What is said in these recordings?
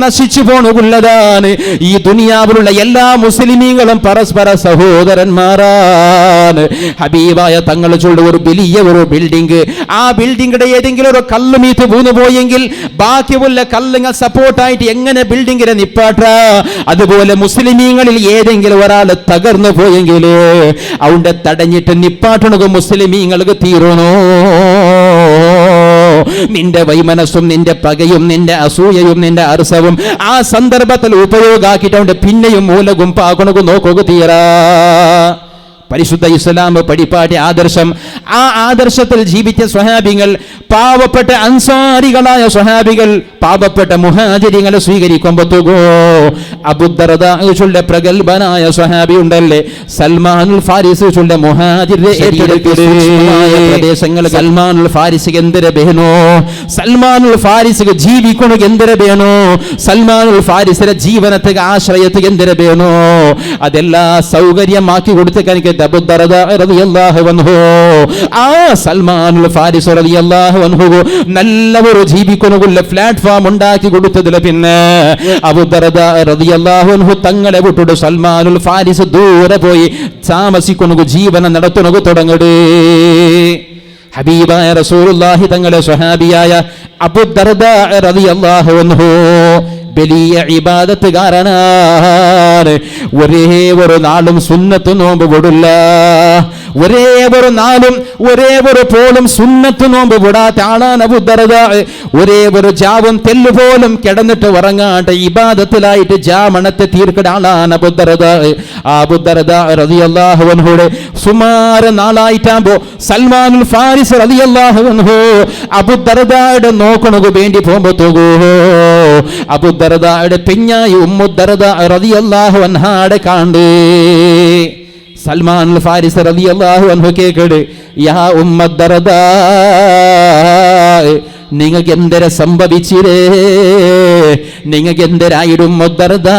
നശിച്ചു പോണുള്ളതാണ്. ഈ ദുനിയാവിലുള്ള എല്ലാ മുസ്ലിമീങ്ങളും പരസ്പര സഹോദരന്മാരാണ്. ഹബീബായ തങ്ങൾ ചൊല്ലുന്ന ഒരു വലിയ ഒരു ബിൽഡിംഗ്, ആ ബിൽഡിംഗിന്റെ ഏതെങ്കിലും ഒരു കല്ലുമീത്ത് വീണു പോയെങ്കിൽ ബാക്കിയുള്ള കല്ലുങ്ങൾ സപ്പോർട്ടായിട്ട് എങ്ങനെ ബിൽഡിംഗിനെ നിപ്പാട്ട, അതുപോലെ മുസ്ലിമീങ്ങളിൽ ഏതെങ്കിലും ഒരാൾ തകർന്നു പോയെങ്കിൽ അവിടെ തടഞ്ഞിട്ട് നിപ്പാട്ടണത് മുസ്ലിമീങ്ങൾക്ക് തീരണോ? നിന്റെ വൈമനസ്സും നിന്റെ പകയും നിന്റെ അസൂയയും നിന്റെ അർസവും ആ സന്ദർഭത്തിൽ ഉപയോഗാക്കിയിട്ട് പിന്നെയും മൂലകും പാകണകും നോക്കുക തീരാ. പരിശുദ്ധ ഇസ്ലാം പഠിപ്പാട്ടിയ ആദർശം, ആ ആദർശത്തിൽ ജീവിച്ച സ്വഹാബികൾ, പാവപ്പെട്ട അൻസാരികളായ സ്വഹാബികൾ, പാവപ്പെട്ട മുഹാജിരികളെ സ്വീകരിക്കുമ്പോഴോ അബൂദർദാ ചൊല്ല പ്രഗൽഭനായ സ്വഹാബി ഉണ്ടല്ലേ സൽമാനുൽ ഫാരിസ് ചൊല്ല മുഹാജിരുടെ പ്രദേശങ്ങൾ സൽമാനുൽ ഫാരിസ് എന്തിര ബേനോ, സൽമാനുൽ ഫാരിസ് ജീവിക്കണ എന്തിര ബേനോ, സൽമാനുൽ ഫാരിസിന്റെ ജീവനത്തെ ആശ്രയത്തെ എന്തിര ബേനോ, അതെല്ലാം സൗകര്യമാക്കി കൊടുത്തേക്ക് അബൂദർദാ റളിയല്ലാഹു അൻഹു, ആ സൽമാനുൽ ഫാരിസ് റളിയല്ലാഹു അൻഹു നല്ല ഒരു ജീവിക്കുന്ന പ്ലാറ്റ്ഫോം ഉണ്ടാക്കി കൊടുത്തതിൽ പിന്നെ അബൂദർദാ റളിയല്ലാഹു അൻഹു തങ്ങളെ വിട്ടിട്ട് സൽമാനുൽ ഫാരിസ് ദൂരെ പോയി താമസിക്കുന്നു, ജീവനം നടത്തുന്നു തുടങ്ങടേ. ഹബീബായ റസൂലുള്ളാഹി തങ്ങളെ സ്വഹാബിയായ അബൂദർദാ റളിയല്ലാഹു അൻഹു വലിയ ഇബാദത്തുകാരനാണ്. ഒരേ ഒരു നാളും സുന്നത്ത് നോമ്പ് വിടില്ല, ഒരേ ഒരു നാളും ഒരേ ഒരു പോലും സുന്നത്ത് നോമ്പ് വിടാത്ത ആളാണ് അബൂദർദാ. ഒരേ ഒരു ജാവും തെല്ലുപോലും കിടന്നിട്ട് ഉറങ്ങാണ്ട് ഇബാദത്തിലായിട്ട് ജാമണത്തെ തീർക്കുന്ന ആളാണ് അബൂദർദാ. അബൂദർദാ റളിയല്ലാഹു അൻഹുടെ സുമാർ നാളായിട്ടാകുമ്പോ സൽമാനുൽ ഫാരിസ് റളിയല്ലാഹു അൻഹു അബൂദർദായുടെ നോക്കണക്ക് വേണ്ടി പോകുമ്പോ അബൂദർദായുടെ പെഞ്ഞായി ഉമ്മുദ്ദർദാ റളിയല്ലാഹു അൻഹാടെ കാണ്ട് സൽമാനുൽ ഫാരിസ് റളിയല്ലാഹു അൻഹു കേക്കട്, യാ ഉമ്മുദ്ദർദാ നിങ്ങൾക്ക് എന്തര സംഭവിച്ചിരേ, നിങ്ങൾക്ക് എന്തരായിടും ഉമ്മുദ്ദർദാ,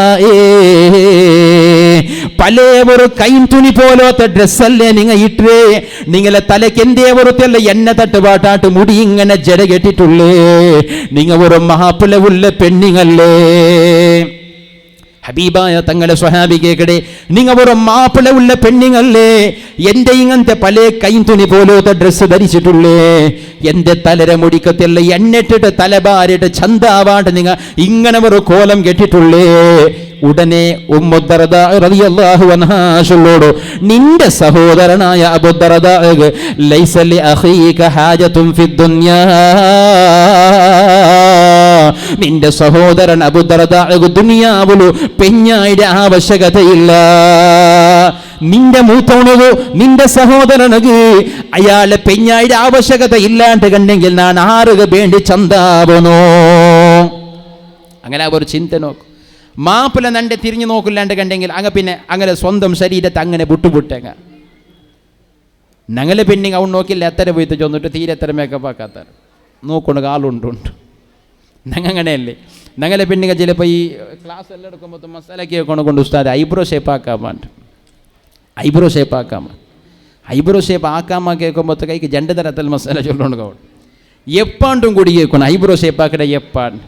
പല ഒരു കൈൻ തുണി പോലത്തെ ഡ്രസ്സല്ലേ നിങ്ങൾ ഇട്ടേ, നിങ്ങളെ തലയ്ക്ക് എന്തേ പുറത്തല്ല എണ്ണ തട്ടുപാട്ടാട്ട് മുടി ഇങ്ങനെ ജട കെട്ടിട്ടുള്ളേ, നിങ്ങൾ ഒരു മഹാപ്പുലവുള്ള പെണ്ണിങ്ങല്ലേ. ഹബീബായ തങ്ങളെ സ്വഹാബി കേക്കടെ, നിങ്ങൾ ഒരു മാപ്പിള ഉള്ള പെണ്ണിങ്ങല്ലേ, എന്റെ ഇങ്ങനത്തെ പല കൈത്തുണി പോലത്തെ ഡ്രസ്സ് ധരിച്ചിട്ടുള്ളേ, എന്റെ തലര മുടിക്കത്തല്ല എണ്ണിട്ടിട്ട് തലഭാരിട്ട് ചന്താവാണ്ട് നിങ്ങൾ ഇങ്ങനെ ഒരു കോലം കെട്ടിട്ടുള്ളേ. ഉടനെ ഉമ്മുദ്ദർദാ റളിയല്ലാഹു അൻഹാ ചൊല്ലോടു, നിന്റെ സഹോദരനായ അബൂദർദാ ലൈസ ലി അഖീക ഹാജത്തുൻ ഫിദ്ദുനിയാ, നിന്റെ സഹോദരൻ അബൂദർദാ ദുനിയാവിലു പെഞ്ഞായുടെ ആവശ്യകതയില്ല. നിന്റെ മൂത്തോണകു നിന്റെ സഹോദരനക് അയാളെ പെഞ്ഞായുടെ ആവശ്യകത ഇല്ലാണ്ട് കണ്ടെങ്കിൽ ഞാൻ ആറുക വേണ്ടി ചന്താവനോ. അങ്ങനെ ഒരു ചിന്ത നോക്കും. മാപ്പിള നന്റെ തിരിഞ്ഞു നോക്കില്ലാണ്ട് കണ്ടെങ്കിൽ അങ്ങ് പിന്നെ അങ്ങനെ സ്വന്തം ശരീരത്തെ അങ്ങനെ വിട്ടുവിട്ടേങ്ങ. ഞങ്ങളെ പെണ്ണിങ് അവൻ നോക്കില്ല എത്ര പോയിട്ട് ചെന്നിട്ട് തീരെ എത്ര മേക്കപ്പ് ആക്കാത്ത നോക്കൊണ്ട് ആളുണ്ട്. ഞങ്ങൾ അങ്ങനെയല്ലേ, ഞങ്ങളെ പെണ്ണിങ് ചിലപ്പോൾ ഈ ക്ലാസ് എല്ലാം എടുക്കുമ്പോൾ മസാലയ്ക്ക് കൊണ്ട് ഉസ്താദ് ഐബ്രോ ഷേപ്പ് ആക്കാൻ വേണ്ട, ഐബ്രോ ഷേപ്പ് ആക്കാൻ ഐബ്രോ ഷേപ്പ് ആക്കാമ കേൾക്കുമ്പോൾ കൈക്ക് രണ്ട് തരത്തിൽ മസാല ചൊല്ലുകൊണ്ട് കാണും. എപ്പാണ്ടും കൂടി കേൾക്കണം ഐബ്രോ ഷേപ്പ് ആക്കട്ടെ എപ്പാണ്ട്.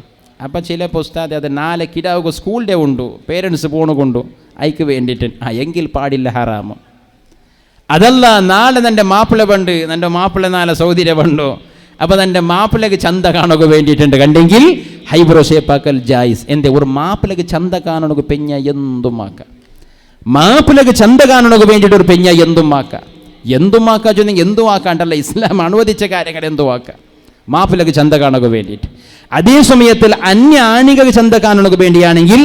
അപ്പം ചില പുസ്തകം അത് 4 കിടാവുക സ്കൂൾ ഡേ ഉണ്ടു, പേരൻസ് പോണുകൊണ്ടു അയക്ക് വേണ്ടിയിട്ട് എങ്കിൽ പാടില്ല ഹറാമം. അതല്ല നാളെ നിൻ്റെ മാപ്പിള പണ്ട് നിൻ്റെ മാപ്പിള നാളെ സൗദിര പണ്ടോ, അപ്പം നിൻ്റെ മാപ്പിളക്ക് ചന്ത കാണുക വേണ്ടിയിട്ടുണ്ട് കണ്ടെങ്കിൽ ഹൈബ്രോ ഷേപ്പാക്കൽ ജായിസ്. എൻ്റെ ഒരു മാപ്പിളക്ക് ചന്ത കാണുക പെഞ്ഞ എന്തും ആക്കാം, മാപ്പിളക്ക് ചന്ത കാണുക വേണ്ടിയിട്ട് ഒരു പെഞ്ഞ എന്തും ആക്കാം. എന്തും ആക്കാ ചൊന്നെങ്കിൽ എന്തും ആക്കാണ്ടല്ല, ഇസ്ലാം അനുവദിച്ച കാര്യങ്ങൾ എന്തും ആക്കാം മാപ്പിളക്ക് ചന്ത കാണുക വേണ്ടിയിട്ട്. അതേ സമയത്തിൽ അന്യ ആണിക ചന്ത കാണുക വേണ്ടിയാണെങ്കിൽ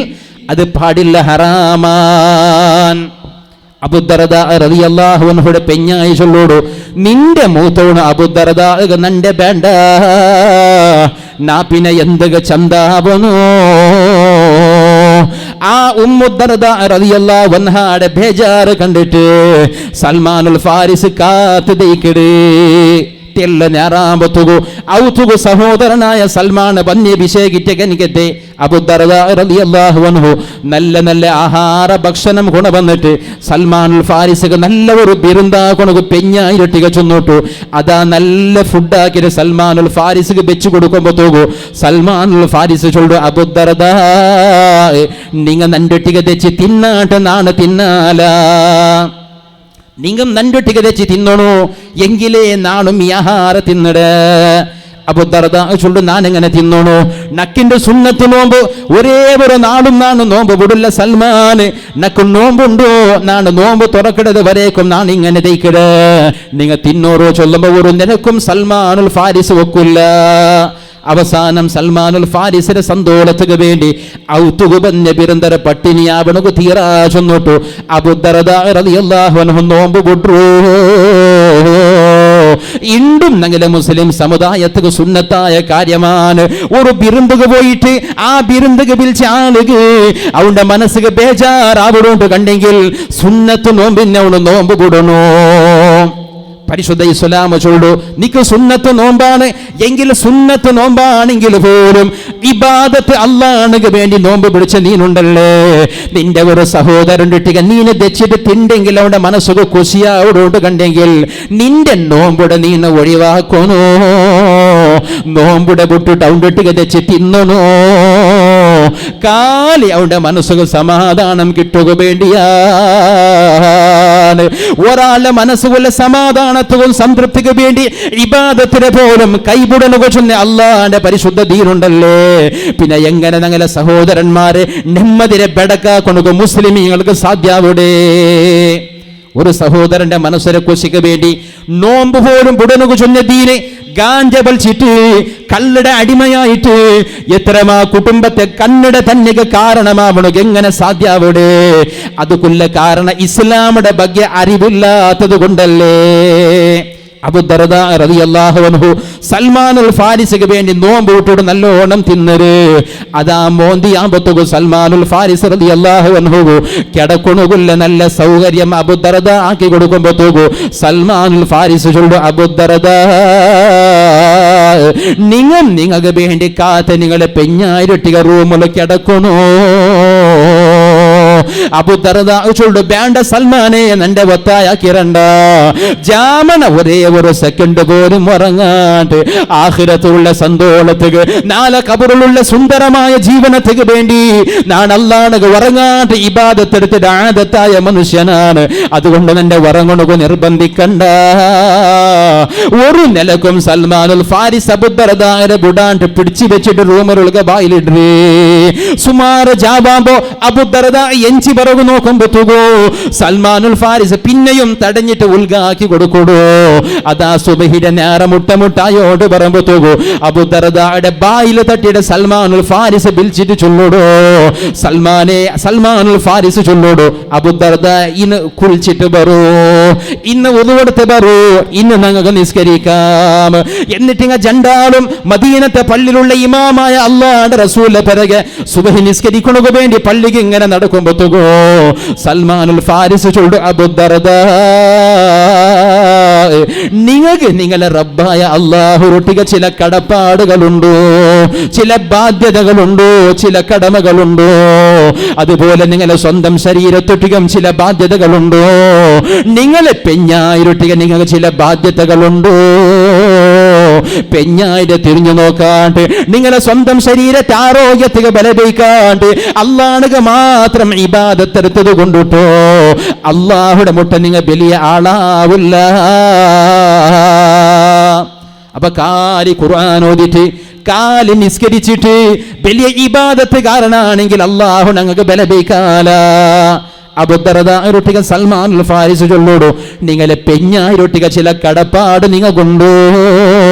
അത് പാടില്ല, ഹറാമാൻ. അബൂദർദാ റളിയല്ലാഹു അൻഹുടെ പെഞ്ഞായി ചൊല്ലോടു, നിന്റെ മൂത്തോണ് അബൂദർദാ നന്റെ വേണ്ട, നാ പിന്നെ എന്തൊക ചന്താവനോ. ആ ഉമ്മുദ്ദർദാ റളിയല്ലാഹു അൻഹാടെ ബേജാറ് കണ്ടിട്ട് സൽമാനുൽ ഫാരിസ് കാത്ത് ദൈക്കട് ಎಟ್ಟೆಲ್ಲ ನೇರಾಂಬತ್ತುಗು ಔತುಗು സഹോദരനായ സൽമാൻ പന്യഭിഷേകിറ്റകനികത്തെ അബൂദർദാ റളിയല്ലാഹു അൻഹു നല്ല നല്ല ആഹാര ഭക്ഷണം കൊണ്ടുവന്നിട്ട് സൽമാനുൽ ഫാരിസിക്ക് നല്ല ഒരു ബിരുന്താ കൊണക്ക് പെഞ്ഞായിരട്ടിക ചൊന്നോട്ടു അതാ നല്ല ഫുഡാക്കിയിട്ട് സൽമാനുൽ ഫാരിസിക്ക് വെച്ചു കൊടുക്കുമ്പോ തോകു സൽമാനുൽ ഫാരിസ് ചൊല്ലു അബൂദർദാ നിങ്ങ നണ്ടൊട്ടിക തെച്ച് തിന്നാട്ട് നാണ് തിന്നാല നിങ്ങൾ നണ്ടൊട്ടിക തെച്ച് തിന്നണോ എങ്കിലേ നാണും ഈ ആഹാര തിന്നിട അബൂദർദാ ചൊല്ലു നാനെങ്ങനെ തിന്നണോ നക്കിന്റെ സുന്നത്ത് നോമ്പ് ഒരേ ഒരു നാളും നാണ് നോമ്പ് വിടില്ല സൽമാൻ നക്ക് നോമ്പുണ്ടോ നാണ് നോമ്പ് തുറക്കിടത് വരേക്കും നാണ് ഇങ്ങനെ തയ്ക്കിട നിങ്ങൾ തിന്നോറോ ചൊല്ലുമ്പോ ഒരു നിനക്കും സൽമാനുൽ ഫാരിസ് വെക്കില്ല അവസാനം സൽമാനുൽ ഫാരിസിന്റെ സന്തോഷത്തിന് വേണ്ടി ഔതുകുബന്യ ബിരുദര പട്ടിണിയാവണു തീരാ ചൊന്നോട്ടു അബൂദർദാ റളിയല്ലാഹു അൻഹു നോമ്പ് വിട്ടു ഇണ്ടും ഞങ്ങളുടെ മുസ്ലിം സമുദായത്തിന് സുന്നത്തായ കാര്യമാണ് ഒരു ബിരുദക്ക് പോയിട്ട് ആ ബിരുദക്ക് വിളിച്ച ആളുകൾ അവന്റെ മനസ്സിക്ക് ബേജാറാവിടോണ്ട് കണ്ടെങ്കിൽ സുന്നത്ത് നോമ്പിനെ അവന് നോമ്പ് കൂടണോ പരിശുദ്ധ ഇസ്ലാം ചൊല്ലു നിക്ക് സുന്നത്ത് നോമ്പാണ് എങ്കിൽ സുന്നത്ത് നോമ്പാണെങ്കിൽ പോലും ഇബാദത്ത് അല്ലാഹ്ക്ക് വേണ്ടി നോമ്പ് പിടിച്ച നീനുണ്ടല്ലേ നിന്റെ ഒരു സഹോദരൻ ഇട്ടിക നീന് തെച്ചിട്ട് തിണ്ടെങ്കിൽ അവന്റെ മനസ്സുക കുശിയാവോട് കണ്ടെങ്കിൽ നിന്റെ നോമ്പുടെ നീന് ഒഴിവാക്കണോ നോമ്പുടെ വിട്ടിട്ട് അവൻ്റെ ഇട്ടിക തെച്ച് തിന്നണോ കാലി അവന്റെ മനസ്സുക സമാധാനം കിട്ടുക വേണ്ടിയാണ് ഒരാളുടെ മനസ്സുകൊള്ള സമാധാനത്തും സംതൃപ്തിക്ക് വേണ്ടി ഇബാദത്തിന് പോലും കൈപുടനുക ചൊന്ന അല്ലാഹുവിന്റെ പരിശുദ്ധ ദീനുണ്ടല്ലേ പിന്നെ എങ്ങനെ ഞങ്ങളെ സഹോദരന്മാരെ നെമ്മതിരെ ബെടക്കാക്കൊണ്ടുക മുസ്ലിമീങ്ങൾക്ക് സാധ്യാവിടെ ഒരു സഹോദരന്റെ മനസ്സിനെ കുശിക്ക് വേണ്ടി നോമ്പ് പോലും പുടനുക ചൊന്ന ദീന് ഗാഞ്ച വലിച്ചിട്ട് കള്ളുടെ അടിമയായിട്ട് എത്രമാ കുടുംബത്തെ കണ്ണട തന്നെക്ക് കാരണമാവണു എങ്ങനെ സാധ്യാവിടെ അതുകൊള്ള കാരണം ഇസ്ലാമിന്റെ ಬಗ್ಗೆ അറിവില്ലാത്തത് കൊണ്ടല്ലേ അബൂദർദാ റളിയല്ലാഹു അൻഹു സൽമാനുൽ ഫാരിസിക്ക് വേണ്ടി നോമ്പ് വിട്ടിട്ട് നല്ലോണം തിന്നര് അതാ മോന്തിയാമ്പത്തുകു സൽമാനുൽ ഫാരിസ് റളിയല്ലാഹു അൻഹു കിടക്കണുകുള്ള നല്ല സൗകര്യം അബൂദർദാ ആക്കി കൊടുക്കുമ്പോഴത്തേക്കു സൽമാനുൽ ഫാരിസ് ചൊല്ലു അബൂദർദാ നിങ്ങൾക്ക് വേണ്ടി കാത്ത നിങ്ങളെ പെഞ്ഞായിരട്ടിക റൂമിൽ കിടക്കണോ അബൂദർദാ ചൊല്ലു വേണ്ട സൽമാനെ എന്റെ ഒത്തായാക്കിരണ്ട ജാമന ഒരേ ഒരു സെക്കൻഡ് പോലും ഉറങ്ങാണ്ട് ആഖിറത്തിലുള്ള സന്തോഷത്തിന് നാളെ ഖബറിലുള്ള സുന്ദരമായ ജീവനത്തിന് വേണ്ടി ഞാൻ അല്ലാഹുവിനെ ഉറങ്ങാണ്ട് ഇബാദത്ത് എടുത്തിട്ട് ആദത്തായ മനുഷ്യനാണ് അതുകൊണ്ട് എന്നെ ഉറങ്ങണു നിർബന്ധിക്കണ്ട ഒരു നിലക്കും സൽമാനുൽ ഫാരിസ് അബൂദർദാനെ വിടാണ്ട് പിടിച്ചു വെച്ചിട്ട് റൂമിലുള്ള ബായിലിടേ സുമാറ് ജാവാമ്പോ അബൂദർദാ എഞ്ചി പറകു നോക്കുമ്പോഴത്തോ സൽമാനുൽ ഫാരിസ് പിന്നെയും തടഞ്ഞിട്ട് ഉൽഗാക്കി കൊടുക്കൂടോ അതാ സുബഹിയുടെ നേരം മുട്ടമുട്ടായോട് പറയുമ്പോഴത്തോ അബൂദർദായുടെ ബായിൽ തട്ടിയുടെ സൽമാനുൽ ഫാരിസ് വിളിച്ചിട്ട് ചൊല്ലൂടോ സൽമാനുൽ ഫാരിസ് ചൊല്ലൂടോ അബൂദർദാ ഇന്ന് കുളിച്ചിട്ട് വരൂ ഇന്ന് ഉതുവെടുത്ത് വരൂ ഇന്ന് ഞങ്ങൾക്ക് നിസ്കരിക്കാം എന്നിട്ട് ജണ്ടാളും മദീനത്തെ പള്ളിയിലുള്ള ഇമാമായ അല്ലാഹുവിന്റെ റസൂലിന്റെ പിറകെ സുബഹി നിസ്കരിക്കണക്ക് വേണ്ടി പള്ളിക്ക് ഇങ്ങനെ നടക്കുമ്പോഴത്തോ സൽമാനുൽ ഫാരിസ് ചൊല്ലു അബൂദർദാ നിങ്ങൾക്ക് നിങ്ങളെ റബ്ബായ അല്ലാഹുവിനോട് ചില കടപ്പാടുകളുണ്ടോ ചില ബാധ്യതകളുണ്ടോ ചില കടമകളുണ്ടോ അതുപോലെ നിങ്ങളെ സ്വന്തം ശരീരത്തൊട്ടികം ചില ബാധ്യതകളുണ്ടോ നിങ്ങളെ പെഞ്ഞായിരൊട്ടിക നിങ്ങൾക്ക് ചില ബാധ്യതകളുണ്ടോ പെഞ്ഞായിട്ട് തിരിഞ്ഞു നോക്കാണ്ട് നിങ്ങളെ സ്വന്തം ശരീരത്തെ ആരോഗ്യത്തിന് ബലപയിക്കാണ്ട് അല്ലാഹുവിനെ മാത്രം ഇബാദത്തെടുത്തത് കൊണ്ടിട്ടോ അല്ലാഹുവിന്റെ മുട്ട നിങ്ങൾ വലിയ ആളാവില്ല അപ്പൊ കാലി ഖുർആൻ ഓതിട്ട് കാലി നിസ്കരിച്ചിട്ട് വലിയ ഇബാദത്ത് കാരണാണെങ്കിൽ അല്ലാഹു ഞങ്ങൾക്ക് ബലപയിക്കാല അബൂദർദാ സൽമാനുൽ ഫാരിസ് ചൊല്ലോടു നിങ്ങളെ പെഞ്ഞായിരൊട്ടിക ചില കടപ്പാട് നിങ്ങൾക്കുണ്ടോ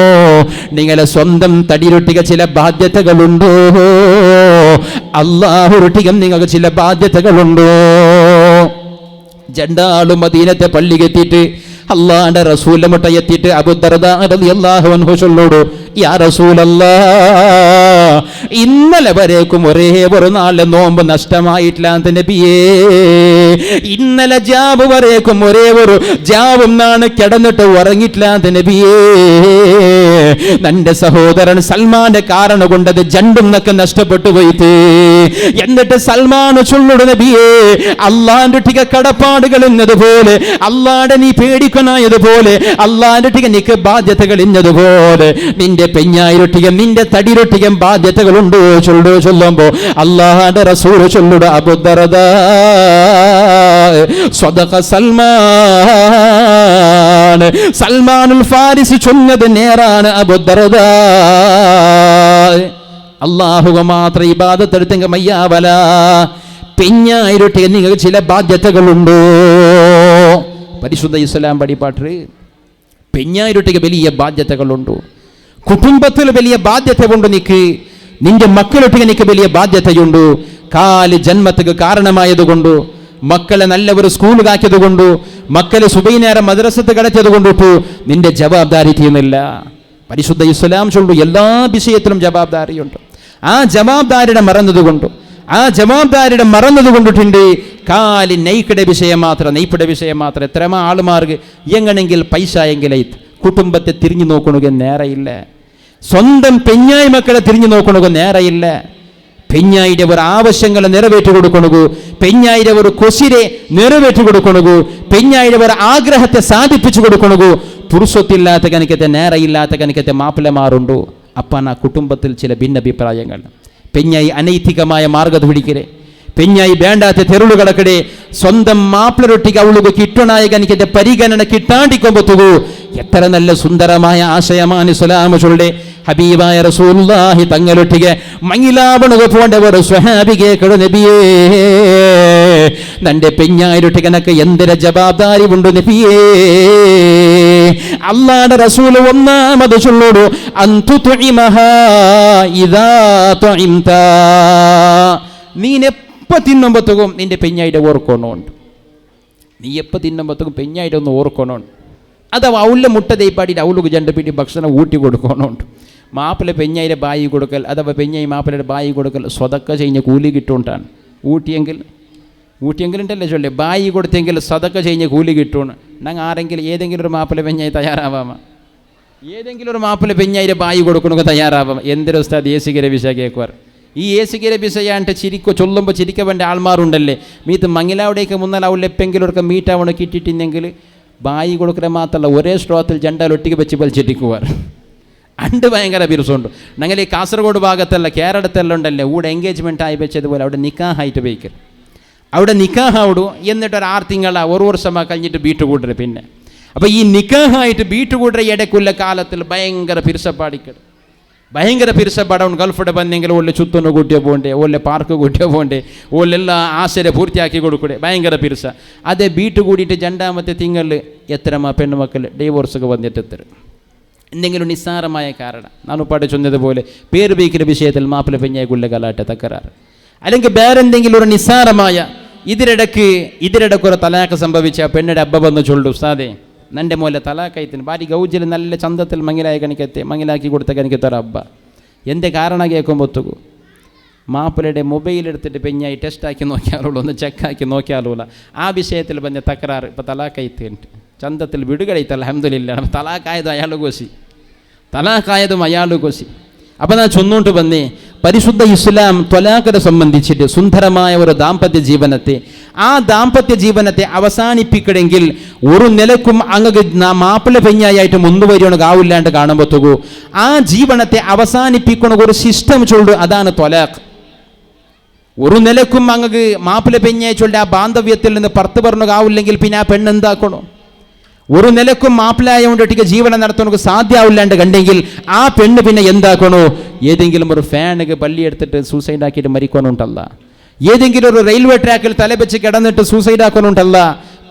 നിങ്ങളെ സ്വന്തം തടിരൊട്ടിക ചില ബാധ്യതകളുണ്ടോ അല്ലാഹുരൊട്ടികം നിങ്ങൾക്ക് ചില ബാധ്യതകളുണ്ടോ ജണ്ടാളും മദീനത്തെ പള്ളിക്ക് എത്തിയിട്ട് അല്ലാഹുവിന്റെ റസൂലിന്റെ മുട്ട എത്തിയിട്ട് അബൂദർദാ റളിയല്ലാഹു അൻഹു ചൊല്ലോടു യാ റസൂലല്ലാഹ്, ഇന്നലെ വരേക്കും ഒരേ ഒരു നാളിലെ നോമ്പ് നഷ്ടമായിട്ടില്ലാത്ത നബിയേ, ഇന്നലെ ജാബ് വരേക്കും ഒരേ ഒരു ജാവും നാണ് കിടന്നിട്ട് ഉറങ്ങിയിട്ടില്ലാത്ത നബിയേ, നിന്റെ സഹോദരൻ സൽമാന്റെ കാരണം കൊണ്ടത് ജണ്ടുന്നൊക്കെ നഷ്ടപ്പെട്ടു പോയിട്ട്, എന്നിട്ട് സൽമാൻ ചൊല്ലുട നബിയേ, അള്ളാന്റെ ടിക കടപ്പാടുകൾ എന്നതുപോലെ, അള്ളാടെ നീ പേടിക്കനായതുപോലെ, അള്ളാന്റെ ടിക നിക്ക് ബാധ്യതകൾ എന്നതുപോലെ നിന്റെ പെഞ്ഞായിരൊട്ടികം നിന്റെ തടിരൊട്ടികം ബാധ്യതകളുണ്ടോ ചൊല്ലുമ്പോ അള്ളാഹുവിന്റെ റസൂൽ ചൊല്ലുട അബൂദർദാ സദഖ സൽമാൻ, സൽമാനുൽ ഫാരിസി ചൊന്നത് നേരാണ് അബൂദർദാ. അള്ളാഹുവ മാത്രം ഇബാദത്ത് എടുത്തെങ്കിൽ മയ്യാവല, പെഞ്ഞായിരൊട്ടി നിങ്ങൾക്ക് ചില ബാധ്യതകളുണ്ടോ? പരിശുദ്ധ ഇസ്ലാം പടിപ്പാട്ട് പെഞ്ഞായിരൊട്ടിക്ക് വലിയ ബാധ്യതകളുണ്ടോ? കുടുംബത്തിൽ വലിയ ബാധ്യത കൊണ്ട് നിക്ക്, നിന്റെ മക്കളൊട്ടിക്ക് നിക്ക് വലിയ ബാധ്യതയുണ്ട്. കാല് ജന്മത്തിന് കാരണമായതുകൊണ്ടു, മക്കളെ നല്ല ഒരു സ്കൂളിലാക്കിയത് കൊണ്ടു, മക്കളെ സുബൈനേരം മദ്രസത്ത് കടത്തിയത് കൊണ്ടിട്ടു നിന്റെ ജവാബ്ദാരി ചെയ്യുന്നില്ല. പരിശുദ്ധ ഇസ്ലാം ചൊല്ലു എല്ലാ വിഷയത്തിലും ജവാബ്ദാരിയുണ്ട്. ആ ജവാബ്ദാരിയുടെ മറന്നതുകൊണ്ടിട്ടുണ്ട് കാലി നെയ്ക്കടെ വിഷയം മാത്രം, നെയ്പ്പിടെ വിഷയം മാത്രം. എത്രമാ ആളുമാർക്ക് എങ്ങനെങ്കിൽ പൈസ എങ്കിലേ കുടുംബത്തെ തിരിഞ്ഞു നോക്കണുക നേരെയില്ല, സ്വന്തം പെഞ്ഞായി മക്കളെ തിരിഞ്ഞു നോക്കണുക നേരെയില്ല. പെഞ്ഞായിയുടെ ഒരു ആവശ്യങ്ങളെ നിറവേറ്റി കൊടുക്കണു, പെഞ്ഞായിയുടെ ഒരു കൊശിരെ നിറവേറ്റി കൊടുക്കണു, പെഞ്ഞായിയുടെ ഒരു ആഗ്രഹത്തെ സാധിപ്പിച്ചു കൊടുക്കണു. പുരുഷത്തില്ലാത്ത കനിക്കത്തെ നേരെയില്ലാത്ത കനിക്കത്തെ മാപ്പിളമാറുണ്ടു. അപ്പാൻ ആ കുടുംബത്തിൽ ചില ഭിന്നഭിപ്രായങ്ങൾ. പെഞ്ഞായി അനൈതികമായ മാർഗത പിടിക്കരെ, പെഞ്ഞായി വേണ്ടാത്ത തെരുളു കടക്കടെ, സ്വന്തം മാപ്പിളരൊട്ടിക്ക് അവളുക കിട്ടണായ കനിക്കത്തെ പരിഗണന കിട്ടാണ്ടിക്കൊമ്പത്തുകൂ. എത്ര നല്ല സുന്ദരമായ ആശയമാണ് ഇസ്ലാം ചൊല്ലെ. ഹബീബായ റസൂലുള്ളാഹി തങ്ങളൊട്ടിಗೆ മങ്ങിലാവണുക പോണ്ടവർ സ്വഹാബികെ കട നബിയേ, നന്റെ പെഞ്ഞായിരൊട്ടികനക്ക് എന്തൊരു ജവാബ്ദാരി ഉണ്ട് നബിയേ. അല്ലാഹുവിന്റെ റസൂൽ ഒന്നാമത് ചൊല്ലുന്നു, അൻതുഇമഹാ ഇദാ തുഇംത, നീ എപ്പോൾ തിന്നുമ്പോഴത്തേക്കും നിന്റെ പെഞ്ഞായിട്ട് ഓർക്കണമുണ്ട്. നീ എപ്പോൾ തിന്നുമ്പോഴത്തേക്കും പെഞ്ഞായിട്ട് ഒന്ന് ഓർക്കണമുണ്ട്. അഥവാ അവളുടെ മുട്ട തേപ്പാടിയിട്ട് അവൾക്ക് രണ്ട് പിടി ഭക്ഷണം ഊട്ടി കൊടുക്കണമുണ്ട്. മാപ്പിള പെഞ്ഞായിരെ ബായി കൊടുക്കൽ, അഥവാ പെഞ്ഞായി മാപ്പിളയുടെ ബായി കൊടുക്കൽ സ്വതക്ക ചെയ്യുന്ന കൂലി കിട്ടുകൊണ്ടാണ്. ഊട്ടിയെങ്കിലുണ്ടല്ലേ ചൊല്ലേ, ബായി കൊടുത്തെങ്കിൽ സ്വതക്ക ചെയ്യുന്ന കൂലി കിട്ടുകയാണ്. ഞങ്ങൾ ആരെങ്കിലും ഏതെങ്കിലും ഒരു മാപ്പിള പെഞ്ഞായി തയ്യാറാവാമ, ഏതെങ്കിലും ഒരു മാപ്പിള പെഞ്ഞായിരെ ബായി കൊടുക്കണമെങ്കിൽ തയ്യാറാവാം. എന്തൊരു ഉസ്താദ് ഏസികര വിസ കേൾക്കുവാർ. ഈ ഏസികര വിസയാണ്ട് ചിരിക്കോ ചൊല്ലുമ്പോൾ ചിരിക്ക വേണ്ട ആൾമാരുണ്ടല്ലേ. മീത്ത് മങ്ങിലാവിടേക്ക് മുന്നാൽ അവളെപ്പെങ്കിലും ഒരു മീറ്റാവണ കിട്ടിയിട്ടില്ലെങ്കിൽ ബായി കൊടുക്കുന്ന മാത്രമല്ല ഒരേ സ്ട്രോത്തിൽ ജണ്ടാലൊട്ടിക്ക് വെച്ച് വലിച്ചിട്ടിക്കുവാർ. അണ്ട് ഭയങ്കര ബിരുസുണ്ട്. ഞങ്ങൾ ഈ കാസർഗോഡ് ഭാഗത്തല്ല കേരളത്തെല്ലാം ഉണ്ടല്ലേ, ഇവിടെ എൻഗേജ്മെൻറ്റ് ആയി വെച്ചതുപോലെ അവിടെ നിക്കാഹായിട്ട് വയ്ക്കൽ. അവിടെ നിക്കാഹാവിടു, എന്നിട്ട് ഒരു 6 തിങ്കള ഒരു വർഷമാ കഴിഞ്ഞിട്ട് ബീട്ട് കൂട്ടര്. പിന്നെ അപ്പോൾ ഈ നിക്കാഹായിട്ട് ബീട്ട് കൂട്ടര ഇടയ്ക്കുള്ള കാലത്തിൽ ഭയങ്കര പിരിസപ്പാടിക്കൽ, ഭയങ്കര പിരിസപ്പാടവൻ. ഗൾഫിടെ ಬಂದೆങ്കിൽ ಒಳ್ಳೆ ചുത്തൊന്ന് കൂട്ടിയോ പോകണ്ടേ, ಒಳ್ಳೆ പാർക്ക് കൂട്ടിയോ പോകണ്ടേ, ಒಳ್ಳೆಲ್ಲ ആശയ പൂർത്തിയാക്കി കൊടുക്കൂടെ, ഭയങ്കര പിരിസ. അതേ ബീട്ട് കൂടിയിട്ട് 2ാമത്തെ തിങ്കളിൽ എത്രമാ പെണ്ണുമക്കൾ ഡൈവോഴ്സൊക്കെ വന്നിട്ട് എത്തരും. എന്തെങ്കിലും നിസ്സാരമായ കാരണം നാം പാട്ട് ചൊന്നതുപോലെ പേര് ബേക്കിൻ്റെ വിഷയത്തിൽ മാപ്പിള പെഞ്ഞായിക്കുള്ള കലാട്ടെ തക്കറാറ്, അല്ലെങ്കിൽ വേറെന്തെങ്കിലും ഒരു നിസ്സാരമായ ഇതിരിടക്കൊരു തലാക്ക് സംഭവിച്ച പെണ്ണിടെ അബ്ബ വന്ന് ചൊല്ലു, ഉസ്താദേ നൻ്റെ മോലെ തലാക്കയത്തിന് ഭാര്യ ഗൗജിൽ നല്ല ചന്തത്തിൽ മങ്ങിലായി കണിക്കത്തെ മങ്ങിലാക്കി കൊടുത്ത കണിക്കത്തൊരു അബ്ബ. എൻ്റെ കാരണം കേൾക്കുമ്പോഴത്തേക്കു മാപ്പിളയുടെ മൊബൈൽ എടുത്തിട്ട് പെഞ്ഞായി ടെസ്റ്റാക്കി നോക്കിയാലുള്ളൂ, ഒന്ന് ചെക്കാക്കി നോക്കിയാലുമില്ല. ആ വിഷയത്തിൽ പറഞ്ഞ തകരാറ് ഇപ്പോൾ തലാക്കയത്തുണ്ട്. ചന്തത്തിൽ വിടുകടയിത്ത് അൽഹംദുലില്ലാഹ്, തലാക്കായതും അയാൾ കോശി. അപ്പം ഞാൻ ചൊന്നുകൊണ്ട് വന്നേ, പരിശുദ്ധ ഇസ്ലാം ത്വലാഖിനെ സംബന്ധിച്ചിട്ട് സുന്ദരമായ ഒരു ദാമ്പത്യ ജീവനത്തെ, ആ ദാമ്പത്യ ജീവനത്തെ അവസാനിപ്പിക്കണമെങ്കിൽ ഒരു നിലക്കും അങ്ങ് മാപ്പിള പെഞ്ഞായിട്ട് മുന്നുവരികയാവില്ലാണ്ട് കാണുമ്പോഴത്തേക്കു ആ ജീവനത്തെ അവസാനിപ്പിക്കണ ഒരു സിസ്റ്റം ചൊല്ലു, അതാണ് ത്വലാഖ്. ഒരു നിലക്കും അങ്ങ് മാപ്പിള പെഞ്ഞായി ചൊല്ലി ആ ബാന്ധവ്യത്തിൽ നിന്ന് പുറത്തു പറഞ്ഞാവില്ലെങ്കിൽ പിന്നെ ആ പെണ്ണെന്താക്കണോ? ഒരു നിലക്കും മാപ്പിളായോണ്ടിട്ട് ജീവനം നടത്തുന്നത് സാധ്യമാവില്ലാണ്ട് കണ്ടെങ്കിൽ ആ പെണ്ണ് പിന്നെ എന്താക്കണോ? ഏതെങ്കിലും ഒരു ഫാനുക്ക് പള്ളി എടുത്തിട്ട് സൂസൈഡ് ആക്കിയിട്ട് മരിക്കണുണ്ടല്ല, ഏതെങ്കിലും ഒരു റെയിൽവേ ട്രാക്കിൽ തലവെച്ച് കിടന്നിട്ട് സൂസൈഡ് ആക്കണുണ്ടല്ല,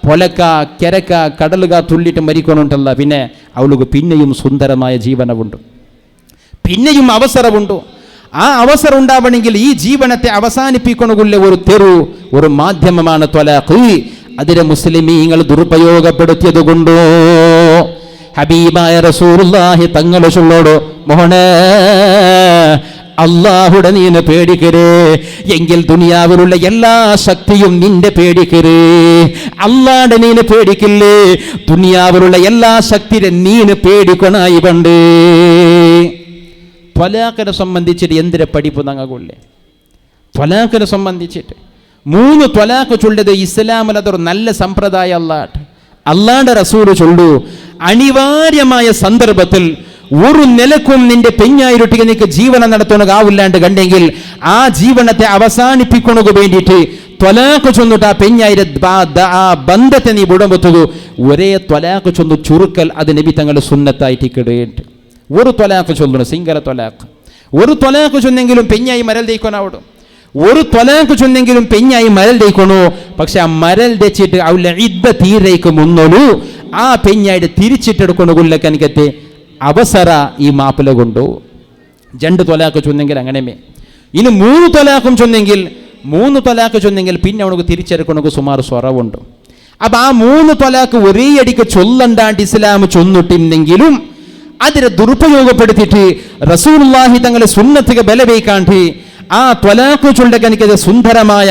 പൊലക്ക കിരക്ക കടലുക തുള്ളിയിട്ട് മരിക്കണുണ്ടല്ല. പിന്നെ അവൾക്ക് പിന്നെയും സുന്ദരമായ ജീവനമുണ്ട്, പിന്നെയും അവസരമുണ്ട്. ആ അവസരം ഉണ്ടാവണമെങ്കിൽ ഈ ജീവനത്തെ അവസാനിപ്പിക്കണകുള്ള ഒരു മാധ്യമമാണ് ത്വലാഖ്. അതിനെ മുസ്ലിമീങ്ങൾ ദുരുപയോഗപ്പെടുത്തിയത് കൊണ്ടോ ഹബീബായ റസൂലുള്ളാഹി തങ്ങൾ ചൊല്ലോടോ മോനെ അള്ളാഹുടെ നീന് പേടിക്കരേ എങ്കിൽ ദുനിയാവിലുള്ള എല്ലാ ശക്തിയും നിന്റെ പേടിക്കരേ. അള്ളാഹുടെ നീന് പേടിക്കില്ലേ, ദുനിയാവിലുള്ള എല്ലാ ശക്തിയെ നീന് പേടിക്കണായി പണ്ട്. ത്വലാഖിനെ സംബന്ധിച്ചിട്ട് എന്തിനെ പഠിപ്പ് ഞങ്ങൾക്കുള്ളേ? ത്വലാഖിനെ സംബന്ധിച്ചിട്ട് 3 ത്വലാഖ് ചൊല്ലത് ഇസ്ലാമിൽ അതൊരു നല്ല സമ്പ്രദായം. അള്ളാഹുടെ റസൂൽ ചൊല്ലു, അനിവാര്യമായ സന്ദർഭത്തിൽ ഒരു നിലക്കും നിന്റെ പെഞ്ഞായിരുട്ടിക്ക് നിനക്ക് ജീവനം നടത്തുന്നതാവില്ലാണ്ട് കണ്ടെങ്കിൽ ആ ജീവനത്തെ അവസാനിപ്പിക്കണക്ക് വേണ്ടിയിട്ട് ത്വലാഖ് ചൊന്നിട്ട് ആ പെഞ്ഞായിര ആ ബന്ധത്തെ നീ വിടമ്പത്തുകു. ഒരേ ത്വലാഖ് ചൊന്നു ചുരുക്കൽ അത് നബി തങ്ങളുടെ സുന്നത്തായിട്ട് കിടേണ്ട. ഒരു ത്വലാഖ് ചൊല്ലണം, സിംഗല ത്വലാഖ്. ഒരു ത്വലാഖ് ചൊന്നെങ്കിലും പെഞ്ഞായി മരൽ തേക്കണാവിടും. ഒരു ത്വലാഖ് ചൊന്നെങ്കിലും പെഞ്ഞായി മരൽ തേക്കണോ. പക്ഷെ ആ മരൽ തെച്ചിട്ട് അവളുടെ ഇദ്ദ തീരേക്ക് മുന്നോളൂ ആ പെഞ്ഞായിട്ട് തിരിച്ചിട്ടെടുക്കണ കൊല്ലക്കനിക്കത്തെ അവസര ഈ മാപ്പില കൊണ്ടു. 2 ത്വലാഖ് ചൊന്നെങ്കിൽ അങ്ങനെമേ. ഇനി 3 ത്വലാഖും ചൊന്നെങ്കിൽ 3 ത്വലാഖ് ചൊന്നെങ്കിൽ പിന്നെ അവനക്ക് തിരിച്ചെടുക്കണക്ക് സുമാർ സ്വറവുണ്ട്. അപ്പൊ ആ 3 ത്വലാഖ് ഒരേ അടിക്ക് ചൊല്ലണ്ടാണ്ട് ഇസ്ലാം ചൊന്നിട്ടില്ലെങ്കിലും അതിനെ ദുരുപയോഗപ്പെടുത്തിയിട്ട് റസൂലുള്ളാഹി തങ്ങളെ സുന്നത്തിക്ക് ബലവയ്ക്കാണ്ട് ആ ത്വലാഖ് ചൊല്ലകനിക്കത് സുന്ദരമായ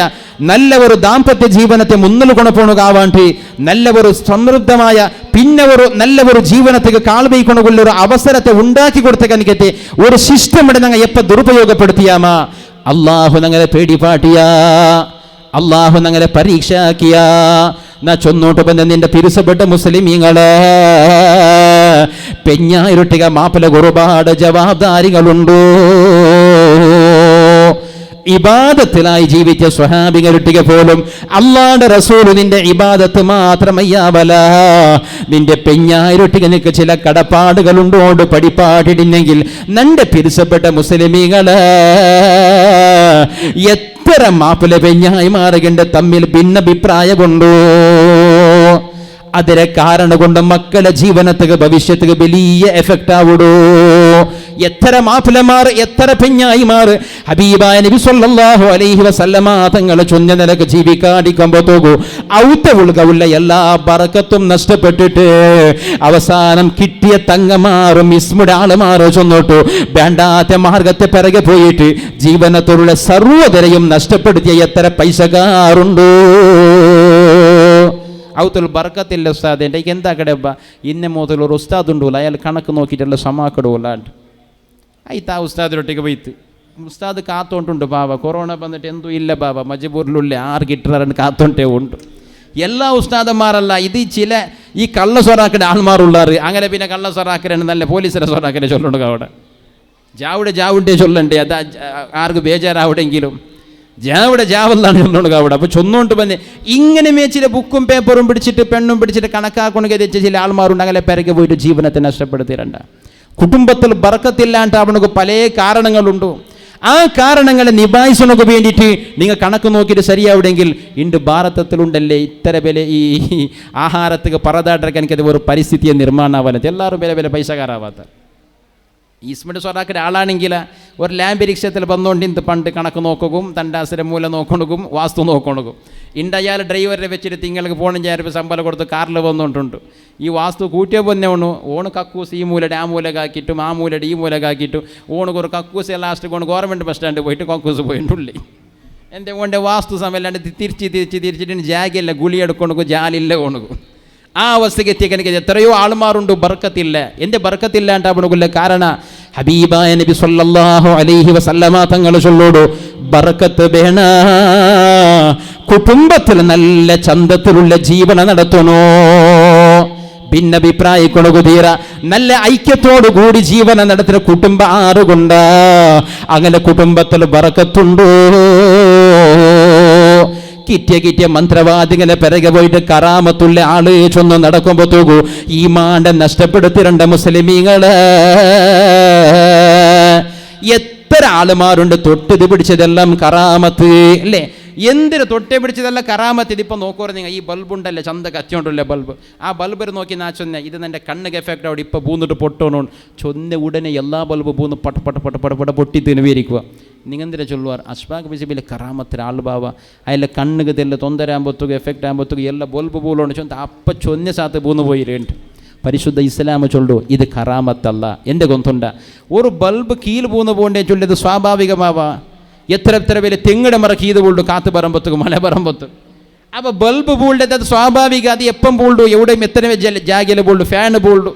നല്ല ഒരു ദാമ്പത്യ ജീവനത്തെ മുന്നിൽ കൊണ്ടുപോകാവാണ്ട് നല്ല ഒരു സമൃദ്ധമായ പിന്നെ ഒരു നല്ല ഒരു ജീവനത്തേക്ക് കാൽവയ്ക്കൊണ്ടുള്ള ഒരു അവസരത്തെ ഉണ്ടാക്കി കൊടുത്ത കനിക്കത്തെ ഒരു സിസ്റ്റം ഞങ്ങൾ എപ്പോൾ ദുരുപയോഗപ്പെടുത്തിയാമാ അള്ളാഹു ഞങ്ങളെ പേടിപ്പാട്ടിയാ, അള്ളാഹു ഞങ്ങളെ പരീക്ഷയാക്കിയാ. നാ ചൊന്നോട്ട് ബന്ധ നിന്റെ തിരുസപ്പെട്ട മുസ്ലിമീങ്ങളെ പെഞ്ഞായിരുട്ടിക മാപ്പില ഒരുപാട് ജവാബ്ദാരികളുണ്ടോ. ഇബാദത്തിലായി ജീവിച്ച സ്വഹാബികളുട്ടിക പോലും അള്ളാഹുവിന്റെ റസൂൽ നിന്റെ ഇബാദത്ത് മാത്രമയ്യാവല, നിന്റെ പെഞ്ഞായിരുട്ടിക നിനക്ക് ചില കടപ്പാടുകളുണ്ടോണ്ട് പഠിപ്പാട്ടിടുന്നെങ്കിൽ നന്റെ പിരിസപ്പെട്ട മുസ്ലിമീങ്ങള് എത്ര മാപ്പില പെഞ്ഞായി മാറുകണ്ട് തമ്മിൽ ഭിന്നഭിപ്രായമുണ്ടോ. അതിനെ കാരണം കൊണ്ട് മക്കളുടെ ജീവനത്തിന് ഭവിഷ്യത്തിന് വലിയ എഫക്റ്റ് ആവുടോ. എത്ര മാപ്പിളമാർ എത്ര പെഞ്ഞായിമാർ ഹബീബായ നബി സല്ലല്ലാഹു അലൈഹി വസല്ലമ തങ്ങളെ ചൊന്ന നിലക്ക് ജീവിക്കാടിക്കുമ്പോഴത്തേക്കു ഔത്തവുള്ള എല്ലാ ബറക്കത്തും നഷ്ടപ്പെട്ടിട്ട് അവസാനം കിട്ടിയ തങ്ങമാറും ഇസ്മുടെ ആളുമാറോ ചൊന്നോട്ടു വേണ്ടാത്ത മാർഗത്തെ പിറകെ പോയിട്ട് ജീവനത്തോടുള്ള സർവ്വതരയും നഷ്ടപ്പെടുത്തിയ എത്ര പൈസക്കാറുണ്ടോ. ഔത്തുൽ ബർക്കത്തില്ല ഉസ്താദ് എൻ്റെ എന്താ കടപ്പ ഇന്ന മുതൽ ഒരു ഉസ്താദ് ഉണ്ടല്ലോ അയാൾ കണക്ക് നോക്കിയിട്ടുള്ള സമാക്കടൂല്ലാണ്ട് ആയിത്ത ആ ഉസ്താദിനൊട്ടേക്ക് പോയിത്ത് ഉസ്താദ് കാത്തോണ്ടുണ്ട് ബാബ കൊറോണ വന്നിട്ട് എന്തും ഇല്ല ബാബ മജബൂറിലുള്ള 6 കിട്ടറണ്ട് കാത്തോണ്ടേ ഉണ്ട്. എല്ലാ ഉസ്താദന്മാരല്ല ഇത് ചില ഈ കള്ള സ്വറാക്കിൻ്റെ ആൾമാരുള്ളാറ് അങ്ങനെ പിന്നെ കള്ള സ്വറാക്കരാണ് നല്ല പോലീസിനെ സ്വറാക്കനെ ചൊല്ലുണ്ട് അവിടെ ജാവുടെ ചൊല്ലണ്ടേ അത് ആർക്ക് ബേജാറാവിടെങ്കിലും ജാവെന്നാണ് ചൊല്ലുണ്ട് അവിടെ. അപ്പോൾ ചൊന്നുകൊണ്ട് വന്ന് ഇങ്ങനെ ചില ബുക്കും പേപ്പറും പിടിച്ചിട്ട് പെണ്ണും പിടിച്ചിട്ട് കണക്കാക്കൊണ്ടൊക്കെ തെച്ച ചില ആൾമാരുണ്ട് അങ്ങനെ പിറകെ പോയിട്ട് ജീവനത്തെ നഷ്ടപ്പെടുത്തിരണ്ട. കുടുംബത്തിൽ ബർക്കത്തില്ലാണ്ട് അവനക്ക് പല കാരണങ്ങളുണ്ട്. ആ കാരണങ്ങളെ നിഭായിച്ചതിനൊക്കെ വേണ്ടിയിട്ട് നിങ്ങൾ കണക്ക് നോക്കിയിട്ട് ശരിയാവിടെങ്കിൽ ഇണ്ട് ഭാരതത്തിലുണ്ടല്ലേ ഇത്തര വില ഈ ആഹാരത്തിന് പറതാട്ടൊക്കെ എനിക്കത് ഒരു പരിസ്ഥിതിയെ നിർമ്മാണമാവാൻ എല്ലാവരും വില പൈസക്കാരാവാത്ത ഈസ്മിൻ്റെ സ്വറാക്കിൻ്റെ ആളാണെങ്കിൽ ഒരു ലാംബരിക്ഷത്തിൽ വന്നുകൊണ്ട് ഇന്ന് പണ്ട് കണക്ക് നോക്കും തണ്ടാസിരെ മൂല നോക്കണക്കും വാസ്തു നോക്കണക്കും ഇണ്ട് അയാൾ ഡ്രൈവറെ വെച്ചിട്ട് തിങ്ങൾക്ക് പോകണം ചേർപ്പ് ശമ്പളം കൊടുത്ത് കാറിൽ വന്നുകൊണ്ടുണ്ട് ഈ വാസ്തു കൂട്ടിയ പൊന്നെ ഓണ് കക്കൂസ് ഈ മൂലയുടെ ആ മൂലകാക്കിയിട്ടും ആ മൂലയുടെ ഈ മൂലകാക്കിയിട്ടും ഓണക്ക് ഒരു കക്കൂസ് ലാസ്റ്റ് കൊണ്ട് ഗവൺമെൻറ് ബസ് സ്റ്റാൻഡ് പോയിട്ട് കക്കൂസ് പോയിട്ടുള്ളേ എൻ്റെ കൊണ്ട് വാസ്തു സമയല്ലാണ്ട് തിരിച്ചിട്ട് ജാഗില്ല ഗുളി എടുക്കൊണക്കും ജാലില്ല കൊണക്കും ആ അവസ്ഥയ്ക്ക് എത്തിയെനിക്ക് എത്രയോ ആൾമാരുണ്ട് ബർക്കത്തില്ല. എൻ്റെ ബർക്കത്തില്ലാണ്ട് അവനുകൊല്ല കാരണം ഹബീബായ നബി സല്ലല്ലാഹു അലൈഹി വസല്ലമ തങ്ങൾ ചൊല്ലോടു ബർക്കത്ത് വേണ കുടുംബത്തിൽ നല്ല ചന്തത്തിലുള്ള ജീവന നടത്തണോ ഭിന്നഭിപ്രായക്കൊണു തീര നല്ല ഐക്യത്തോടു കൂടി ജീവന നടത്തുന്ന കുടുംബ ആറുകൊണ്ട അങ്ങനെ കുടുംബത്തിൽ ബർക്കത്തുണ്ടോ. കിറ്റിയ മന്ത്രവാദികളെ പിറകെ പോയിട്ട് കറാമത്തുള്ള ആള് ചൊന്ന് നടക്കുമ്പോ തൂകൂ ഈ മാണ്ട നഷ്ടപ്പെടുത്തിരണ്ട മുസ്ലിമീങ്ങള് എത്ര ആളുമാരുണ്ട് തൊട്ടിത് പിടിച്ചതെല്ലാം കറാമത്ത് അല്ലേ. എന്തിനു തൊട്ടേ പിടിച്ചതല്ല കറാമത്ത്. ഇതിപ്പോൾ നോക്കുവാ നിങ്ങൾ ഈ ബൾബുണ്ടല്ലേ ചന്ത കത്തിയോണ്ടല്ലേ ബൾബ് ആ ബൾബ് നോക്കി നാ ചൊന്ന ഇത് എൻ്റെ കണ്ണുക്ക് എഫക്റ്റ് അവിടെ ഇപ്പോൾ പൂന്നിട്ട് പൊട്ടോണോ ചൊന്ന ഉടനെ എല്ലാ ബൾബ് പൂന്ന് പട്ട പൊട്ടി തിനുവരിക്കുക. നിങ്ങന്തിരെ ചൊല്ലുവാർ അഷ്ബാഖ് ബിസിബിലെ കറാമത്തിൽ ആൾബാവ അതിലെ കണ്ണുക്ക് തെല്ല തൊന്തരാകുമ്പോഴത്തേക്ക് എഫക്റ്റ് ആകുമ്പോഴത്തേക്ക് എല്ലാ ബൾബ് പൂലോണ്ട് ചൊന്ന അപ്പം ചൊന്ന സാത്ത് പൂന്ന് പോയിട്ടുണ്ട് പരിശുദ്ധ ഇസ്ലാം ചൊല്ലു ഇത് കറാമത്തല്ല. എൻ്റെ ഗൊന്തുണ്ട ഒരു ബൾബ് കീൽ പൂന്ന് പോകണ്ടേ ചൊല്ലിയത് സ്വാഭാവികമാവാ. എത്ര പേര് തെങ്ങിട മറ കീത് പോൾഡു കാത്തു പറമ്പത്തും മല പറമ്പത്തും. അപ്പോൾ ബൾബ് പൂൾഡത് അത് സ്വാഭാവിക. അത് എപ്പം പൂൾഡു എവിടെയും എത്ര ജാഗയിൽ പോൾഡു ഫാന് പോൾഡു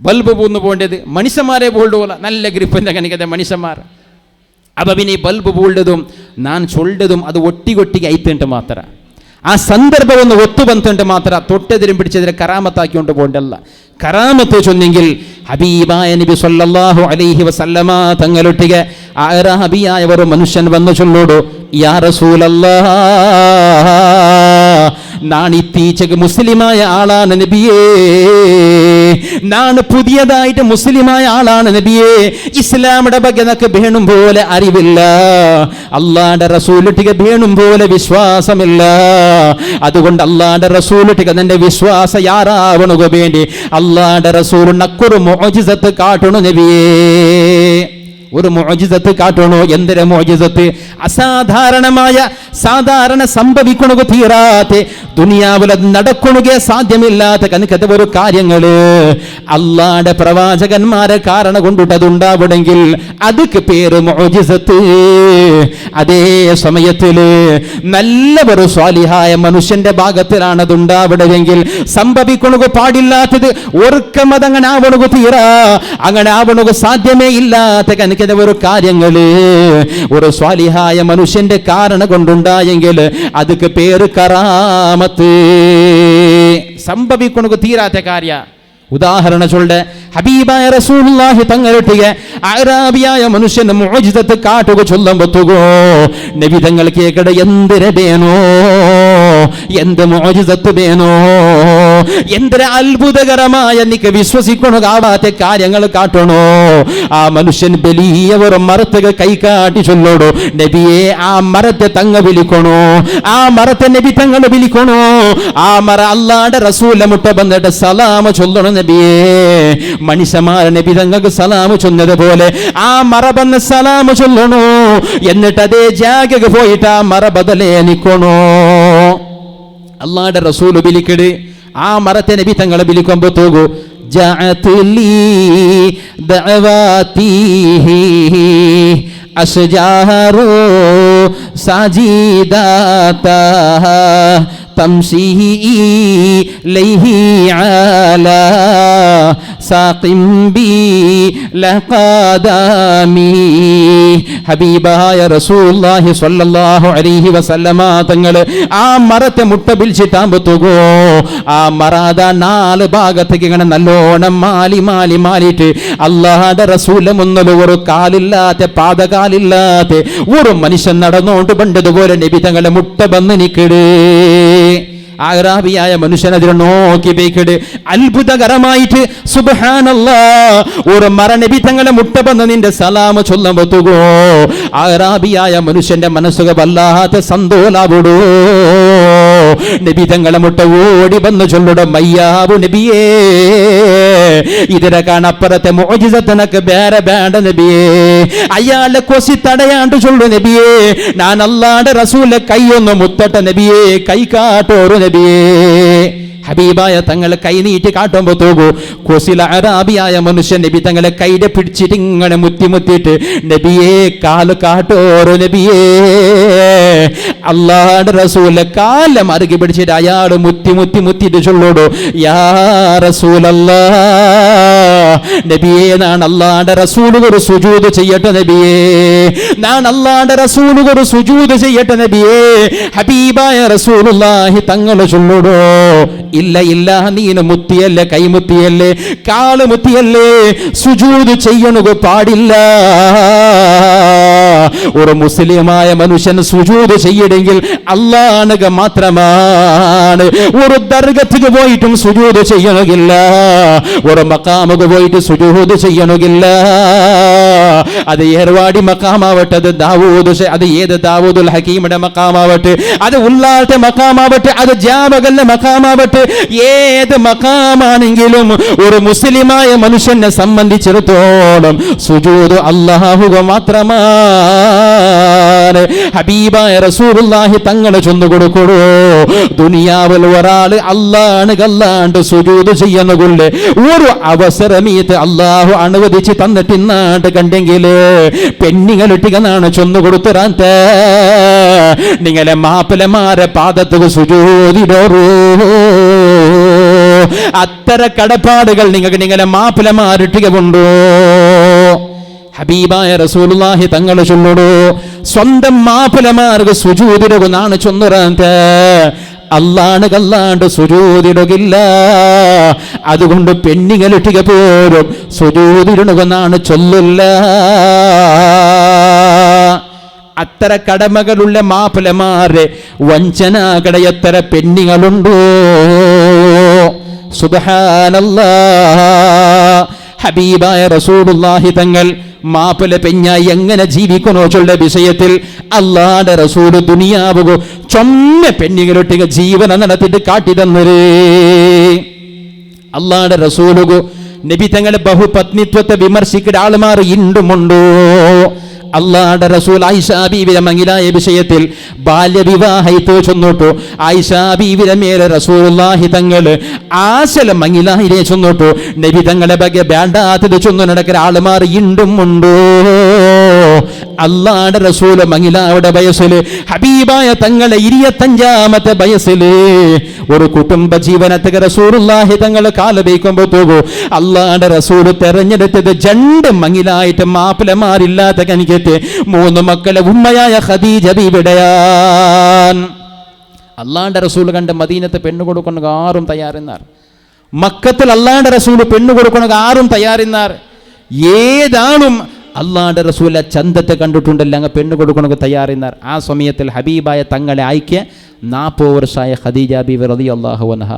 ബൾബ് പൂന്ന് പോകേണ്ടത് മനുഷ്യന്മാരെ പോൾഡു പോലെ നല്ല ഗ്രിപ്പിൻ്റെ കണിക്കത്തെ മനുഷ്യന്മാർ. അപ്പം പിന്നെ ഈ ബൾബ് പൂൾഡതും ഞാൻ ചൊല്ലതും അത് ഒട്ടികൊട്ടിക്ക് അയത്തിട്ട് മാത്രം ആ സന്ദർഭം ഒന്ന് ഒത്തുബന്ധിട്ട് മാത്രം തൊട്ടെതിരും പിടിച്ചതിരെ കറാമത്താക്കിക്കൊണ്ട് പോകണ്ടല്ല. കറാമത്ത് ചൊന്നെങ്കിൽ ഹബീബായ നബി സല്ലല്ലാഹു അലൈഹി വസല്ലമ തങ്ങളൊട്ടിಗೆ അറബിയായ ഒരു മനുഷ്യൻ വന്നു ചൊല്ലോടു, യാ റസൂലല്ലാഹ്, ഞാൻ ഇത്തീച്ചക്ക് മുസ്ലിമായ ആളാണ് നബിയേ, ഞാൻ പുതിയതായിട്ട് മുസ്ലിമായ ആളാണ് നബിയേ. ഇസ്ലാമിന്റെ ಬಗ್ಗೆ എനിക്ക് വേണം പോലെ അറിവില്ല, അള്ളാന്റെ റസൂലിട്ടിക്ക് വേണം പോലെ വിശ്വാസമില്ല. അതുകൊണ്ട് അള്ളാന്റെ റസൂലിട്ടിക്ക് നിന്റെ വിശ്വാസ യാറാവണുക വേണ്ടി അള്ളാന്റെ റസൂൽ നക്കൊരു മുഅ്ജിസത്ത് കാട്ടണു നബിയേ. ഒരു മുഅ്ജിസത്ത് കാട്ടണോ? എന്തൊരു മുഅ്ജിസത്ത്? അസാധാരണമായ സാധാരണ സംഭവിക്കണു തീരാത്തെ ദുനിയാവിൽ നടക്കണുകെ സാധ്യമില്ലാത്ത കനക്കത്തെ ഒരു കാര്യങ്ങള് അള്ളാന്റെ പ്രവാചകന്മാരെ കാരണം കൊണ്ടിട്ടതുണ്ടാവണമെങ്കിൽ അതൊക്കെ പേര് മുഅ്ജിസത്ത്. അതേ സമയത്തില് നല്ല ഒരു സ്വാലിഹായ മനുഷ്യന്റെ ഭാഗത്തിലാണ് അതുണ്ടാവണമെങ്കിൽ സംഭവിക്കണു പാടില്ലാത്തത് ഒർക്കം അതങ്ങനെ ആവണു തീരാ, അങ്ങനെ ആവണു സാധ്യമേ ഇല്ലാത്ത കനക്ക ഒരു കാര്യങ്ങള് ഒരു സ്വാലിഹായ മനുഷ്യന്റെ കാരണം കൊണ്ടുണ്ടായെങ്കിൽ അതൊക്കെ പേര് കറാമത്ത്. സംഭവിക്കണു തീരാത്ത കാര്യ. ഉദാഹരണ ചൊല്ലെ ഹബീബായ റസൂലുള്ളാഹി തങ്ങളൊട്ടിಗೆ അറാബിയായ മനുഷ്യന് മുഅ്ജിസത്ത് കാട്ടുക ചൊല്ലുമ്പോ നബി തങ്ങൾ കേക്കട എന്തിര വേണോ, എന്ത് മുഅ്ജിസത്ത് വേണോ, എന്തൊരു അത്ഭുതകരമായ നിക്ക് വിശ്വസിക്കണാവാത്ത കാര്യങ്ങൾ കാട്ടണോ. ആ മനുഷ്യൻ വലിയ ഒരു മരത്തെ കൈ കാട്ടി ചൊല്ലോടോ, നബിയെ ആ മരത്തെ തങ്ങ വിളിക്കണോ, ആ മരത്തെ നബി തങ്ങൾ വിളിക്കണോ. ആ മര അല്ലാഹുവിന്റെ റസൂലിന്റെ മുട്ട വന്നിട്ട് സലാം ചൊല്ലണം നബിയേ. മനുഷ്യന്മാരെ നബി തങ്ങൾക്ക് സലാം ചൊന്നതുപോലെ ആ മര വന്ന് സലാം ചൊല്ലണോ. എന്നിട്ട് അതേ ജാഗക്ക് പോയിട്ട് ആ മര ബദലേ നിക്കണോ. അല്ലാഹുവിന്റെ റസൂൽ വിളിക്കട് ആ മരത്തെ നബി തങ്ങളെ വിളിക്കുമ്പോ തോകൂ, ജഅത്ലി ദഅവാതിഹി അസ്ജാറു സാജിദാതാ തംശി ലൈഹി അലാ സാഖിം ബി ലഖദാമി. ഹബീബായ റസൂലുള്ളാഹി സ്വല്ലല്ലാഹു അലൈഹി വസല്ലമ തങ്ങൾ ആ മരത്തെ മുട്ട പിടിച്ചിട്ടാകുമ്പോ ആ മറാദ നാല് ഭാഗത്തേക്ക് ഇങ്ങനെ നല്ലോണം മാലിട്ട് അല്ലാഹുവിന്റെ റസൂലിന്റെ മുന്നിൽ ഒരു കാലില്ലാത്ത പാദകാലില്ലാത്ത ഒരു മനുഷ്യൻ നടന്നുകൊണ്ട് പണ്ടതുപോലെ നബി തങ്ങളുടെ മുട്ട വന്ന് നിക്കടേ. ആറാബിയായ മനുഷ്യൻ അതിനെ നോക്കി പോയിക്കട് അത്ഭുതകരമായിട്ട് സുബ്ഹാനല്ലാഹ് ഒരു മരണബി തങ്ങളെ മുട്ട വന്ന് നിന്റെ സലാം ചൊല്ലുമ്പോ ആറാബിയായ മനുഷ്യന്റെ മനസ്സുക വല്ലാത്ത സന്തോലാവൂടോ. നബി തങ്ങളെ മുട്ട ഓടി വന്ന് ചൊല്ലുടോ, മയ്യാവു നബിയേ, ഇതിനെ കാണപ്പുറത്തെ മുഅ്ജിസത്തിനൊക്കെ വേറെ വേണ്ട നബിയേ. അയാളെ കൊസി തടയാണ്ട് ചൊല്ലു നബിയേ, ഞാൻ അല്ലാഹുവിന്റെ റസൂലിന്റെ കൈയൊന്ന് മുത്തട്ട നബിയേ, കൈ കാട്ടോരു നബിയേ. ഹബീബായ തങ്ങളെ കൈ നീട്ടി കാട്ടുമ്പോ തോകൂ കൊസില അറാബിയായ മനുഷ്യൻ നബി തങ്ങളെ കൈടെ പിടിച്ചിട്ട് ഇങ്ങനെ മുത്തിയിട്ട് നബിയെ കാല് കാട്ടോരോ നബിയേ. അല്ലാഹുവിന്റെ റസൂലിന്റെ കാല് മറുകി പിടിച്ചിട്ട് അയാൾ മുത്തിയിട്ട് ചൊല്ലോടോ, യാ റസൂലല്ലാഹ്, നബിയെ ഞാൻ അല്ലാഹുവിന്റെ റസൂലുക ഒരു സുജൂദ് ചെയ്യട്ടെ നബിയേ, ഞാൻ അല്ലാഹുവിന്റെ റസൂലുക ഒരു സുജൂദ് ചെയ്യട്ടെ നബിയേ. ഹബീബായ റസൂലുള്ളാഹി തങ്ങൾ ചൊല്ലോടോ, ഇല്ല നീന് മുത്തിയല്ലേ, കൈമുത്തിയല്ലേ, കാല് മുത്തിയല്ലേ, സുജൂദ് ചെയ്യണുക പാടില്ല. ഒരു മുസ്ലിമായ മനുഷ്യൻ സുജൂദ് ചെയ്യണമെങ്കിൽ അല്ലാഹുവിന് മാത്രമാണ്. ഒരു ദർഗത്തിക്ക് പോയിട്ടും സുജൂദ് ചെയ്യണമെങ്കില്ല, ഒരു മഖാമുക്ക് പോയിട്ട് സുജൂദ് ചെയ്യണമെങ്കില്ല. അത് ഏർവാടി മഖാമാവട്ടെ, അത് ഏത് ദാവൂദുൽ ഹക്കീമിന്റെ മഖാമാവട്ടെ, അത് ഉള്ളാത്തെ മഖാമാവട്ടെ, അത് ജാബകലിന്റെ മഖാമാവട്ടെ, ഏത് മഖാമാണെങ്കിലും ഒരു മുസ്ലിമായ മനുഷ്യനെ സംബന്ധിച്ചിടത്തോളം സുജൂദ് അല്ലാഹുവ മാത്രമാണ്. ഹബീബായ റസൂലുള്ളാഹി തങ്ങൾ ചൊന്നു കൊടുക്കൂ, ദുനിയാവിൽ ഒരാൾ അല്ലാഹ് അല്ലാണ്ട് സുജൂദ് ചെയ്യുന്ന കൊണ്ട് ഒരു അവസരമീത്ത് അല്ലാഹു അനുവദിച്ച് തന്നിട്ടിന്നാണ്ട് കണ്ടെങ്കിൽ പെണ്ണുങ്ങളിട്ടികന്നാണ് ചൊന്നു കൊടുത്തരാത്ത നിങ്ങളെ മാപ്പിളമാരെ പാദത്തുക സുജൂദിടോ. അത്തര കടപ്പാടുകൾ നിങ്ങൾക്ക് നിങ്ങളെ മാപ്പിളമാരിട്ടിക കൊണ്ടോ. ഹബീബായ റസൂലുള്ളാഹി തങ്ങൾ ചൊല്ലടോ, സ്വന്തം മാപ്പിളമാർക്ക് സുജൂദിടുകന്നാണ് ചൊന്നുറാത്ത അല്ലാഹ് അല്ലാണ്ട് സുജൂദിടുകില്ല. അതുകൊണ്ട് പെണ്ണുങ്ങളിട്ടിക പോലും സുജൂദിടുകന്നാണ് ചൊല്ലില്ല. അത്തര കടമകളുള്ള മാപ്പിളമാരെ വഞ്ചനാകടയത്തര പെണ്ണുങ്ങളുണ്ടോ. സുബ്ഹാനല്ലാഹ്. ഹബീബായ റസൂലുള്ളാഹി തങ്ങൾ മാപ്പിള പെഞ്ഞായി എങ്ങനെ ജീവിക്കണോ ചൊല്ല വിഷയത്തിൽ അല്ലാഹുവിന്റെ റസൂൽ ദുനിയാവുക ചൊമ്മ പെണ്ണുകളൊട്ടിക ജീവന നടത്തിയിട്ട് കാട്ടിതന്നരേ. അല്ലാഹുവിന്റെ റസൂലുക നബി തങ്ങളെ ബഹുപത്നിത്വത്തെ വിമർശിക്കുന്ന ആൾമാർ ഇണ്ടുമുണ്ടോ. അല്ലാഹുവിന്റെ റസൂൽ ആയിഷ ബീവിയുടെ മംഗിലായ വിഷയത്തിൽ ബാല്യവിവാഹയിത്തോ ചൊന്നോട്ടു. ആയിഷ ബീവിയുടെ മേലെ റസൂലുള്ളാഹി തങ്ങൾ ആശല മംഗിലായിരെ ചൊന്നോട്ടു. നബി തങ്ങളെ ബഗ്യ വേണ്ടാത്തത് ചൊന്നു നടക്കുന്ന ആൾമാർ ഇണ്ടുമുണ്ടോ. അല്ലാഹുവിന്റെ റസൂൽ മംഗിലായുടെ വയസ്സിൽ ഹബീബായ തങ്ങളെ 25ാമത്തെ വയസ്സിൽ ഒരു കുടുംബ ജീവനത്തെ റസൂലുള്ളാഹി തങ്ങൾ കാലബേക്കുമ്പോ തോകൂ. അല്ലാഹുവിന്റെ റസൂൽ തെരഞ്ഞെടുത്തത് 2 മംഗിലായിട്ട് മാപ്പിളമാരില്ലാത്ത കനിക്ക് 3 മക്കളെ ഉമ്മയായ ഖദീജ ബീവിയുടെയാണ്. അല്ലാഹുവിന്റെ റസൂൽ കണ്ട് മദീനത്തെ പെണ്ണു കൊടുക്കുന്ന ആരും തയ്യാറെന്നാർ. മക്കത്തിൽ അല്ലാഹുവിന്റെ റസൂൽ പെണ്ണു കൊടുക്കുന്ന ആരും തയ്യാറെന്നാർ. ഏതാണും അല്ലാഹുവിന്റെ റസൂലിന്റെ ചന്തത്തെ കണ്ടിട്ടുണ്ടല്ലോ അങ്ങ് പെണ്ണു കൊടുക്കണക്ക് തയ്യാറെന്നാർ. ആ സമയത്തിൽ ഹബീബായ തങ്ങളെ അയക്കിയ 40 വർഷമായ ഖദീജ ബീവി റളിയല്ലാഹു അൻഹ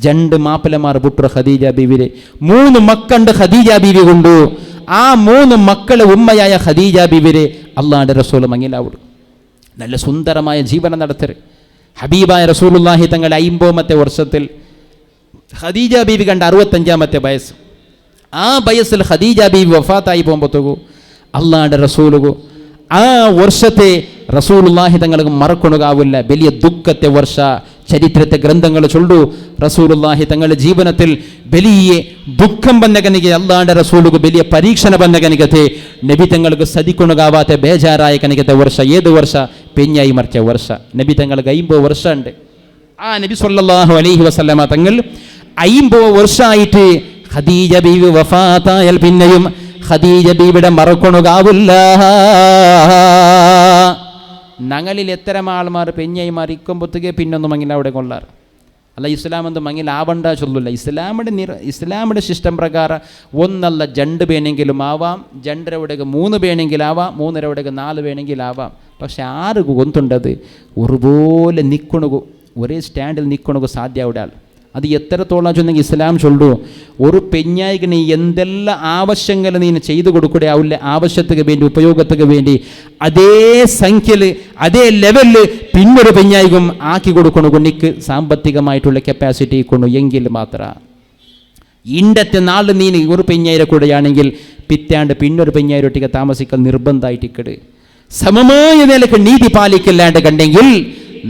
2 മാപ്പിളമാർ പുത്ര ഖദീജ ബീവിരെ 3 മക്കളുണ്ട് ഖദീജ ബീവി കൊണ്ടു. ആ 3 മക്കളെ ഉമ്മയായ ഖദീജ ബീവിരെ അല്ലാഹുവിന്റെ റസൂൽ മങ്ങിലാവുള്ളൂ. നല്ല സുന്ദരമായ ജീവനം നടത്തര്. ഹബീബായ റസൂലുള്ളാഹി തങ്ങൾ 50ാമത്തെ വർഷത്തിൽ ഖദീജ ബീവി കണ്ട 65ാമത്തെ വയസ്സ്. ആ വയസ്സിൽ ഖദീജ ബീവി വഫാത്തായി പോകുമ്പോഴത്തേക്കു അല്ലാഹുവിന്റെ റസൂലുകു ആ വർഷത്തെ റസൂലുള്ളാഹി തങ്ങൾക്ക് മറക്കണുകാവില്ല. വലിയ ദുഃഖത്തെ വർഷ ചരിത്രത്തെ ഗ്രന്ഥങ്ങൾ ചൊല്ലു. റസൂലുള്ളാഹി തങ്ങളുടെ ജീവനത്തിൽ വലിയ ദുഃഖം വന്ന കനിക്ക് അല്ലാഹുവിന്റെ റസൂലുകു വലിയ പരീക്ഷണ വന്ന കനിക്കത്തെ നബി തങ്ങൾക്ക് സദിക്കുണുകാവാത്ത ബേജാറായ കനിക്കത്തെ വർഷ ഏത് വർഷ പെഞ്ഞായി മറിച്ച വർഷ. നബി തങ്ങൾക്ക് 50 വർഷമുണ്ട്. ആ നബി സല്ലല്ലാഹു അലൈഹി വസല്ലമ തങ്ങൾ 50 വർഷമായിട്ട് ഖദീജ ബീവി വഫാത്തായാൽ പിന്നെയും ഖദീജ ബീവിയുടെ മറക്കണുകാവില്ല. ഞങ്ങളിൽ എത്ര ആൾമാർ പെഞ്ഞായി മറിക്കുമ്പോഴത്തേക്ക് പിന്നൊന്നും മങ്ങിൽ അവിടെ കൊള്ളാറ് അല്ല. ഇസ്ലാം എന്ത് മങ്ങിൽ ആവണ്ട ചൊല്ലില്ല. ഇസ്ലാമിൻ്റെ സിസ്റ്റം പ്രകാരം 1 2 വേണമെങ്കിലും ആവാം, 2 3 വേണമെങ്കിലാവാം, 3 4 വേണമെങ്കിലാവാം. പക്ഷെ 6 കൊന്തുണ്ടത് ഒരുപോലെ നിൽക്കണു, ഒരേ സ്റ്റാൻഡിൽ നിൽക്കണു സാധ്യ അവിടെ ആൾ. അത് എത്രത്തോളം ചൊന്നെങ്കിൽ ഇസ്ലാം ചൊല്ലു. ഒരു പെഞ്ഞായിക്ക് നീ എന്തെല്ലാം ആവശ്യങ്ങൾ നീ ചെയ്തു കൊടുക്കൂടെ ആവില്ല, ആവശ്യത്തിന് വേണ്ടി ഉപയോഗത്തിന് വേണ്ടി അതേ സംഖ്യയിൽ അതേ ലെവലിൽ പിന്നൊരു പെഞ്ഞായിക്കും ആക്കി കൊടുക്കണു. കൊണ്ടിക്ക് സാമ്പത്തികമായിട്ടുള്ള കപ്പാസിറ്റി കൊണ്ടു എങ്കിൽ മാത്രം ഇണ്ടത്തെ നാളിൽ നീ ഒരു പെഞ്ഞായിരം കൂടെയാണെങ്കിൽ പിറ്റാണ്ട് പിന്നൊരു പെഞ്ഞായിരൊട്ടിക്ക് താമസിക്കൽ നിർബന്ധമായിട്ടിക്കട്. സമമായ നിലക്ക് നീതി പാലിക്കല്ലാണ്ട് കണ്ടെങ്കിൽ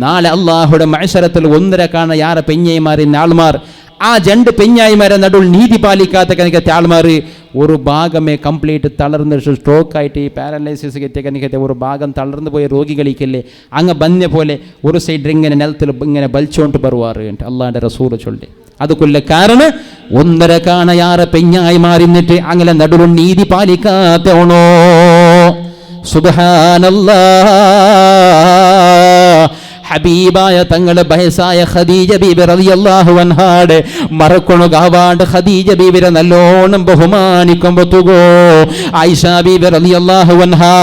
നാളെ അള്ളാഹുടെ മഅ്ശറത്തിൽ 1.5 കാണ യാറെ പെഞ്ഞായിമാർ ആൾമാർ ആ 2 പെഞ്ഞായിമാരെ നടുവിൽ നീതി പാലിക്കാത്ത കനിക്കത്തെ ആൾമാർ ഒരു ഭാഗമേ കംപ്ലീറ്റ് തളർന്ന് സ്ട്രോക്കായിട്ട് ഈ പാരലൈസിസ് കെറ്റിയ കനിക്കത്തെ ഒരു ഭാഗം തളർന്നു പോയ രോഗികളിക്കല്ലേ അങ്ങ് ബന്യ പോലെ ഒരു സൈഡ് ഇങ്ങനെ നിലത്തിൽ ഇങ്ങനെ ബലിച്ചോണ്ട് ബറുവാറ് അള്ളാഹുവിന്റെ റസൂൽ ചൊല്ലി. അതുകൊല്ല കാരണം 1.5 കാണ യാറെ പെഞ്ഞായിമാർ എന്നിട്ട് അങ്ങനെ നടുവിൽ നീതി പാലിക്കാത്തവണോ. സുബ്ഹാനല്ലാഹ്. ഹബീബായ തങ്ങളെ ബഹസായ ഖദീജ ബീബി റളിയല്ലാഹു അൻഹാടെ മറക്കണുകാവാണ്ട് ഖദീജ ബീബിരെ നല്ലോണം ബഹുമാനിക്കുമ്പോത്തുകോ ആയിഷ ബീബി റളിയല്ലാഹു അൻഹാ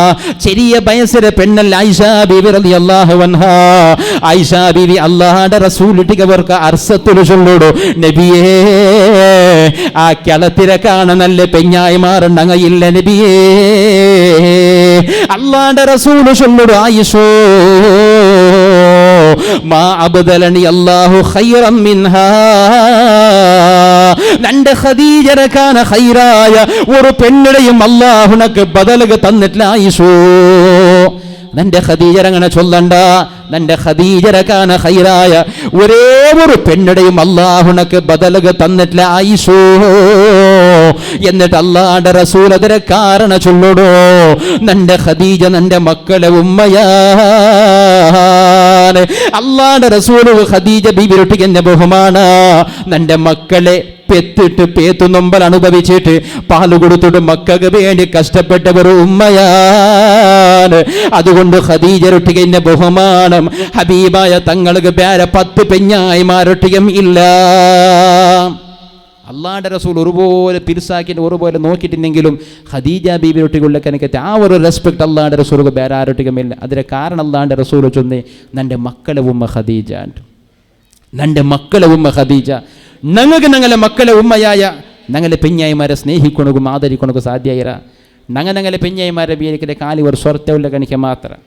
ചെറിയ വയസ്സിലെ പെണ്ണല്ല ആയിഷ ബീബി റളിയല്ലാഹു അൻഹാ. ആയിഷ ബീബി അല്ലാഹുവിന്റെ റസൂലിട്ടികവർക്ക് അർസത്തുൽ ചൊല്ലുടോ നബിയേ ആ കിളത്തിരെ കാണ നല്ല പെഞ്ഞായിമാറുണ്ടങ്ങയില്ല നബിയേ. അല്ലാഹുവിന്റെ റസൂൽ ചൊല്ലുടോ ആയിഷോ മാ അബ്ദലനി അല്ലാഹു ഖൈറൻ മിൻഹാ. നന്റെ ഖദീജരക്കാന ഖൈറായ ഒരു പെണ്ണിടെയും അല്ലാഹു നക്ക് ബദലക തന്നിട്ടില്ല ആയിഷോ. നിന്റെ ഖദീജരങ്ങനെ ചൊല്ലണ്ട, നിന്റെ ഖദീജരക്കാന ഖൈറായ ഒരേ ഒരു പെണ്ണുടെയും അല്ലാഹുനക്ക് ബദലുക തന്നിട്ടില്ല ആയിഷോ. എന്നിട്ട് അല്ലാഹുവിന്റെ റസൂൽ അതിനെ കാരണം ചൊല്ലടോ, നിന്റെ ഖദീജ നിന്റെ മക്കളെ ഉമ്മയാണ്. അല്ലാഹുവിന്റെ റസൂൽ ഖദീജ ബീബിയൊട്ടിക്ക് എന്നെ ബഹുമാന, നിന്റെ മക്കളെ പെത്തിട്ട് പേത്തു നൊമ്പൽ അനുഭവിച്ചിട്ട് പാല് കൊടുത്തിട്ട് മക്കൾക്ക് വേണ്ടി കഷ്ടപ്പെട്ടവർ ഉമ്മയാണ്. അതുകൊണ്ട് ഖദീജയൊട്ടിക്ക് എന്നെ ബഹുമാനം. ഹബീബായ തങ്ങൾക്ക് വേറെ 10 പെഞ്ഞായിമാരൊട്ടികം ഇല്ല. അള്ളാഹുവിന്റെ റസൂൽ ഒരുപോലെ പിരിസാക്കിയിട്ട് ഒരുപോലെ നോക്കിയിട്ടുണ്ടെങ്കിലും ഖദീജ ബീബിയൊട്ടിക്കുള്ള കനക്കത്തെ ആ ഒരു റെസ്പെക്ട് അള്ളാഹുവിന്റെ റസൂലുക്ക് വേറെ ആരൊട്ടികമില്ല. അതിന് കാരണം അള്ളാഹുവിന്റെ റസൂൽ ചൊന്നേ, നിന്റെ മക്കളെ ഉമ്മ ഖദീജ, നിന്റെ മക്കളെ ഉമ്മ ഖദീജ. ഞങ്ങൾക്ക് ഞങ്ങളെ മക്കളെ ഉമ്മയായ ഞങ്ങളെ പെഞ്ഞായിമാരെ സ്നേഹിക്കൊണക്കും ആദരിക്കൊണക്കും സാധ്യമായിര. ഞങ്ങളെ പെഞ്ഞായിമാരെ ബീരിക്കത്തെ കാലി ഒരു സ്വർത്തമുള്ള കണിക്ക് മാത്രം.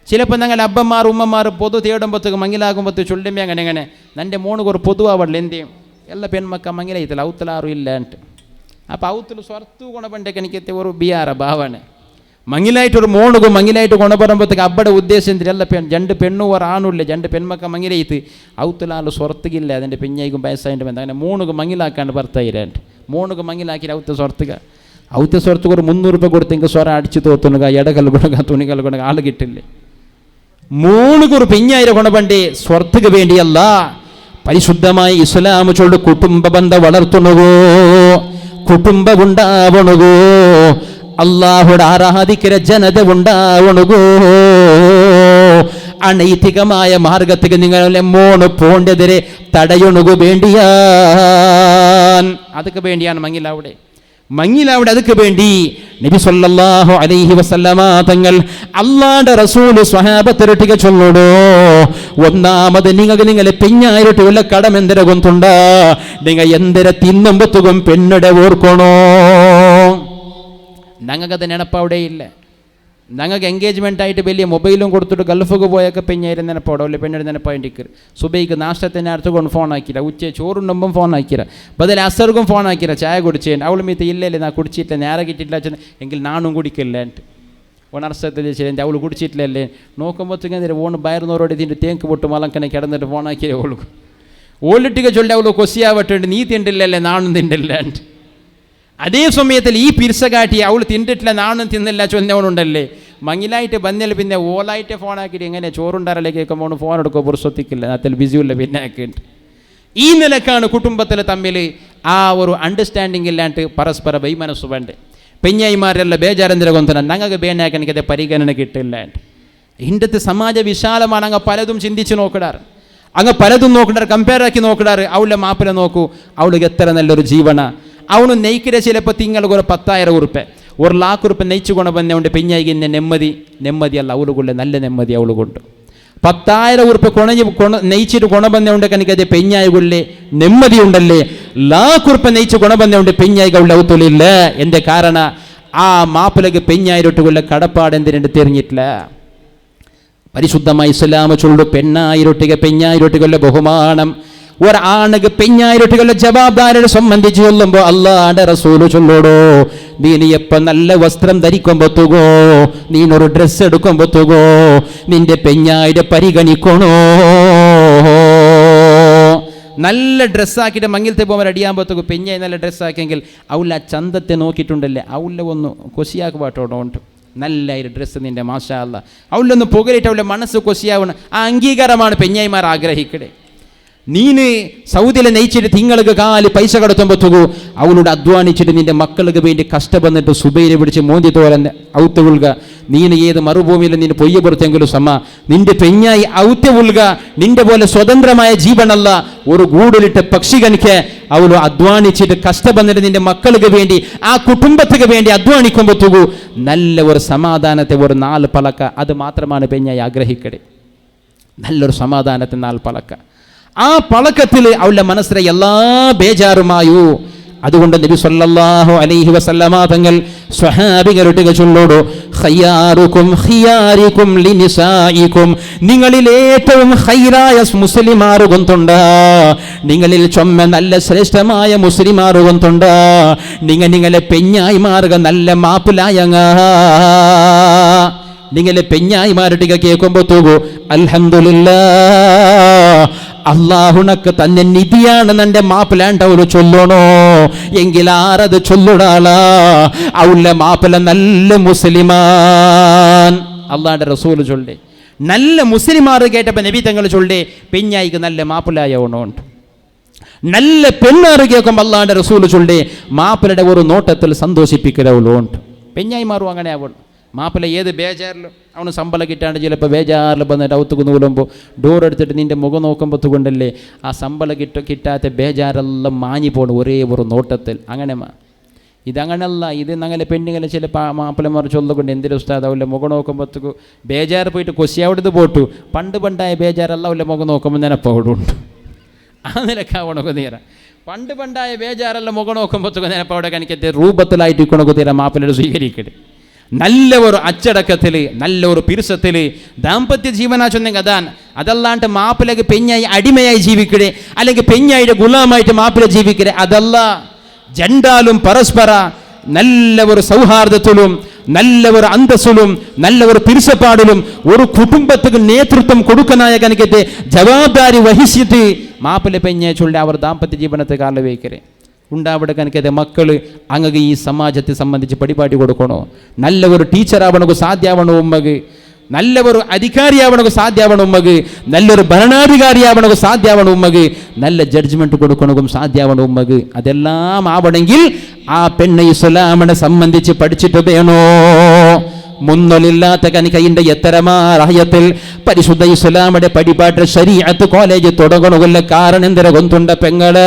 ചിലപ്പോൾ ഞങ്ങളുടെ അബ്ബന്മാർ ഉമ്മമാർ പൊതു തേടുമ്പോഴത്തേക്ക് മങ്ങിലാകുമ്പോഴത്തേക്ക് ചൊല്ലുമ്പോൾ അങ്ങനെ നിൻ്റെ മോണുക്ക് ഒരു പൊതുവാവല്ല എന്തെയും ಎಲ್ಲ ಪೆಣ್ಮಕ್ಕ ಮಂಗಿಲೈತಲ್ಲ ಅವತ್ತಲಾರು ಇಲ್ಲ ಅಂಟ ಅಪ್ಪ ಅವತ್ತಲು ಸ್ವರ್ತು ಕೊಣಬಂಡೆ ಕಣಿಕೆ ಒಂದು ಬಿಯಾರ ಭಾವನೆ ಮಂಗಿಲಾಯ್ತು ഒരു മോണുക്കും മങ്ങിലായിട്ട് കൊണ്ടുപോകുമ്പോഴത്തേക്ക് അബ്ബയുടെ ഉദ്ദേശം എന്തില്ല രണ്ട് പെണ്ണുവർ ആണുള്ളേ രണ്ട് പെൺമക്ക മങ്ങിലൈത്ത് ഔത്തലാല് സ്വർത്തുകില്ല അതിൻ്റെ പെഞ്ഞായിക്കും വയസ്സായിട്ട് വേണ്ട അങ്ങനെ മൂണുക്ക് മങ്ങിലാക്കാണ്ട് ഭർത്തായിരാണ്ട് മൂണുക്ക് മങ്ങിലാക്കി ഔത്ത സ്വർത്തുക ഔത്ത സ്വർത്തുക്ക് ഒരു 300 രൂപ കൊടുത്തെങ്കിൽ സ്വര അടിച്ചു തോത്തുണുക എടകല്ല് കൊടുക്കുക തുണികൾ കൊടുക്കുക ആൾ കിട്ടില്ലേ മൂണുക്ക് ഒരു പെഞ്ഞായിരം കൊണ്ടുപോണ്ടേ സ്വർത്തുക്ക് വേണ്ടിയല്ല പരിശുദ്ധമായി ഇസ്ലാം ചൊല്ലു കുടുംബ ബന്ധം വളർത്തുന്നുവോ കുടുംബ ഉണ്ടാവണുകോ അല്ലാഹുടെ ആരാധിക്കര ജനത ഉണ്ടാവണുകോ അനൈതികമായ മാർഗത്തിക്ക് നിങ്ങളെ മോണ് പോണ്ടതിരെ തടയണുകു വേണ്ടിയാൻ അതൊക്കെ വേണ്ടിയാണ് മങ്ങിലാവിടെ അതൊക്കെ വേണ്ടി നബി സല്ലല്ലാഹു അലൈഹി വസല്ലമ തങ്ങൾ അല്ലാഹുവിന്റെ റസൂൽ സ്വഹാബത്തിരട്ടിಗೆ ചൊല്ലുടോ ഒന്നാമത് നിങ്ങളെ പെഞ്ഞായിരട്ടി വല്ല കടം എന്തിര കൊണ്ടുണ്ട നിങ്ങൾ എന്തിര തിന്നുമ്പത്തുകും പെണ്ണിടെ ഓർക്കണോ ഞങ്ങൾക്കത് നെനപ്പവിടെ ഇല്ല ഞങ്ങൾക്ക് എൻഗേജ്മെൻ്റ് ആയിട്ട് വലിയ മൊബൈലും കൊടുത്തിട്ട് ഗൾഫിക്ക് പോയൊക്കെ പെഞ്ഞായിരം നെനപ്പവിടെ പെണ്ണിടെ നെനപ്പായിട്ട് സുബൈക്ക് നാഷ്ടത്തിൻ്റെ അടുത്തുകൊണ്ട് ഫോൺ ആക്കില്ല ഉച്ച ചോറുണ്ടുമ്പം ഫോൺ ആക്കില്ല ബദൽ അസർക്കും ഫോൺ ആക്കില്ല ചായ കുടിച്ചേൻ അവൾ മീത്ത ഇല്ലല്ലേ ഞാൻ കുടിച്ചിട്ടില്ല നേരെ കിട്ടിയിട്ടില്ല എങ്കിൽ നാണും കുടിക്കില്ല എൻ്റെ ഒണർസത്തിൽ ശരി അവൾ കുടിച്ചിട്ടില്ലല്ലേ നോക്കുമ്പോഴത്തേക്ക് ഓണ് ബയർന്നവരോട് ഇതിൻ്റെ തേങ്ക് പൊട്ട് മലക്കനെ കിടന്നിട്ട് ഫോൺ ആക്കിയേ ഓളു ഓളിട്ടിക്ക് ചൊല്ലി അവൾ കൊസിയാവട്ടുണ്ട് നീ തിണ്ടില്ലല്ലേ നാണും തിണ്ടില്ല എൻ്റെ അതേ സമയത്തിൽ ഈ പിരിസ കാട്ടി അവൾ തിന്നിട്ടില്ല നാണും തിന്നില്ല ചൊന്നവനുണ്ടല്ലേ മങ്ങിലായിട്ട് ബന്നിൽ പിന്നെ ഓലായിട്ട് ഫോൺ ആക്കിയിട്ട് എങ്ങനെ ചോറുണ്ടാറല്ലേ കേൾക്കുമ്പോൾ ഫോൺ എടുക്കുക പുറത്തൊത്തിക്കില്ല അതിൽ ബിസിയുള്ള പിന്നെ ആക്കിയിട്ട് ഈ നിലക്കാണ് കുടുംബത്തിൽ തമ്മിൽ ആ ഒരു അണ്ടർസ്റ്റാൻഡിങ് ഇല്ലാണ്ട് പരസ്പര വൈമനസ്സു വേണ്ട പെഞ്ഞായിമാരെല്ലാം ബേജാരെന്തിര കൊന്തന ഞങ്ങൾക്ക് ബേനാക്കാൻ എനിക്കത് പരിഗണന കിട്ടില്ല ഇന്നത്തെ സമാജ വിശാലമാണ് അങ്ങ് പലതും ചിന്തിച്ച് നോക്കിടാറ് അങ്ങ് പലതും നോക്കിടാറ് കമ്പയർ ആക്കി നോക്കിടാറ് അവളുടെ മാപ്പിനെ നോക്കൂ അവൾക്ക് എത്ര നല്ലൊരു ജീവന ಅವನು ನೈಕಿರೆ ಚಿಲಪ್ಪ ತಿಂಗಳಿಗೆ ഒരു 10,000 ರೂಪಾಯಿ 1 ಲಕ್ಷ ರೂಪಾಯಿ ನೈಚುಕೊಂಡು ಬಂದೆ പെഞ്ഞായിക്ക് ನೆಮ್ಮದಿ ಅಲ್ಲ ಅವಳುಗಳ നല്ല ನೆಮ್ಮದಿ ಅವಳುಗೊಂಡು 10,000 ರೂಪಾಯಿ നെയ്ച്ചിട്ട് കൊണ്ടുവന്നുകൊണ്ട് കനിക്കതെ പെഞ്ഞായിക്കുള്ളേ ನೆಮ್ಮದಿ ഉണ്ടല്ലേ 1 ലക്ഷ ರೂಪಾಯಿ നെയ്ച്ച് കൊണ്ടുവന്നുകൊണ്ട് പെഞ്ഞായിക്ക് അവളുടെ ഔത്തുലില്ല എൻ്റെ കാരണ ആ മാപ്പിളക്ക് പെഞ്ഞായിരൊട്ടുകൊള്ള കടപ്പാട് എന്തിനുണ്ട് തിരിഞ്ഞിട്ടില്ല പരിശുദ്ധമായി ഇസ്ലാം ചൊല്ലു പെണ്ണായിരൊട്ടികൊള്ള ബഹുമാനം ഒരാണക്ക് പെഞ്ഞായിരട്ടികളുടെ ജവാബ്ദാരിയെ സംബന്ധിച്ച് ചൊല്ലുമ്പോൾ അല്ലാഹുവിന്റെ റസൂൽ ചൊല്ലോടോ നീ എപ്പം നല്ല വസ്ത്രം ധരിക്കുമ്പോത്തുകോ നീനൊരു ഡ്രസ്സ് എടുക്കുമ്പോത്തുകോ നിന്റെ പെഞ്ഞായിരെ പരിഗണിക്കണോ നല്ല ഡ്രസ്സാക്കിയിട്ട് മങ്ങിലത്തെ പോകുമ്പോൾ റെഡിയാകുമ്പോഴത്തേക്ക് പെഞ്ഞായി നല്ല ഡ്രസ്സാക്കിയെങ്കിൽ അവൾ ആ ചന്തത്തെ നോക്കിയിട്ടുണ്ടല്ലേ അവളെ ഒന്ന് കൊശിയാക്ക് പാട്ടോണ്ട് നല്ല ഒരു ഡ്രസ്സ് നിന്റെ മാഷാ അല്ലാ അവളൊന്ന് പുകലിട്ട് അവളുടെ മനസ്സ് കൊശിയാവണം ആ അംഗീകാരമാണ് പെഞ്ഞായിമാർ ആഗ്രഹിക്കണേ നീന് സൗദിയിലെ നെയ്ച്ചിട്ട് തിങ്ങൾക്ക് കാല് പൈസ കടത്തുമ്പോഴത്തേക്കു അവളോട് അധ്വാനിച്ചിട്ട് നിന്റെ മക്കൾക്ക് വേണ്ടി കഷ്ടപ്പെന്നിട്ട് സുബൈരെ പിടിച്ച് മോന്തി തോരന്ന് ഔത്ത് ഉൾക നീന് ഏത് മറുഭൂമിയിൽ നിന്നെ പൊയ്യ പുറത്തെങ്കിലും സമ്മ നിന്റെ പെഞ്ഞായി ഔത്ത് ഉൾക നിന്റെ പോലെ സ്വതന്ത്രമായ ജീവനല്ല ഒരു ഗൂടിലിട്ട് പക്ഷി കണിക്ക് അവൾ അധ്വാനിച്ചിട്ട് കഷ്ടപ്പെന്നിട്ട് നിന്റെ മക്കൾക്ക് വേണ്ടി ആ കുടുംബത്തിന് വേണ്ടി അധ്വാനിക്കുമ്പോഴത്തേക്കു നല്ല ഒരു സമാധാനത്തെ ഒരു 4 പലക്ക അത് മാത്രമാണ് പെഞ്ഞായി ആഗ്രഹിക്കടേ നല്ലൊരു സമാധാനത്തെ 4 പലക്ക ആ പളക്കത്തിൽ അവളുടെ മനസ്സിലെ എല്ലാ ബേജാറുമായു അതുകൊണ്ട് നബി സല്ലല്ലാഹു അലൈഹി വസല്ലമ തങ്ങൾ സ്വഹാബികളുടെ ചൊല്ലോടു ഖയ്യാറുക്കും ഖിയാരിക്കും ലിനിസായിക്കും നിങ്ങളിൽ ഏറ്റവും ഖൈറായ മുസ്ലിമാറുകൊണ്ടുണ്ട് നിങ്ങളിൽ ചൊമ്മ നല്ല ശ്രേഷ്ഠമായ മുസ്ലിമാറുകൊണ്ടുണ്ട് നിങ്ങളെ പെഞ്ഞായി മാറുക നല്ല മാപ്പിലായങ്ങ നിങ്ങളെ പെഞ്ഞായിമാരുടെ കേൾക്കുമ്പോ തൂകൂ അൽഹംദുലില്ലാ അള്ളാഹുണക്ക് തന്നെ നിധിയാണ് നന്റെ മാപ്പിലാണ്ട ഒരു ചൊല്ലണോ എങ്കിൽ ആരത് ചൊല്ലുടാളാ അവളുടെ മാപ്പില നല്ല മുസ്ലിമാൻ അള്ളാന്റെ റസൂൽ ചൊല്ലേ നല്ല മുസ്ലിമാർ കേട്ടപ്പോൾ നബി തങ്ങൾ ചൊല്ലേ പെഞ്ഞായിക്ക് നല്ല മാപ്പിലായവണോണ്ട് നല്ല പെണ്ണാറ് കേൾക്കുമ്പോൾ അള്ളാന്റെ റസൂൽ ചൊല്ലേ മാപ്പിളുടെ ഒരു നോട്ടത്തിൽ സന്തോഷിപ്പിക്കലുണ്ട് പെഞ്ഞായിമാറും അങ്ങനെ ആവണം മാപ്പിള ഏത് ബേജാറിലും അവന് ശമ്പളം കിട്ടാണ്ട് ചിലപ്പോൾ ബേജാറിൽ വന്നിട്ട് അവത്തുക്ക് നൂലുമ്പോൾ ഡോർ എടുത്തിട്ട് നിൻ്റെ മുഖം നോക്കുമ്പോൾ കൊണ്ടല്ലേ ആ ശമ്പളം കിട്ടാത്ത ബേജാറെല്ലാം മാഞ്ഞു പോകണം ഒരേ ഒരു നോട്ടത്തിൽ അങ്ങനെ ഇതങ്ങനല്ല ഇത് ഞങ്ങളെ പെണ്ണുങ്ങളെ ചില മാപ്പിളമാർ ചൊല്ലുകൊണ്ട് എന്തൊരു ഉസ്താദ് അവരുടെ മുഖം നോക്കുമ്പോഴത്തേക്ക് ബേജാറ് പോയിട്ട് കൊശിയാവിടുന്ന് പോട്ടു പണ്ടായ ബേജാറല്ല അവരുടെ മുഖം നോക്കുമ്പോൾ നെനപ്പവിടുണ്ട് ആ നിലക്കാവണക്ക് തീര പണ്ടായ ബേജാറെല്ലാം മുഖം നോക്കുമ്പോഴത്തേക്ക് നെനപ്പവിടെ കണിക്കത്തെ രൂപത്തിലായിട്ട് ഇക്കണക്ക് തീര മാപ്പിളയുടെ സ്വീകരിക്കട്ടെ നല്ല ഒരു അച്ചടക്കത്തിൽ നല്ല ഒരു പിരുസത്തിൽ ദാമ്പത്യ ജീവനാ ചൊന്നെങ്കിൽ അതാണ് അതല്ലാണ്ട് മാപ്പിളക്ക് പെഞ്ഞായി അടിമയായി ജീവിക്കണേ അല്ലെങ്കിൽ പെഞ്ഞായിട്ട് ഗുലാമായിട്ട് മാപ്പിള ജീവിക്കണേ അതല്ല ജണ്ടാലും പരസ്പര നല്ല ഒരു സൗഹാർദ്ദത്തിലും നല്ല ഒരു അന്തസ്സിലും നല്ല ഒരു പിരിസപ്പാടിലും ഒരു കുടുംബത്തിന് നേതൃത്വം കൊടുക്കനായ കണക്കത്തെ ജവാബ്ദാരി വഹിച്ചിട്ട് മാപ്പിള പെഞ്ഞ ചൊല്ലി അവർ ദാമ്പത്യ ജീവനത്തെ കാല വയ്ക്കരേ ഉണ്ടാവിടെ കണക്കത്തെ മക്കൾ അങ്ങക്ക് ഈ സമാജത്തെ സംബന്ധിച്ച് പരിപാടി കൊടുക്കണോ നല്ല ഒരു ടീച്ചറാവണക്ക് സാധ്യമാവണോ ഉമ്മക്ക് നല്ല ഒരു അധികാരിയാവണക്ക് സാധ്യമാവണം ഉമ്മക്ക് നല്ലൊരു ഭരണാധികാരിയാവണക്ക് സാധ്യമാവണം ഉമ്മക്ക് നല്ല ജഡ്ജ്മെന്റ് കൊടുക്കണക്കും സാധ്യമാവണം ഉമ്മക്ക് അതെല്ലാം ആവണമെങ്കിൽ ആ പെണ്ണെ ഇസ്ലാമിനെ സംബന്ധിച്ച് പഠിച്ചിട്ട് വേണോ മുന്നൊലില്ലാത്ത കനികയിൻ്റെ എത്തരമാറായത്തിൽ പരിശുദ്ധ ഇസ്ലാമിന്റെ പടിപാട്ട് ശരീഅത്ത് കോളേജ് തുടങ്ങണമല്ല കാരണം എന്തര കൊന്തുണ്ട പെങ്ങള്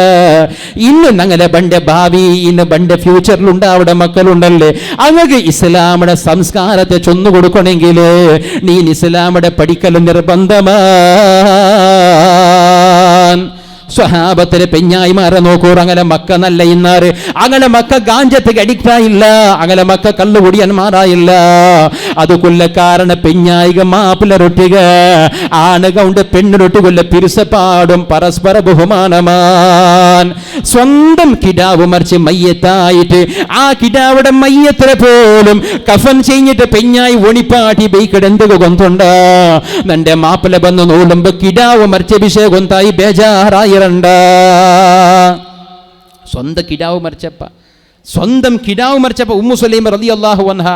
ഇന്ന് ഞങ്ങളെ ബന്റെ ഭാവി ഇന്ന് ബന്റെ ഫ്യൂച്ചറിലുണ്ടാവിടെ മക്കളുണ്ടല്ലേ അങ്ങക്ക് ഇസ്ലാമിന്റെ സംസ്കാരത്തെ ചൊന്നു കൊടുക്കണമെങ്കിൽ നീ ഇസ്ലാമിന്റെ പഠിക്കൽ നിർബന്ധമാ സ്വഹാബത്തിലെ പെഞ്ഞായിമാരെ നോക്കൂ അങ്ങനെ മക്ക നല്ല ഇന്നാറ് അങ്ങനെ മക്ക ഗാഞ്ചത്ത് അഡിക്റ്റായില്ല അങ്ങനെ മക്ക കള്ളുകുടിയന്മാരായില്ല അതുകൊല്ല കാരണം പെഞ്ഞായിക മാപ്പിളരൊട്ടിക ആണുകൊണ്ട് പെണ്ണിനൊട്ടുകൊല്ല പിരിസപ്പാടും പരസ്പര ബഹുമാനമാൻ സ്വന്തം കിടാവ് മറിച്ച് മയ്യത്തായിട്ട് ആ കിടാവിടെ മയ്യത്തിനെ പോലും കഫൻ ചെയ്ഞ്ഞിട്ട് പെഞ്ഞായി ഒണിപ്പാട്ടി ബൈക്കിടെന്തുക കൊന്തുണ്ട നന്റെ മാപ്പിള വന്ന് നൂലുമ്പോ കിടാവ് മറിച്ച് അഭിഷേകൊന്തായി ബേജാറായി സ്വന്തം കിടാവ് മരിച്ചപ്പ ഉമ്മു സുലൈമ റളിയല്ലാഹു അൻഹ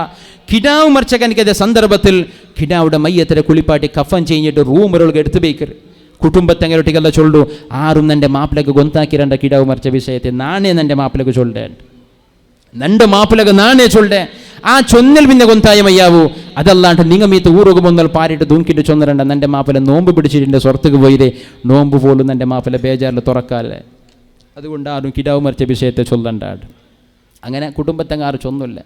കിടാവ് മരിച്ച കനിക്കത്തെ സന്ദർഭത്തിൽ കിടാവുടെ മയ്യത്തിനെ കുളിപ്പാട്ടി കഫൻ ചെയ്ഞ്ഞിട്ട് റൂമുകളൊക്കെ എടുത്തു ബേക്കര് കുടുംബത്തെങ്ങനെയൊട്ടിക്കല്ല ചൊല്ലു ആരും നന്റെ മാപ്പിളക്ക് ഗൊന്താക്കിരണ്ട കിടാവ് മരിച്ച വിഷയത്തെ നാണേ നന്റെ മാപ്പിളക്ക് ചൊല്ലേ നന്റെ മാപ്പിളക്ക് നാണേ ചൊല്ലേ ആ ചൊന്നൽ പിന്നെ കൊന്തായമയ്യാവൂ അതല്ലാണ്ട് നിങ്ങമീത്ത് ഊറുകുമൊന്നൽ പാരിട്ട് തൂക്കിട്ട് ചൊന്നരണ്ട നന്റെ മാപ്പിള നോമ്പ് പിടിച്ചിട്ട് സ്വർത്തക്ക് പോയിരേ നോമ്പ് പോലും നന്റെ മാപ്പിള ബേജാറിൽ തുറക്കാല്ലേ അതുകൊണ്ട് ആരും കിടാവ് മരിച്ച വിഷയത്തെ ചൊല്ലണ്ടാട് അങ്ങനെ കുടുംബത്തെങ്ങാറ് ചൊന്നില്ല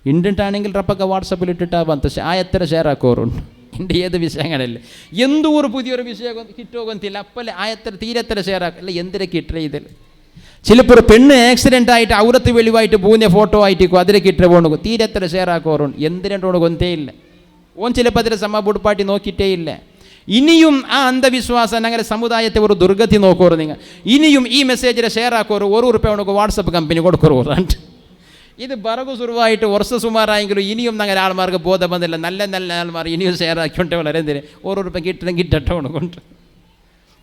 ഇണ്ടിട്ടാണെങ്കിൽ റപ്പൊക്കെ വാട്സപ്പിൽ ഇട്ടിട്ടാ വന്ന് എത്ര ഷെയറാക്കോറുണ്ട് എൻ്റെ ഏത് വിഷയങ്ങളല്ലേ എന്തോ ഒരു പുതിയൊരു വിഷയം കിട്ടോ കൊന്നില്ല അപ്പല്ലേ എത്ര തീരെത്ര ഷെയറാക്കല്ല എന്തിനൊക്കെ ഇട്ടേ ഇതിൽ ചിലപ്പോൾ പെണ്ണ് ആക്സിഡൻ്റ് ആയിട്ട് ഔറത്ത് വെളിവായിട്ട് പൂഞ്ഞ ഫോട്ടോ ആയിട്ടിക്കും അതിലേക്ക് ഇട്ട് പോകണു തീരെത്ര ഷെയറാക്കോറുണ്ട് എന്തിനോട് കൊന്തേ ഇല്ല ഓൻ ചിലപ്പോൾ അതിലെ സമ്മപുടുപ്പാട്ടി നോക്കിയിട്ടേ ഇല്ല ഇനിയും ആ അന്ധവിശ്വാസം അങ്ങനെ സമുദായത്തെ ഒരു ദുർഗതി നോക്കോറ് നിങ്ങൾ ഇനിയും ഈ മെസ്സേജിനെ ഷെയറാക്കോറ് ₹1 ഉണക്ക് വാട്സപ്പ് കമ്പനി കൊടുക്കോറുണ്ട് ഇത് ബറകു സുറുവായിട്ട് വർഷ സുമാറായെങ്കിലും ഇനിയും അങ്ങനെ ആൾമാർക്ക് ബോധം വന്നില്ല നല്ല നല്ല ആൾമാർ ഇനിയും ഷെയറാക്കിയോണ്ട് വളരെ എന്തിന് ₹1 കിട്ടട്ടെ ഉണക്കൊണ്ട്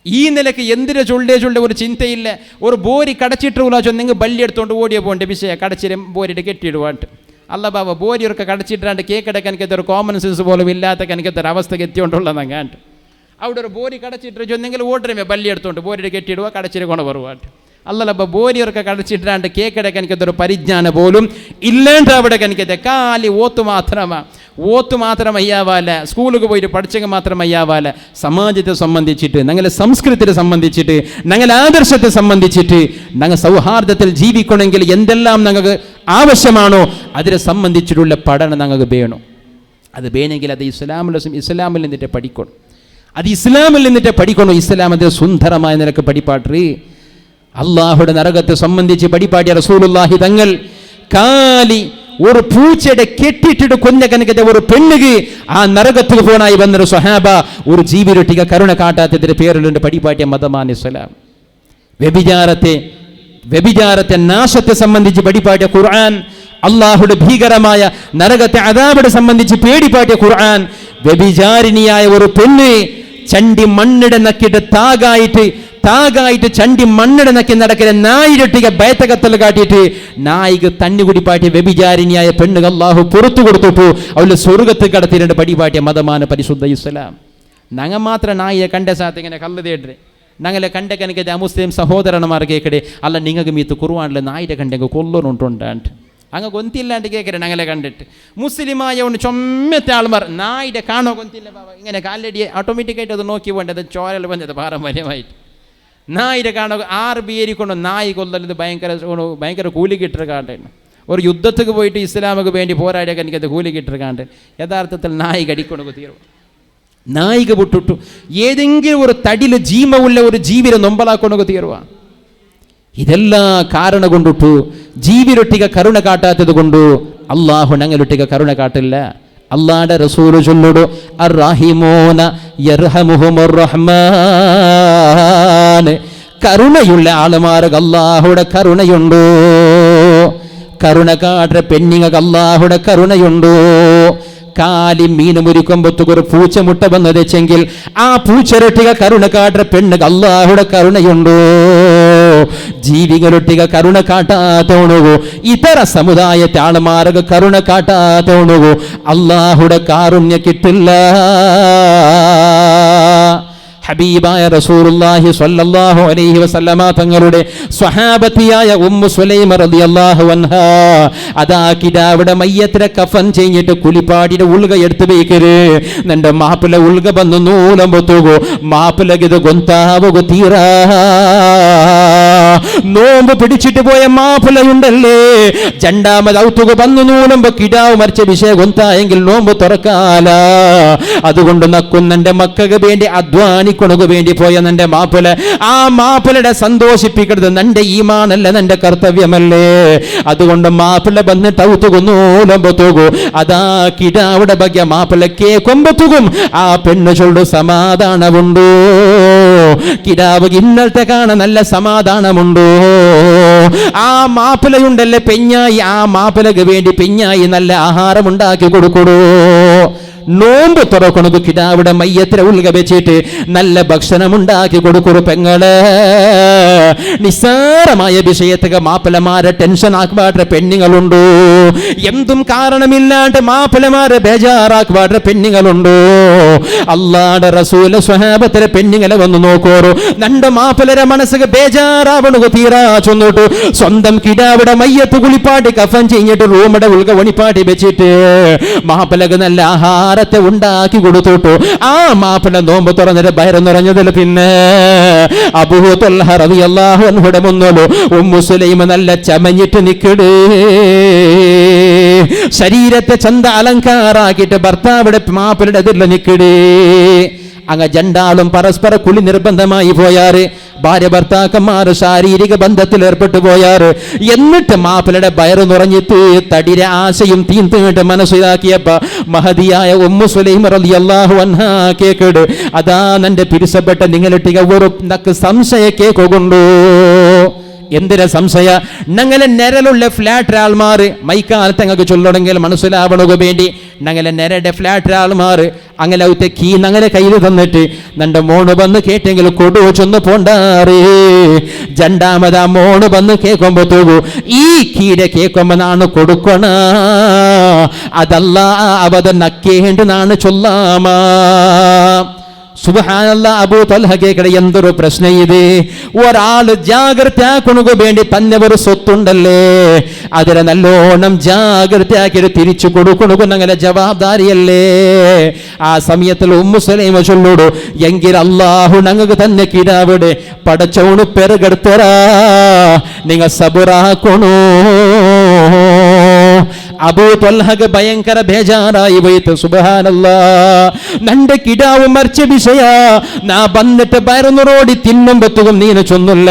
ഈ നിലക്ക് എന്തിനു ചൊല്ലേ ഒരു ചിന്തയില്ല ഒരു ബോരി കടച്ചിട്ടുള്ള ചൊന്നെങ്കിൽ ബല്ലി എടുത്തുകൊണ്ട് ഓടിയ പോകേണ്ട വിഷയം കടച്ചിരും ബോരിയിട്ട് കെട്ടിയിടുവാട്ട് അല്ല ബാബ ബോരിയൊക്കെ കടച്ചിട്ടാണ്ട് കേക്കെടുക്കാൻ എനിക്കത്തെ ഒരു കോമൺ സെൻസ് പോലും ഇല്ലാത്ത എനിക്കത്തെ ഒരു അവസ്ഥക്ക് എത്തിയോണ്ടുള്ളതങ്ങാണ്ട് അവിടെ ഒരു ബോരി കടച്ചിട്ട് ചൊന്നെങ്കിൽ ഓടരുമേ ബല്ലി എടുത്തോണ്ട് ബോരിയിട്ട് കെട്ടിയിടുക കടച്ചിരി കൊണ്ട് വരുവാട്ട് അല്ലല്ലപ്പ ബോരിയൊക്കെ കടച്ചിട്ടാണ്ട് കേക്കെടുക്കാൻ എനിക്കത്തെ ഒരു പരിജ്ഞാനം പോലും ഇല്ലാണ്ട് അവിടെ എനിക്കത്തെ കാലി ഓത്ത് മാത്രമയ്യാവാല സ്കൂളിൽ പോയിട്ട് പഠിച്ചെങ്കിൽ മാത്രമയ്യാവാല സമാജത്തെ സംബന്ധിച്ചിട്ട് ഞങ്ങളെ സംസ്കൃതിയെ സംബന്ധിച്ചിട്ട് ഞങ്ങളെ ആദർശത്തെ സംബന്ധിച്ചിട്ട് ഞങ്ങൾ സൗഹാർദ്ദത്തിൽ ജീവിക്കണമെങ്കിൽ എന്തെല്ലാം ഞങ്ങൾക്ക് ആവശ്യമാണോ അതിനെ സംബന്ധിച്ചിട്ടുള്ള പഠനം ഞങ്ങൾക്ക് വേണം അത് വേണമെങ്കിൽ അത് ഇസ്ലാമിൽ നിന്നിട്ട് പഠിക്കണം അത് ഇസ്ലാമിൽ നിന്നിട്ട് പഠിക്കണം ഇസ്ലാം അത് സുന്ദരമായ നിലക്ക് പഠിപ്പാട്ട് അള്ളാഹുടെ നരകത്തെ സംബന്ധിച്ച് പഠിപ്പാട്ടിയ റസൂലുള്ളാഹി തങ്ങൾ കാലി ഒരു പൂച്ചയുടെ കെട്ടിട്ടിട്ട് കൊഞ്ഞ കനകത്തെ ഒരു പെണ്ണുക്ക് ആ നരകത്തിൽ പോണായി വന്നൊരു സ്വഹാബ ഒരു ജീവിരൊട്ടിക കരുണ കാട്ടാത്തതിന്റെ പേരിലുണ്ട് പഠിപ്പാട്ടിയ മതമാണ് ഇസ്ലാം വ്യഭിചാരത്തെ നാശത്തെ സംബന്ധിച്ച് പഠിപ്പാട്ടിയ ഖുർആൻ അള്ളാഹുടെ ഭീകരമായ നരകത്തെ അദാബിനെ സംബന്ധിച്ച് പേടിപ്പാട്ടിയ ഖുർആൻ വ്യഭിചാരിണിയായ ഒരു പെണ്ണ് ചണ്ടി മണ്ണിടെ നക്കിട്ട് താകായിട്ട് ചണ്ടി മണ്ണിടെ നക്കി നടക്കുന്ന നായിരട്ടിക ബയത്തകത്തൽ കാട്ടിയിട്ട് നായിക തണ്ണി കുടിപ്പാട്ടിയ വ്യഭിചാരിണിയായ പെണ്ണുകൾ അള്ളാഹു പുറത്തു കൊടുത്തിട്ടു അവള് സ്വർഗത്ത് കടത്തിരണ്ട് പടിപാട്ടിയ മതമാണ് പരിശുദ്ധ ഇസ്ലാം. ഞങ്ങൾ മാത്രം നായിയെ കണ്ട സാത്ത് ഇങ്ങനെ കല്ല് തേട്ടെ ഞങ്ങളെ കണ്ടക്കനക്ക് മുസ്ലിം സഹോദരന്മാർ കേൾക്കടെ അല്ല നിങ്ങൾക്ക് മീത്ത് കുറുവാണില്ല നായിരെ കണ്ടെങ്കിൽ കൊല്ലണുണ്ടാണ്ട് അങ്ങ് കൊന്തില്ലാണ്ട് കേൾക്കട്ടെ ഞങ്ങളെ കണ്ടിട്ട് മുസ്ലിമായ ഒന്ന് ചൊമ്മത്തെ ആൾമാർ നായിടെ കാണോ കൊന്തില്ല ഇങ്ങനെ കാലടി ഓട്ടോമാറ്റിക്കായിട്ട് അത് നോക്കി പോകേണ്ടത് ചോരൽ വന്നത് പാരമ്പര്യമായിട്ട് നായിരെ കാണോ 6 പേരിക്കൊണ്ട് നായി കൊല്ലത് ഭയങ്കര കൂലി കിട്ടൊരു കാണ്ടാണ്. ഒരു യുദ്ധത്തിന് പോയിട്ട് ഇസ്ലാമിക്ക് വേണ്ടി പോരാടിയൊക്കെ എനിക്കത് കൂലി കിട്ടൊരു കാണ്ട് യഥാർത്ഥത്തിൽ നായി കടിക്കൊണ്ടു തീർന്നു. നായിക വിട്ടിട്ടു ഏതെങ്കിലും ഒരു തടിയിൽ ജീവമുള്ള ഒരു ജീവിനെ നൊമ്പലാക്കൊണ്ടു തീർവാ. ഇതെല്ലാം കാരണം കൊണ്ടിട്ടു ജീവിരൊട്ടിക കരുണ കാട്ടാത്തത് കൊണ്ട് അള്ളാഹു ഞങ്ങളൊട്ടിക കരുണ കാട്ടില്ല. അള്ളാഹുടെ റസൂല് ചൊല്ലുടു അർറഹിമൂന യർഹമുഹുമുർ റഹ്മാൻ. കരുണയുള്ള ആളുമാർക്ക് അള്ളാഹുടെ കരുണയുണ്ടോ? കരുണ കാട്ട പെണ്ണിങ്ങൾക്ക് അള്ളാഹുടെ കരുണയുണ്ടോ? കാലി മീൻ മുരിക്കുമ്പോഴത്തേക്ക് ഒരു പൂച്ച മുട്ട വന്നത് വെച്ചെങ്കിൽ ആ പൂച്ചരൊട്ടിക കരുണ കാട്ട പെണ്ണ് അള്ളാഹുടെ കരുണയുണ്ടോ? ജീവികളൊട്ടിക കരുണ കാട്ടാത്തോണുകോ ഇതര സമുദായത്തെ ആളുമാർക്ക് കരുണ കാട്ടാത്തോണുകോ അള്ളാഹുടെ കാരുണ്യ കിട്ടില്ല. ഹബീബായ റസൂലുള്ളാഹി സ്വല്ലല്ലാഹു അലൈഹി വസല്ലമ തങ്ങളുടെ സ്വഹാബത്തിയായ ഉമ്മു സുലൈമ റളിയല്ലാഹു അൻഹാ അതാ കിടാവിടെ മയ്യത്തിനെ കഫൻ ചെയ്തിട്ട് കുളിപ്പാടിയുടെ ഉൾഗ എടുത്തു വെക്കര് നിന്റെ മാപ്പിള ഉൾഗ വന്നു നൂലമ്പത്തുകോ മാപ്പിളകിത് ഗൊന്താവുക തീരാ. നോമ്പ് പിടിച്ചിട്ട് പോയ മാപ്പിളയുണ്ടല്ലേ രണ്ടാമത് ഔത്തുക വന്നു നൂലമ്പോ കിടാവ് മരിച്ച വിഷയം ഗൊന്തായെങ്കിൽ നോമ്പ് തുറക്കാല. അതുകൊണ്ട് നക്കുന്നെന്റെ മക്കൾക്ക് വേണ്ടി അധ്വാനിക്കൊണക്ക് വേണ്ടി പോയ നിന്റെ മാപ്പിള ആ മാപ്പിളയുടെ സന്തോഷിപ്പിക്കരുത് നിന്റെ ഈമാനല്ല നിന്റെ കർത്തവ്യമല്ലേ. അതുകൊണ്ട് മാപ്പിള വന്നിട്ട് ഔത്തുകൊന്നൂലമ്പത്തുകൂ അതാ കിടാവിടെ ഭാഗ്യ മാപ്പിള കേക്കൊമ്പത്തുകും ആ പെണ്ണു ചൊല്ലു സമാധാനമുണ്ടോ? കിടാവ് ഇന്നലത്തെ കാണാൻ നല്ല സമാധാനമുണ്ടോ? ആ മാപ്പിളയുണ്ടല്ലേ പെഞ്ഞായി ആ മാപ്പിളക്ക് വേണ്ടി പെഞ്ഞായി നല്ല ആഹാരം ഉണ്ടാക്കി കൊടുക്കൂ. നോമ്പ് തുറക്കണത് കിടാവിടെ മയ്യത്തിനെ ഉൾക വെച്ചിട്ട് നല്ല ഭക്ഷണം ഉണ്ടാക്കി കൊടുക്കൂ. പെങ്ങള് നിസ്സാരമായ വിഷയത്തൊക്കെ മാപ്പിളമാരെ ടെൻഷൻ ആക്കുവാട്ടെ പെണ്ണുങ്ങളുണ്ടോ? എന്തും കാരണമില്ലാണ്ട് മാപ്പിളമാരെ ബേജാറാക്കുവാട്ടെ പെണ്ണുങ്ങളുണ്ടോ? അല്ലാഹുവിന്റെ റസൂല് സ്വഹാബത്തിലെ പെണ്ണുങ്ങളെ വന്ന് നോക്കോറു നന്റെ മാപ്പിളരെ മനസ്സിന് ബേജാറാവണു തീരാ ചൊന്നിട്ടു സ്വന്തം കിടാവിടെ മയ്യത്ത് കുളിപ്പാട്ടി കഫൻ ചെയ്തിട്ട് റൂമിടെ ഉൾക ഒണിപ്പാട്ടി വെച്ചിട്ട് മാപ്പിളക്ക് നല്ല ആഹാരത്തെ ഉണ്ടാക്കി കൊടുത്തോട്ടു. ആ മാപ്പിള നോമ്പ് തുറന്നിട്ട് ബയറ് നിറഞ്ഞതിൽ പിന്നെ അബൂ ത്വൽഹ റളിയല്ലാഹു അൻഹുടെ മുന്നിൽ ഉമ്മു സുലൈമ നല്ല ചമഞ്ഞിട്ട് നിക്കട് ശരീരത്തെ ചന്ത അലങ്കാരാക്കിയിട്ട് ഭർത്താവിടെ മാപ്പിളുടെ എതിരിൽ നിക്കട്. അങ്ങ് രണ്ടാളും പരസ്പര കുളി നിർബന്ധമായി പോയാറ്. ഭാര്യ ഭർത്താക്കന്മാർ ശാരീരിക ബന്ധത്തിൽ ഏർപ്പെട്ടു പോയാറ്. എന്നിട്ട് മാപ്പിളയുടെ വയറ് നിറഞ്ഞിട്ട് തടിരെ ആശയും തീർത്തിട്ട് മനസ്സിലാക്കിയപ്പ മഹദിയായ ഉമ്മു സുലൈമ റളിയല്ലാഹു അൻഹാ കേക്കട് അതാ നന്റെ പിരിസപ്പെട്ട നിങ്ങളിട്ടിക ഒരു നക്ക് സംശയ കേക്കൊണ്ടു. എന്തിനാ സംശയ? ഞങ്ങളെ നിരലുള്ള ഫ്ലാറ്റ് ആൾമാർ മൈക്കാലത്ത് ഞങ്ങൾക്ക് ചൊല്ലണമെങ്കിൽ മനസ്സിലാവണക വേണ്ടി ഞങ്ങളെ നിരയുടെ ഫ്ലാറ്റ് ആൾമാർ അങ്ങനെ കീ ഞങ്ങളെ കയ്യിൽ തന്നിട്ട് നന്റെ മോണ് വന്ന് കേട്ടെങ്കിൽ കൊടു ചൊന്ന് പോണ്ടാറേ. രണ്ടാമതാ മോണ് വന്ന് കേൾക്കുമ്പോഴത്തേക്കു ഈ കീടെ കേൾക്കുമ്പോഴാണ് കൊടുക്കണ അതല്ല അവത് നക്കേണ്ടെന്നാണ് ചൊല്ലാമാ. സുബ്ഹാനല്ലാഹ് അബൂ ത്വൽഹ കേക്കട എന്തൊരു പ്രശ്നം ഇത്. ഒരാൾ ജാഗ്രതയാക്കണക്ക് വേണ്ടി തന്നെ ഒരു സ്വത്തുണ്ടല്ലേ അതിനെ നല്ലോണം ജാഗ്രതയാക്കിയിട്ട് തിരിച്ചു കൊടുക്കണക്ക് ഞങ്ങളെ ജവാബ്ദാരിയല്ലേ. ആ സമയത്തിൽ ഉമ്മു സുലൈമ ചൊല്ലോടു എങ്കിൽ അല്ലാഹു ഞങ്ങൾക്ക് തന്നെ കിടാവിടെ പടച്ചോണ് പെരുകെടുത്തരാ നിങ്ങൾ സബുറാക്കണോ. അബൂ ത്വൽഹക്ക് ഭയങ്കര ബേജാറായി പോയിട്ട് സുബ്ഹാനല്ലാ നന്റെ കിടാവ് മരിച്ച വിഷയ നാ വന്നിട്ട് പരന്നുറോടി തിന്നുമ്പത്തും നീന ചൊന്നില്ല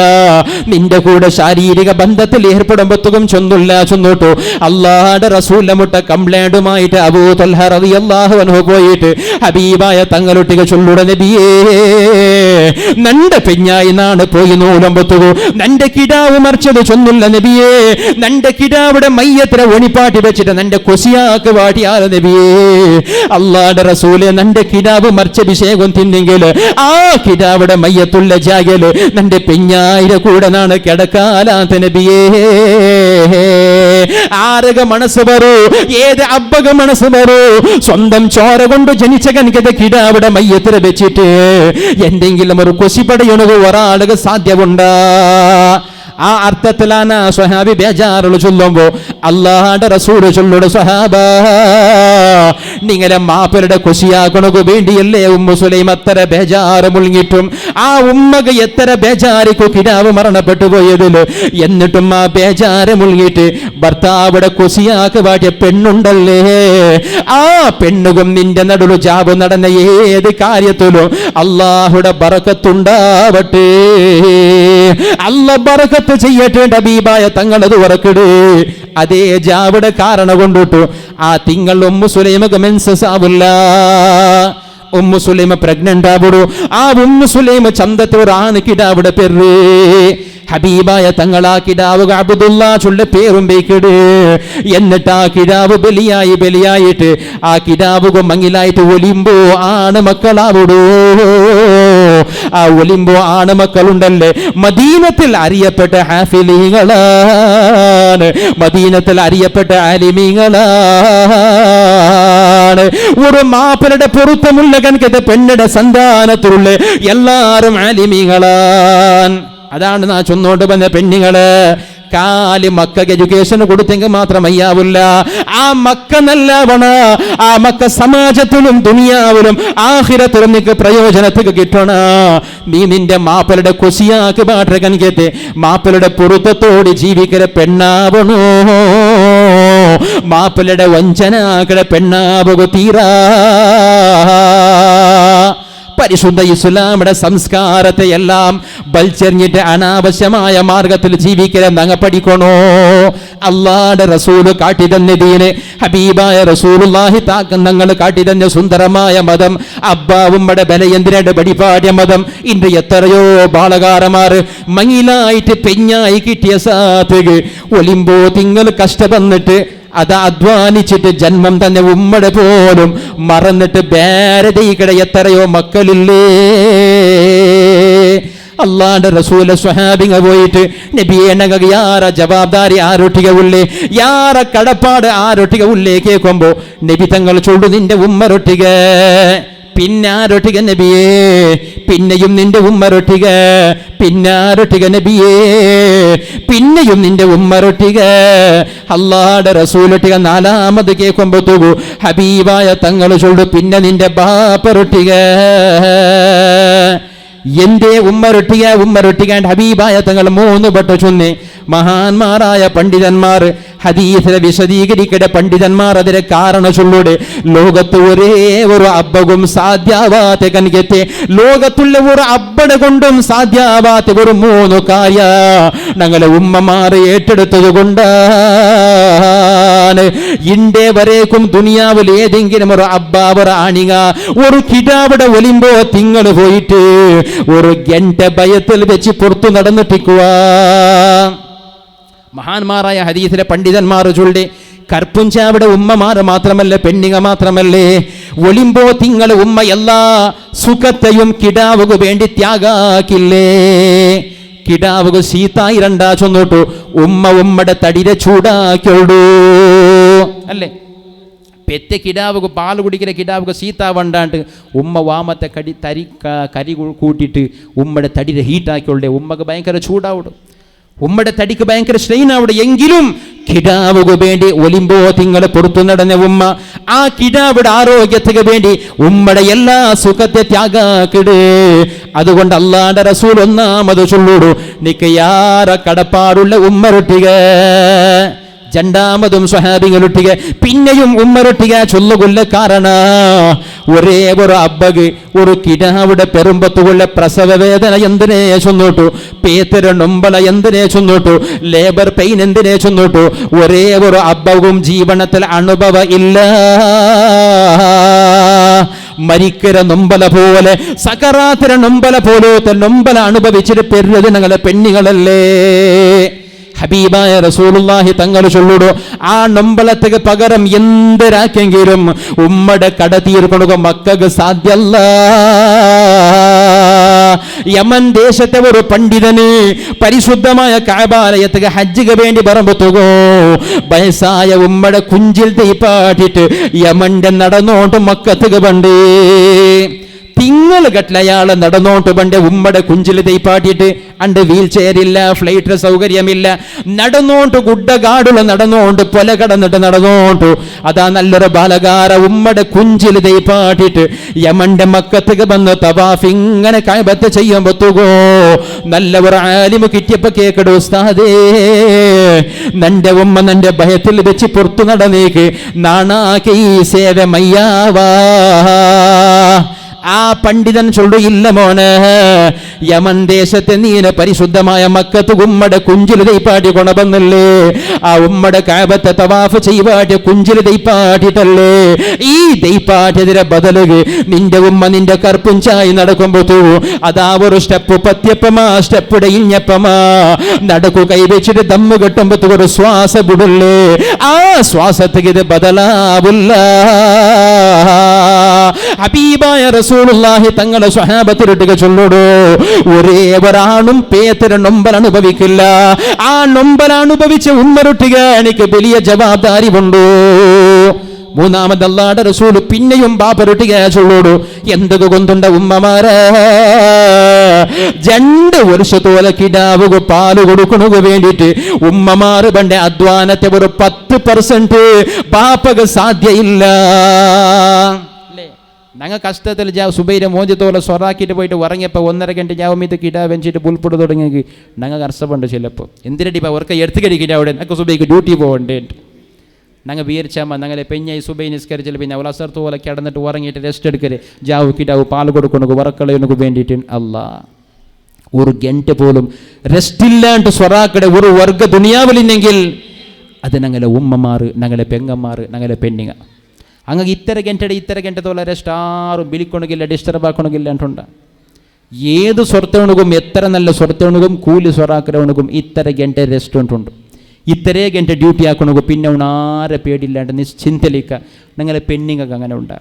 നിന്റെ കൂടെ ശാരീരിക ബന്ധത്തിൽ ഏർപ്പെടുമ്പത്തും ചൊന്നില്ല ചൊന്നിട്ടു അല്ലാഹുവിന്റെ റസൂലിന്റെ മുട്ട കംപ്ലൈന്റുമായിട്ട് അബൂ ത്വൽഹ റളിയല്ലാഹു അൻഹു പോയിട്ട് ഹബീബായ തങ്ങളൊട്ടിക ചൊല്ലുട നബിയേ നന്റെ പെഞ്ഞായി നാണ് പോയി നൂലമ്പത്തു നന്റെ കിടാവ് മറിച്ചത് ചൊന്നില്ല നബിയേ നന്റെ കിടാവിടെ മയ്യത്തിനെ ഒണിപ്പാട്ടി വെച്ചിട്ട് നന്റെ കൊസിയാക്ക് വാട്ടിയാല നബിയേ അല്ലാഹുവിന്റെ റസൂലെ നന്റെ കിടാവ് മറിച്ച വിഷയം തിന്നെങ്കിൽ ആ കിടാവിടെ മയ്യത്തുള്ള ജാഗല് നന്റെ പെഞ്ഞായിരെ കൂടെ നാണ് കിടക്കാലാത്ത നബിയേ ആരക മനസ്സ് വരൂ ഏത് അബ്ബക മനസ്സ് വരൂ സ്വന്തം ചോര കൊണ്ട് ജനിച്ച കനിക്കത കിടാവിടെ മയ്യത്തിനെ വെച്ചിട്ട് എന്തെങ്കിലും ഒരു കൊശിപ്പടയുണത് ഒരാളുക സാധ്യമുണ്ടാ ആ അർത്ഥത്തിലാണ് സ്വഹാബി ബേജാറുകൾ ചൊല്ലുമ്പോ അല്ലാഹുവിന്റെ റസൂൽ ചൊല്ലുടെ സ്വഹാബ നിങ്ങളെ മാപ്പരുടെ കൊശിയാക്കണക്ക് വേണ്ടിയല്ലേ ഉമ്മു സുലൈം അത്ര ബേജാറ് മുഴുങ്ങിയിട്ടും ആ ഉമ്മക്ക് എത്ര ബേജാരിക്കു കിടാവ് മരണപ്പെട്ടു പോയതില് എന്നിട്ടും ആ ബേജാറ് മുഴുങ്ങിയിട്ട് ഭർത്താവിടെ കൊശിയാക്ക് വാട്ടിയ പെണ്ണുണ്ടല്ലേ ആ പെണ്ണുകും നിന്റെ നടുലു ജാബ് നടന്ന ഏത് കാര്യത്തിലും അല്ലാഹുടെ ബറക്കത്തുണ്ടാവട്ടെ അല്ലാഹ് ബറക്കത്ത് ചെയ്യട്ടെ ഹബീബായ തങ്ങളത് ഉറക്കിട് അതേ ജാവിടെ കാരണം കൊണ്ടിട്ടു ആ തിങ്കൾ ഉമ്മു സുലൈമക്ക് മെൻസസ് ആവില്ല ഉമ്മു സുലൈമ പ്രഗ്നന്റ് ആവിടു ആ ഉമ്മു സുലൈമ ചന്തത്തെ ഒരു ആണ് കിടാവിടെ പേര് ഹബീബായ തങ്ങളാ കിടാവ് അബ്ദുല്ലാ ചൊല്ല പേരും ബേക്കിട് എന്നിട്ട് ആ കിടാവ് ബലിയായിട്ട് ആ കിടാവ് മങ്ങിലായിട്ട് ഒലിമ്പോ ആണ് മക്കളാവിടൂ ആ ഒലിമ്പോ ആണ് മക്കളുണ്ടല്ലേ മദീനത്തിൽ അറിയപ്പെട്ട ഹാഫിലീങ്ങളാണ് മദീനത്തിൽ അറിയപ്പെട്ട ആലിമീങ്ങളാണ് ഒരു മാപ്പരുടെ പൊരുത്തമുള്ള കണക്കത്തെ പെണ്ണിടെ സന്താനത്തിലുള്ള എല്ലാരും ആലിമീങ്ങളാണ് അതാണ് നാ ചൊന്നോട്ട് വന്ന പെണ്ണുങ്ങള് കാല് മക്കക്ക് എഡ്യൂക്കേഷൻ കൊടുത്തെങ്കിൽ മാത്രമയ്യാവില്ല ആ മക്ക നല്ലവണ ആ മക്ക സമാജത്തിലും ദുനിയാവിലും ആഖിറത്തിലും നിനക്ക് പ്രയോജനത്തിൽ കിട്ടണ നീ നിന്റെ മാപ്പളുടെ കൊശിയാക്ക് പാട്ട കനിക്കത്തെ മാപ്പളുടെ പൊരുത്തത്തോട് ജീവിക്കര പെണ്ണാവണോ മാപ്പളുടെ വഞ്ചനാക്കട പെണ്ണാവുക തീരാ പരിശുദ്ധ ഇസ്ലാമിയുടെ സംസ്കാരത്തെ എല്ലാം ബൽച്ചെറിഞ്ഞിട്ട് അനാവശ്യമായ മാർഗത്തിൽ ജീവിക്കൽ നങ്ങ പഠിക്കണോ അല്ലാഹുവിന്റെ റസൂൽ കാട്ടിതന്നതീനെ ഹബീബായ റസൂലുള്ളാഹി താക്കങ്ങൾ കാട്ടിതന്ന സുന്ദരമായ മതം അബ്ബാവുമ്മടെ ബലയന്തിരയുടെ പടിപാടിയ മതം ഇന്ന് എത്രയോ ബാളകാരന്മാർ മങ്ങിലായിട്ട് പെഞ്ഞായി കിട്ടിയ സാധക ഒലിമ്പോ തിങ്ങൾ കഷ്ടപ്പെന്നിട്ട് അത് അധ്വാനിച്ചിട്ട് ജന്മം തന്നെ ഉമ്മടെ പോലും മറന്നിട്ട് ബേരതീക്കട എത്രയോ മക്കളില്ലേ അല്ലാഹുവിന്റെ റസൂൽ സ്വഹാബിങ്ങ പോയിട്ട് നബിയേ നഗ യാര ജവാബ്ദാരി ആരൊട്ടിക ഉള്ളേ യാര കടപ്പാട് ആരൊട്ടിക ഉള്ളേ കേൾക്കുമ്പോ നബി തങ്ങൾ ചൊല്ലു നിന്റെ ഉമ്മരൊട്ടിക പിന്നാരൊട്ടിക നബിയേ പിന്നെയും നിന്റെ ഉമ്മരൊട്ടിക പിന്നാരൊട്ടിക നബിയേ പിന്നെയും നിന്റെ ഉമ്മരൊട്ടിക അല്ലാഹുവിന്റെ റസൂലൊട്ടിക നാലാമത് കേൾക്കുമ്പോ തൂകു ഹബീബായ തങ്ങൾ ചൊല്ലു പിന്നെ നിന്റെ ബാപ്പരൊട്ടിക എന്റെ ഉമ്മരൊട്ടിക ഹബീബായ തങ്ങൾ 3 വട്ട ചൊന്നേ മഹാന്മാരായ പണ്ഡിതന്മാർ ഹദീസിനെ വിശദീകരിക്കട്ടെ പണ്ഡിതന്മാർ അതിന്റെ കാരണ ചൊല്ലൂടെ ലോകത്ത് ഒരേ ഒരു അബ്ബകും സാധ്യാവാത്ത കനികത്തെ ലോകത്തുള്ള ഒരു അബ്ബടെ കൊണ്ടും സാധ്യാവാത്ത ഒരു 3 കാര്യ ഞങ്ങളെ ഉമ്മമാർ ഏറ്റെടുത്തത് കൊണ്ടാണ് ഇണ്ടേ വരേക്കും ദുനിയാവിൽ ഏതെങ്കിലും ഒരു അബ്ബാവർ ആണിക ഒരു കിടാവിടെ ഒലിമ്പോ തിങ്ങൾ പോയിട്ട് ഒരു ഗണ്ട ഭയത്തിൽ വെച്ച് പുറത്തു നടന്നിട്ടിക്കുക മഹാന്മാരായ ഹദീസിലെ പണ്ഡിതന്മാർ ചൊല്ലി കർപ്പുഞ്ചാവിടെ ഉമ്മമാർ മാത്രമല്ല പെണ്ണിങ്ങ മാത്രമല്ലേ ഒളിമ്പോ തിങ്ങൾ ഉമ്മ എല്ലാ സുഖത്തെയും കിടാവുക വേണ്ടി ത്യാഗാക്കില്ലേ കിടാവുക സീതായി രണ്ടാ ചൊന്നോട്ടു ഉമ്മയുടെ തടിരെ ചൂടാക്കിയോടൂ അല്ലേ പെറ്റ കിടാവുക പാൽ കുടിക്കുന്ന കിടാവുക സീതാ വണ്ടാണ്ട് ഉമ്മ വാമത്തെ കരി കൂട്ടിയിട്ട് ഉമ്മയുടെ തടിരെ ഹീറ്റാക്കിയോളെ ഉമ്മക്ക് ഭയങ്കര ചൂടാവിടും ഉമ്മയുടെ തടിക്ക് ഭയങ്കര സ്ട്രെയിൻ അവിടെ എങ്കിലും കിടാവുക വേണ്ടി ഒലിമ്പോ തിങ്ങളെ പുറത്തു നടന്ന ഉമ്മ ആ കിടാവിടെ ആരോഗ്യത്തിന് വേണ്ടി ഉമ്മയുടെ എല്ലാ സുഖത്തെ ത്യാഗാക്കിട് അതുകൊണ്ട് അല്ലാഹുവിന്റെ റസൂൽ ഒന്നാമത് ചൊല്ലൂടു നിക്ക് യാര കടപ്പാടുള്ള ഉമ്മരൊട്ടിക രണ്ടാമതും സ്വഹാബികളൊട്ടിಗೆ പിന്നെയും ഉമ്മരൊട്ടിಗೆ ചൊല്ലുകൊല്ല കാരണ ഒരേ ഒരു അബ്ബക്ക് ഒരു കിടാവിടെ പെറുമ്പത്തുകൊള്ള പ്രസവ വേദന എന്തിനെ ചൊന്നോട്ടു, പേത്തര നൊമ്പല എന്തിനെ ചൊന്നോട്ടു, ലേബർ പെയിൻ എന്തിനെ ചൊന്നോട്ടു, ഒരേ ഒരു അബ്ബവും ജീവനത്തിൽ അനുഭവ ഇല്ല. മരിക്കര നൊമ്പല പോലെ സകറാത്തര നൊമ്പല പോലത്തെ നൊമ്പല അനുഭവിച്ചിട്ട് പെരുന്നത് ഞങ്ങളെ പെണ്ണികളല്ലേ. ഹബീബായ റസൂലുള്ളാഹി തങ്ങൾ ചൊല്ലുടോ, ആ നൊമ്പലത്തേക്ക് പകരം എന്തിരാക്കെങ്കിലും ഉമ്മയുടെ കട തീർക്കൊടുക്ക മക്കൾക്ക് സാധ്യല്ല. യമൻ ദേശത്തെ ഒരു പണ്ഡിതന് പരിശുദ്ധമായ കഅബാലയത്തേക്ക് ഹജ്ജിക്ക് വേണ്ടി പറമ്പത്തുകോ വയസ്സായ ഉമ്മയുടെ കുഞ്ചിൽ തീപ്പാട്ടിട്ട് യമന്റെ നടന്നോണ്ട് മക്കത്തേക്ക് പണ്ടേ തിങ്ങൾ കെട്ടിൽ അയാള് നടന്നോട്ട് പണ്ട് ഉമ്മയുടെ കുഞ്ചിൽ തൈപ്പാട്ടിട്ട് അണ്ട് വീൽ ചെയറില്ല, ഫ്ലൈറ്റ് സൗകര്യമില്ല, നടന്നോണ്ട് ഗുഡ്ഡകാടുള്ള നടന്നോണ്ട് പൊല കടന്നിട്ട് നടന്നോണ്ടു അതാ നല്ലൊരു ബാലകാര ഉമ്മയുടെ കുഞ്ചിൽ തൈപ്പാട്ടിട്ട് യമന്റെ മക്കത്തേക്ക് വന്ന് തവാഫ് ഇങ്ങനെ കഅബത്ത് ചെയ്യുമ്പത്തുകോ നല്ല ഒരു ആലിമ് കിട്ടിയപ്പോ കേക്കടു, ഉസ്താദേ നന്റെ ഉമ്മ നന്റെ ഭയത്തിൽ വെച്ച് പുറത്തു നടന്നേക്ക് നാണാക്കി ഈ സേവ മയ്യാവാ. ആ പണ്ഡിതൻ ചൊല്ലു, ഇല്ല മോന്, യമൻ ദേശത്തെ നീന പരിശുദ്ധമായ മക്കത്ത് ഉമ്മയുടെ കുഞ്ചിൽ ദൈപ്പാട്ടി കൊണബന്നല്ലേ, ആ ഉമ്മയുടെ കഅബത്തെ തവാഫ് ചെയ്യുവാട്ടിയ കുഞ്ചിൽ ദൈപ്പാട്ടിട്ടല്ലേ. ഈ ദൈപ്പാട്ടിയതിരെ ബദലുക നിന്റെ ഉമ്മ നിന്റെ കർപ്പും ചായി നടക്കുമ്പോ അതാ ഒരു സ്റ്റെപ്പ് പത്യപ്പമാ സ്റ്റെപ്പ് ഇഞ്ഞപ്പമാ നടക്കു കൈവച്ചിട്ട് ദമ്മ് കെട്ടുമ്പോ ഒരു ശ്വാസ വിടല്ലേ, ആ ശ്വാസത്തേക്ക് ഇത് ബദലാവില്ല. ഹബീബായ റസൂലുള്ളാഹി തങ്ങളുടെ സ്വഹാബത്തിലിട്ട് ചൊല്ലുടോ, ഒരേ ഒരാണും പേത്തര നൊമ്പൽ അനുഭവിക്കില്ല. ആ നൊമ്പൽ അനുഭവിച്ച ഉമ്മരൊട്ടിക എനിക്ക് വലിയ ജവാബ്ദാരി ഉണ്ടോ. മൂന്നാമത് അല്ലാഹുവിന്റെ റസൂൽ പിന്നെയും ബാപ്പരൊട്ടിക ചൊല്ലുടോ, എന്തൊക്കെ കൊണ്ടുണ്ട ഉമ്മമാരെ 2 വർഷത്തോലെ കിടാവുക പാല് കൊടുക്കണു വേണ്ടിയിട്ട് ഉമ്മമാർ പണ്ട് അധ്വാനത്തെ ഒരു 10% ബാപ്പക്ക് സാധ്യയില്ല. ഞങ്ങൾ കഷ്ടത്തിൽ സുബൈരെ മോചത്തോലെ സ്വറാക്കിയിട്ട് പോയിട്ട് ഉറങ്ങിയപ്പോൾ 1.5 ഗಂಟೆ ജാവമീത്ത് കിടാ വെച്ചിട്ട് പുൽപ്പിട്ട് തുടങ്ങി ഞങ്ങൾ കർഷമുണ്ട് ചിലപ്പോൾ എന്തിനടി ഇപ്പോൾ അവർക്ക് എടുത്തു കഴിക്കില്ല അവിടെ ഞങ്ങൾക്ക് സുബൈക്ക് ഡ്യൂട്ടി പോകണ്ടേ. ഞങ്ങൾ വിചാരിച്ചാൽ ഞങ്ങളെ പെഞ്ഞായി സുബൈ നിസ്കരിച്ചാൽ പിന്നെ അവൾ അസർത്ത് പോലെ കിടന്നിട്ട് ഉറങ്ങിയിട്ട് റെസ്റ്റ് എടുക്കല് ജാവ് കിടാവ് പാൽ കൊടുക്കണക്ക് വറക്കളയനക്ക് വേണ്ടിയിട്ട് അല്ല ഒരു ഗಂಟೆ പോലും റെസ്റ്റ് ഇല്ലാണ്ട് സ്വറാക്കടെ ഒരു വർഗ ദുനിയാവിലില്ലെങ്കിൽ അത് ഞങ്ങളെ ഉമ്മമാർ, ഞങ്ങളെ പെങ്ങന്മാർ, ഞങ്ങളെ പെണ്ണിങ്ങ അങ്ങനെ ഇത്ര ഗಂಟೆ തോലെ റെസ്റ്റ് ആരും ബിലിക്കൊണക്കില്ല, ഡിസ്റ്റർബ് ആക്കണമെങ്കില്ല ಅಂಟುಂಡ. ഏത് സ്വರ್ತവണുകും എത്ര നല്ല സ്വರ್ತവണുകും കൂലി സ്വറാക്കരവണുകും ഇത്ര ഗಂಟೆ റെസ്റ്റ് ഉണ്ടുണ്ട്. ഇത്രേ ഗಂಟೆ ഡ്യൂട്ടി ആക്കണു പിന്നെ ആരെ പേടിയില്ലാണ്ട് നിശ്ചിന്തലിക്ക ഞങ്ങളെ പെണ്ണിങ്ങൾക്ക് അങ്ങനെ ഉണ്ടാ,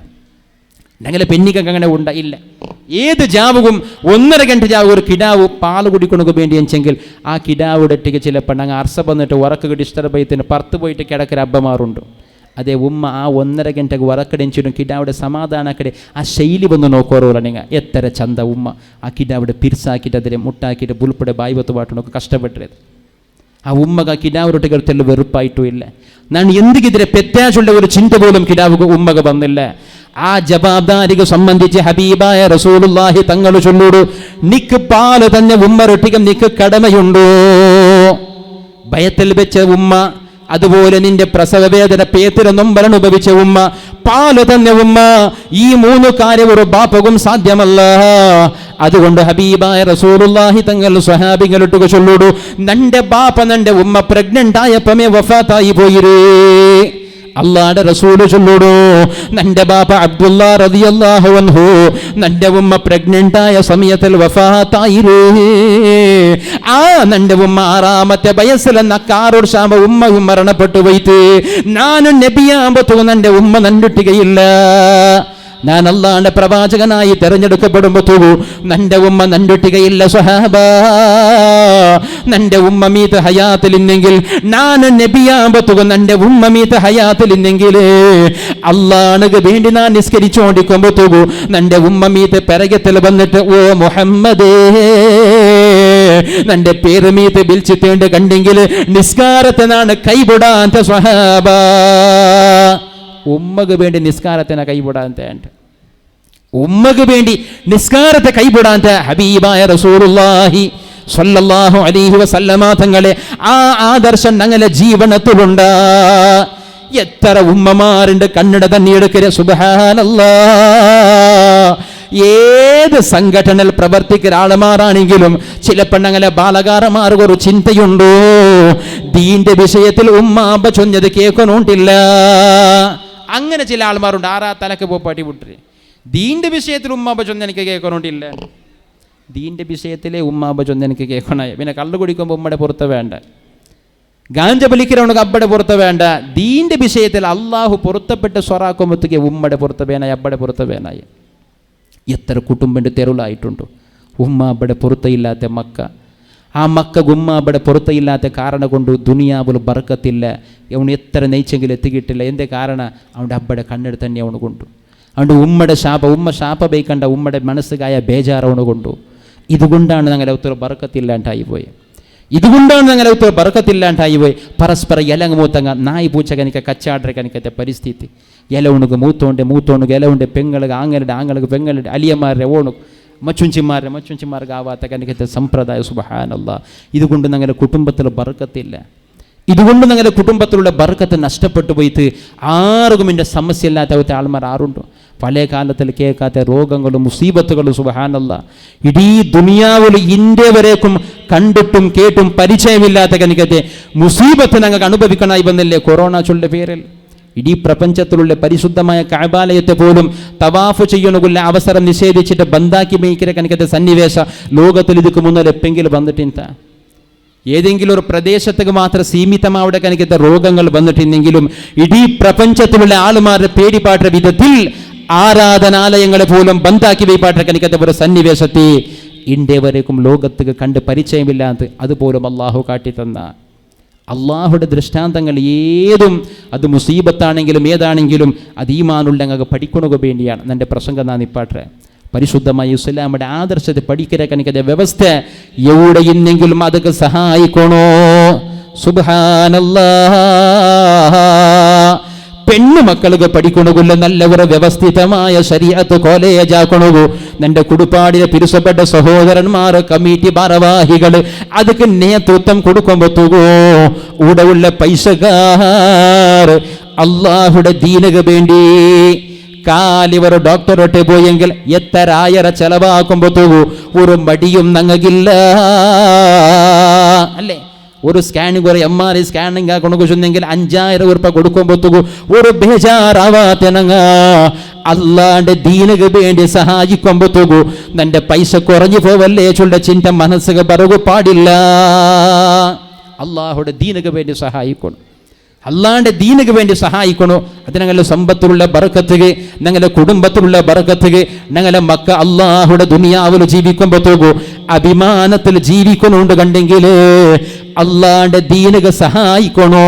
ഞങ്ങളെ പെണ്ണിങ്ങൾക്ക് അങ്ങനെ ഇല്ല. ഏത് ജാവുകും 1.5 ഗಂಟೆ ജാവ് ഒരു കിടാവ് പാല് കുടിക്കണക്ക് വേണ്ടി വെച്ചെങ്കിൽ ആ കിടാവിടെ ഒറ്റയ്ക്ക് ചിലപ്പോൾ ഞങ്ങൾ അർസ വന്നിട്ട് ഉറക്കൊക്കെ ഡിസ്റ്റർബ് ചെയ്തിന് പുറത്ത് പോയിട്ട് കിടക്കര അബ്ബമാറുണ്ട്. അതെ ഉമ്മ ആ 1.5 ಗಂಟೆಗೆ വറക്കടിച്ചിടും കിടാവിടെ സമാധാനക്കടെ ആ ശൈലി വന്ന് നോക്കോറോല നിങ്ങൾ എത്ര ചന്ത ഉമ്മ ആ കിടാവിടെ പിരിസാക്കിയിട്ട് അതിലെ മുട്ടാക്കിയിട്ട് പുൽപ്പടെ ബായ്വത്ത് പാട്ടണൊക്കെ കഷ്ടപ്പെട്ടത്. ആ ഉമ്മക്ക് ആ കിടാവരൊട്ടികൾ തെല്ല് വെറുപ്പായിട്ടും ഇല്ല. ഞാൻ എന്തിക്കെതിരെ പെറ്റാച്ചുള്ള ഒരു ചിന്ത പോലും കിടാവ് ഉമ്മക വന്നില്ല. ആ ജവാബ്ദാരിക്ക് സംബന്ധിച്ച് ഹബീബായ റസൂലുള്ളാഹി തങ്ങൾ ചൊല്ലൂടു, നിക്ക് പാല് തന്നെ ഉമ്മരൊട്ടികം നിക്ക് കടമയുണ്ടോ. ഭയത്തിൽ വെച്ച ഉമ്മ, അതുപോലെ നിന്റെ പ്രസവവേദന പേത്തിര നൊമ്പൽ അനുഭവിച്ച ഉമ്മ, പാല് തന്നെ ഉമ്മ, ഈ 3 കാര്യം ഒരു ബാപ്പകും സാധ്യമല്ല. അതുകൊണ്ട് ഹബീബായ റസൂലുള്ളാഹി തങ്ങൾ സ്വഹാബികളൊട്ടുക ചൊല്ലൂടു, നന്റെ ബാപ്പ നന്റെ ഉമ്മ പ്രഗ്നന്റ് ആയപ്പമേ വഫാത്തായി പോയിരേ. അല്ലാഹുവിന്റെ റസൂല് ചൊല്ലൂടു, നന്റെ ബാപ്പ അബ്ദുല്ലാ റളിയല്ലാഹു അൻഹു നന്റെ ഉമ്മ പ്രഗ്നന്റ് ആയ സമയത്തിൽ വഫാത്തായിരേ. ആ നന്റെ ഉമ്മ 6ാമത്തെ വയസ്സിൽ നക്കാറോട് ശാമ ഉമ്മയും മരണപ്പെട്ടു പോയിട്ട് ഞാനും നബിയാകുമ്പോ നന്റെ ഉമ്മ നണ്ടിട്ടുകയില്ല. ഞാൻ അല്ലാഹുവിന്റെ പ്രവാചകനായി തെരഞ്ഞെടുക്കപ്പെടുമ്പോ നന്റെ ഉമ്മ നണ്ടിട്ടുകയില്ല. സ്വഹാബ, നന്റെ ഉമ്മ മീത്ത് ഹയാത്തിലിന്നെങ്കിൽ ഞാൻ നബിയാകുമ്പോ നന്റെ ഉമ്മ മീത്ത് ഹയാത്തിലിന്നെങ്കിൽ അല്ലാഹുവിന് വേണ്ടി ഞാൻ നിസ്കരിച്ചോണ്ടിരിക്കുമ്പോ നന്റെ ഉമ്മ മീത്ത് പിറകത്തിൽ വന്നിട്ട് ഓ മുഹമ്മദേ നന്റെ പേര് മീത്ത് വിളിച്ചിട്ടേണ്ട കണ്ടെങ്കിൽ നിസ്കാരത്തെ ഞാൻ കൈവിടാത്ത. സ്വഹാബ, ഉമ്മക്ക് വേണ്ടി നിസ്കാരത്തിനെ കൈവിടാത്ത, ഉമ്മക്ക് വേണ്ടി നിസ്കാരത്തെ കൈവിടാത്ത ഹബീബായ റസൂലുള്ളാഹി സ്വല്ലല്ലാഹു അലൈഹി വസല്ലമ തങ്ങളെ ആ ആദർശം ഞങ്ങളെ ജീവനത്തിലുണ്ട്. എത്ര ഉമ്മമാരുണ്ട് കണ്ണിട തന്നെയെടുക്കരെ സുബ്ഹാനല്ലാഹ്. ഏത് സംഘടനയിൽ പ്രവർത്തിക്കുന്ന ആളുമാരാണെങ്കിലും ചിലപ്പോൾ ഞങ്ങളെ ബാലകാരന്മാർക്ക് ഒരു ചിന്തയുണ്ടോ, ദീന്റെ വിഷയത്തിൽ ഉമ്മാബ ചൊന്നത് കേൾക്കണോണ്ടില്ല. അങ്ങനെ ചില ആൾമാരുണ്ട്. ആറാ തലക്ക് പോപ്പാട്ടി വിട്ടേ ദീന്റെ വിഷയത്തിൽ ഉമ്മാബ ചൊന്ന് എനിക്ക് കേൾക്കണോണ്ടില്ല. ദീന്റെ വിഷയത്തിലെ ഉമ്മാബ ചൊന്ന് എനിക്ക് കേൾക്കണേ. പിന്നെ കള്ളു കുടിക്കുമ്പോൾ ഉമ്മയുടെ പുറത്ത് വേണ്ട, ഗാഞ്ച വലിக்கிறവனுக்கு അബ്ബടെ പുറത്ത് വേണ്ട. ദീന്റെ വിഷയത്തിൽ അള്ളാഹു പൊരുത്തപ്പെട്ട് സ്വറാക്കുമ്പോഴത്തേക്ക് ഉമ്മയുടെ പുറത്ത് വേണായി, അബ്ബടെ പുറത്ത് വേണായി. എത്ര കുടുംബൻ്റെ തെരുളായിട്ടുണ്ടോ ഉമ്മ അബ്ബടെ പുറത്തയില്ലാത്ത മക്ക. ആ മക്ക ഉമ്മ അബ്ബടെ പുറത്തയില്ലാത്ത കാരണം കൊണ്ട് ദുനിയാവിൽ ബർക്കത്തില്ല. അവന് എത്ര നെയ്ച്ചെങ്കിലും എത്തിക്കിട്ടില്ല. എന്തേ കാരണം? അവൻ്റെ അബ്ബടെ കണ്ണെടുത്ത് തന്നെ അവന് കൊണ്ടു. അവൻ്റെ ഉമ്മയുടെ ഉമ്മ ശാപ ബൈക്കണ്ട ഉമ്മയുടെ മനസ്സുകായ ബേജാറവന് കൊണ്ടു. ഇതുകൊണ്ടാണ് ഞങ്ങളെ ഒത്തിരി ബർക്കത്തില്ലാണ്ടായി പോയി. ഇതുകൊണ്ടാണ് ഞങ്ങളെ ഒത്തിരി ബർക്കത്തില്ലാണ്ടായി പോയി. പരസ്പര എലങ്ങ് മൂത്തങ്ങ നായി പൂച്ചകനിക്ക കച്ചാടരക്കനിക്കത്തെ പരിസ്ഥിതി. എലവുണുക്ക് മൂത്തോണുക്ക് എലവുണ്ട് പെങ്ങൾക്ക് ആങ്ങൾക്ക് പെങ്ങളുടെ അലിയന്മാരുടെ ഓണുക്ക് മച്ചുഞ്ചിമാർക്ക് ആവാത്ത കനിക്കത്തെ സമ്പ്രദായ സുബ്ഹാനല്ലാഹ്. ഇതുകൊണ്ട് ഞങ്ങളുടെ കുടുംബത്തിൽ ബർക്കത്തില്ല. ഇതുകൊണ്ട് ഞങ്ങളുടെ കുടുംബത്തിലുള്ള ബർക്കത്ത് നഷ്ടപ്പെട്ടു പോയിട്ട് ആർക്കും എൻ്റെ സമസ്യ ഇല്ലാത്ത ആൾമാർ ആരുണ്ടോ? പഴയ കാലത്തിൽ കേൾക്കാത്ത രോഗങ്ങളും മുസീബത്തുകളും സുബ്ഹാനല്ലാഹ് ഇടീ ദുനിയാവിൽ ഇന്ത്യ വരേക്കും കണ്ടിട്ടും കേട്ടും പരിചയമില്ലാത്ത കനിക്കത്തെ മുസീബത്ത് ഞങ്ങൾക്ക് അനുഭവിക്കണമായി വന്നില്ലേ കൊറോണ ചൊല്ലിന്റെ പേരിൽ. ഇടീ പ്രപഞ്ചത്തിലുള്ള പരിശുദ്ധമായ കഅബാലയത്തെ പോലും തവാഫ് ചെയ്യണകുള്ള അവസരം നിഷേധിച്ചിട്ട് ബന്ധാക്കി മേയ്ക്കിற കനിക്കത്തെ സന്നിവേശ ലോകത്തിൽ ഇതുക്ക് മുന്നേ എപ്പെങ്കിലും വന്നിട്ടില്ല. ഏതെങ്കിലും ഒരു പ്രദേശത്തേക്ക് മാത്രം സീമിതമാവിടെ കനിക്കത്തെ രോഗങ്ങൾ വന്നിട്ടുണ്ടെങ്കിലും ഇടീ പ്രപഞ്ചത്തിലുള്ള ആളുമാരുടെ പേടിപ്പാട്ട വിധത്തിൽ ആരാധനാലയങ്ങളെ പോലും ബന്ധാക്കി വെയ്പാട്ട കനിക്കത്തെ ഒരു സന്നിവേശത്തെ ഇന്ത്യ വരേക്കും ലോകത്തേക്ക് കണ്ട് പരിചയമില്ലാത്ത അതുപോലും അള്ളാഹു കാട്ടിത്തന്ന അള്ളാഹുടെ ദൃഷ്ടാന്തങ്ങൾ ഏതും അത് മുസീബത്താണെങ്കിലും ഏതാണെങ്കിലും അത് ഈമാനുള്ള ഞങ്ങൾക്ക് പഠിക്കണക വേണ്ടിയാണ് എൻ്റെ പ്രസംഗം നാ നിപ്പാട്ടെ. പരിശുദ്ധമായ ഇസ്ലാമിന്റെ ആദർശത്തെ പഠിക്കര കനിക്കത്തെ വ്യവസ്ഥ എവിടെ ഇന്നെങ്കിലും അതൊക്കെ സഹായിക്കണോ? സുബ്ഹാനല്ലാഹ്. പെണ്ണുമക്കൾക്ക് പഠിക്കണകുള്ള നല്ലവരെ വ്യവസ്ഥിതമായ ശരീഅത്ത് കോളേജ് ആക്കണു. നിന്റെ കുടുപ്പാടിലെ പിരിസപ്പെട്ട സഹോദരന്മാർ കമ്മിറ്റി ഭാരവാഹികൾ അതൊക്കെ നേതൃത്വം കൊടുക്കുമ്പോത്തുകോ ഉടവുള്ള പൈസക്കാർ അള്ളാഹുടെ ദീനക വേണ്ടി കാലിവർ ഡോക്ടറോട്ട് പോയെങ്കിൽ എത്ര ആയിര ചെലവാക്കുമ്പോത്തുകോ ഒരു മടിയും ഞങ്ങൾക്കില്ല അല്ലേ? ഒരു സ്കാനിങ് ഒരു MRI സ്കാനിങ് ആക്കണക്ക് ചെന്നെങ്കിൽ 5000 ഉറുപ്പ കൊടുക്കുമ്പോത്തുകു ഒരു ബേജാറാവാത്ത ഞങ്ങ അള്ളാന്റെ ദീനക്ക് വേണ്ടി സഹായിക്കുമ്പോത്തുകു നിന്റെ പൈസ കുറഞ്ഞു പോവല്ലേ ചൊല്ല ചിന്ത മനസ്സുക പറകു പാടില്ല. അള്ളാഹുടെ ദീനക്ക് വേണ്ടി സഹായിക്കണം, അള്ളാന്റെ ദീനക്ക് വേണ്ടി സഹായിക്കണോ? അത് ഞങ്ങളുടെ സമ്പത്തിലുള്ള ബർക്കത്തുക, ഞങ്ങളുടെ കുടുംബത്തിലുള്ള ബർക്കത്തുക, ഞങ്ങളുടെ മക്ക അള്ളാഹുടെ ദുനിയാവിൽ ജീവിക്കുമ്പോഴത്തേക്കോ അഭിമാനത്തിൽ ജീവിക്കണോണ്ട് കണ്ടെങ്കിൽ അള്ളാന്റെ ദീനക്ക് സഹായിക്കണോ?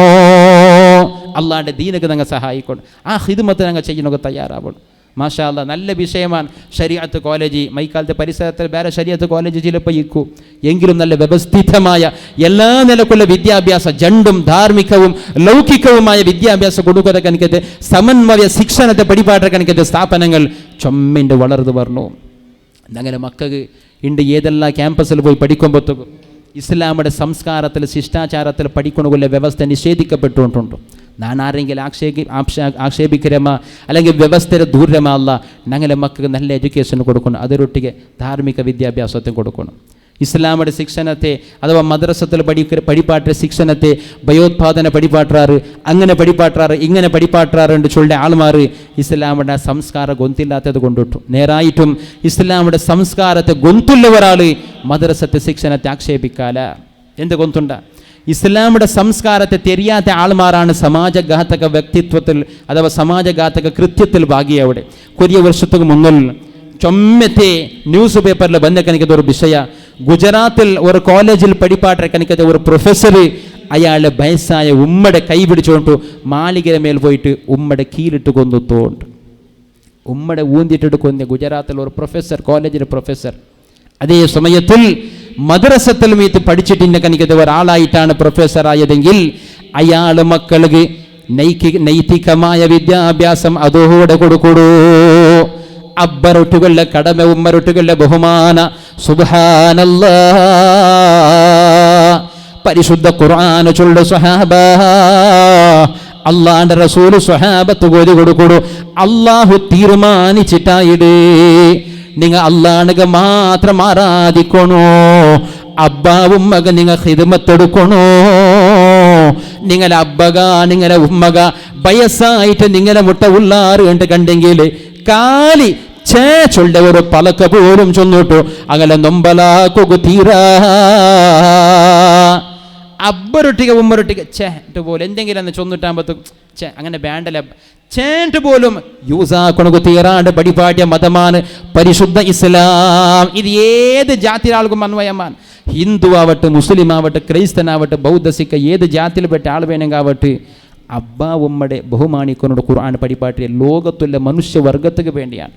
അള്ളാന്റെ ദീനക്ക് ഞങ്ങൾ സഹായിക്കണം. ആ ഹിദ്മത്ത് ഞങ്ങൾ ചെയ്യണമൊക്കെ തയ്യാറാവണം. മാഷാ അല്ലാഹ് നല്ല വിഷയമാണ് ശരീഅത്ത് കോളേജ്. മൈക്കാലത്തെ പരിസരത്തിൽ വേറെ ശരീഅത്ത് കോളേജ് ചിലപ്പോൾ ഇരിക്കൂ എങ്കിലും നല്ല വ്യവസ്ഥിതമായ എല്ലാ നിലക്കുള്ള വിദ്യാഭ്യാസം ജണ്ടും ധാർമ്മികവും ലൗകികവുമായ വിദ്യാഭ്യാസം കൊടുക്കുക എനിക്കത് സമന്വയ ശിക്ഷണത്തെ പഠിപ്പാട്ട എനിക്കത് സ്ഥാപനങ്ങൾ ചൊമ്മിൻ്റെ വളർന്നു വരണു. അങ്ങനെ മക്കൾക്ക് ഉണ്ട് ഏതെല്ലാം ക്യാമ്പസിൽ പോയി പഠിക്കുമ്പോഴത്തേക്കും ഇസ്ലാമിയുടെ സംസ്കാരത്തിൽ ശിഷ്ടാചാരത്തിൽ പഠിക്കണമുള്ള വ്യവസ്ഥ നിഷേധിക്കപ്പെട്ടുകൊണ്ടുണ്ട്. ഞാൻ ആരെങ്കിലും ആക്ഷേപിക്കരമ അല്ലെങ്കിൽ വ്യവസ്ഥയുടെ ദൂരമല്ല. ഞങ്ങളെ മക്കൾക്ക് നല്ല എഡ്യൂക്കേഷൻ കൊടുക്കണം, അതിരൊട്ടിಗೆ ധാർമ്മിക വിദ്യാഭ്യാസത്തെ കൊടുക്കണം. ഇസ്ലാമിയുടെ ശിക്ഷണത്തെ അഥവാ മദ്രസത്തിൽ പഠിപ്പാട്ട ശിക്ഷണത്തെ ഭയോത്പാദന പഠിപ്പാട്ടാറ്, അങ്ങനെ പഠിപ്പാട്ടാറ്, ഇങ്ങനെ പഠിപ്പാട്ടാറുണ്ട് ചൊല്ലിയ ആൾമാർ ഇസ്ലാമിയുടെ സംസ്കാരം ഗൊന്തില്ലാത്തത് കൊണ്ടിട്ടു. നേരായിട്ടും ഇസ്ലാമിയുടെ സംസ്കാരത്തെ ഗൊന്തുള്ള ഒരാൾ മദ്രസത്തെ ശിക്ഷണത്തെ ആക്ഷേപിക്കാല. എന്ത് ഗൊന്തുണ്ട? ഇസ്ലാമിയുടെ സംസ്കാരത്തെ തെരിയാത്ത ആൾമാരാണ് സമാജഘാതക വ്യക്തിത്വത്തിൽ അഥവാ സമാജഘാതക കൃത്യത്തിൽ ഭാഗിയവിടെ. കുറേ വർഷത്തിന് മുന്നിൽ ചൊമ്മത്തെ ന്യൂസ് പേപ്പറിൽ ബന്ധക്കനിക്കത് ഒരു വിഷയ ഗുജറാത്തിൽ ഒരു കോളേജിൽ പഠിപ്പാട്ട കനിക്കത്തെ ഒരു പ്രൊഫസർ അയാളുടെ വയസ്സായ ഉമ്മയുടെ കൈ പിടിച്ചുകൊണ്ട് മാളികര മേൽ പോയിട്ട് ഉമ്മയുടെ കീലിട്ട് കൊന്നുത്തോണ്ട് ഉമ്മയുടെ ഊന്തിട്ടിട്ട് കൊന്ന ഗുജറാത്തിൽ ഒരു പ്രൊഫസർ, കോളേജിലെ പ്രൊഫസർ. അതേ സമയത്തിൽ മദ്രസത്തിൽ മീത്ത് പഠിച്ചിട്ടിൻ്റെ കനിക്കത്തെ ഒരാളായിട്ടാണ് പ്രൊഫസർ ആയതെങ്കിൽ അയാൾ മക്കൾക്ക് നൈതികമായ വിദ്യാഭ്യാസം അതോടെ കൊടുക്കൂടൂ. അബ്ബറൊട്ടുകളുടെ കടമ, ഉമ്മറൊട്ടുകളുടെ ബഹുമാന, സുബ്ഹാനല്ലാഹ്. പരിശുദ്ധ ഖുർആൻ ചൊല്ലു സ്വഹാബ. അള്ളാന്റെ റസൂല് സ്വഹാബത്ത് കോതി കൊടുക്കൊടു. അള്ളാഹു തീരുമാനിച്ചിട്ടായിട് നിങ്ങൾ അള്ളാഹുക മാത്രം ആരാധിക്കണോ. അബ്ബാവും മക നിങ്ങൾ ഹിദ്മത്തെടുക്കണോ. നിങ്ങളെ അബ്ബക നിങ്ങളെ ഉമ്മക വയസ്സായിട്ട് നിങ്ങളെ മുട്ട ഉള്ളാറ് കണ്ട് കണ്ടെങ്കിൽ കാലി ചൊല്ല ഒരു പലക്ക പോലും ചൊന്നിട്ടു അങ്ങനെ നൊമ്പലാക്കു തീരാ. അബ്ബരൊട്ടിക ഉമ്മരൊട്ടിക ചേട്ട് പോലെ എന്തെങ്കിലും എന്ന് ചൊന്നിട്ടാകുമ്പോൾ അങ്ങനെ വേണ്ടല്ല. ചേട്ട് പോലും യൂസാക്കണക്ക് തീരാണ്ട് പടിപാട്ടിയ മതമാണ് പരിശുദ്ധ ഇസ്ലാം. ഇത് ഏത് ജാതി ആൾക്കും അന്വയമാണ്. ഹിന്ദു ആവട്ടെ, മുസ്ലിം ആവട്ടെ, ക്രൈസ്തനാവട്ടെ, ബൗദ്ധ സിഖ് ഏത് ജാതിയിൽപ്പെട്ട ആൾ വേണമെങ്കിൽ അബ്ബ ഉമ്മയുടെ ബഹുമാനിക്കുന്നോട് ഖുർആൻ പടിപാട്ടിയ ലോകത്തുള്ള മനുഷ്യവർഗത്തിന് വേണ്ടിയാണ്.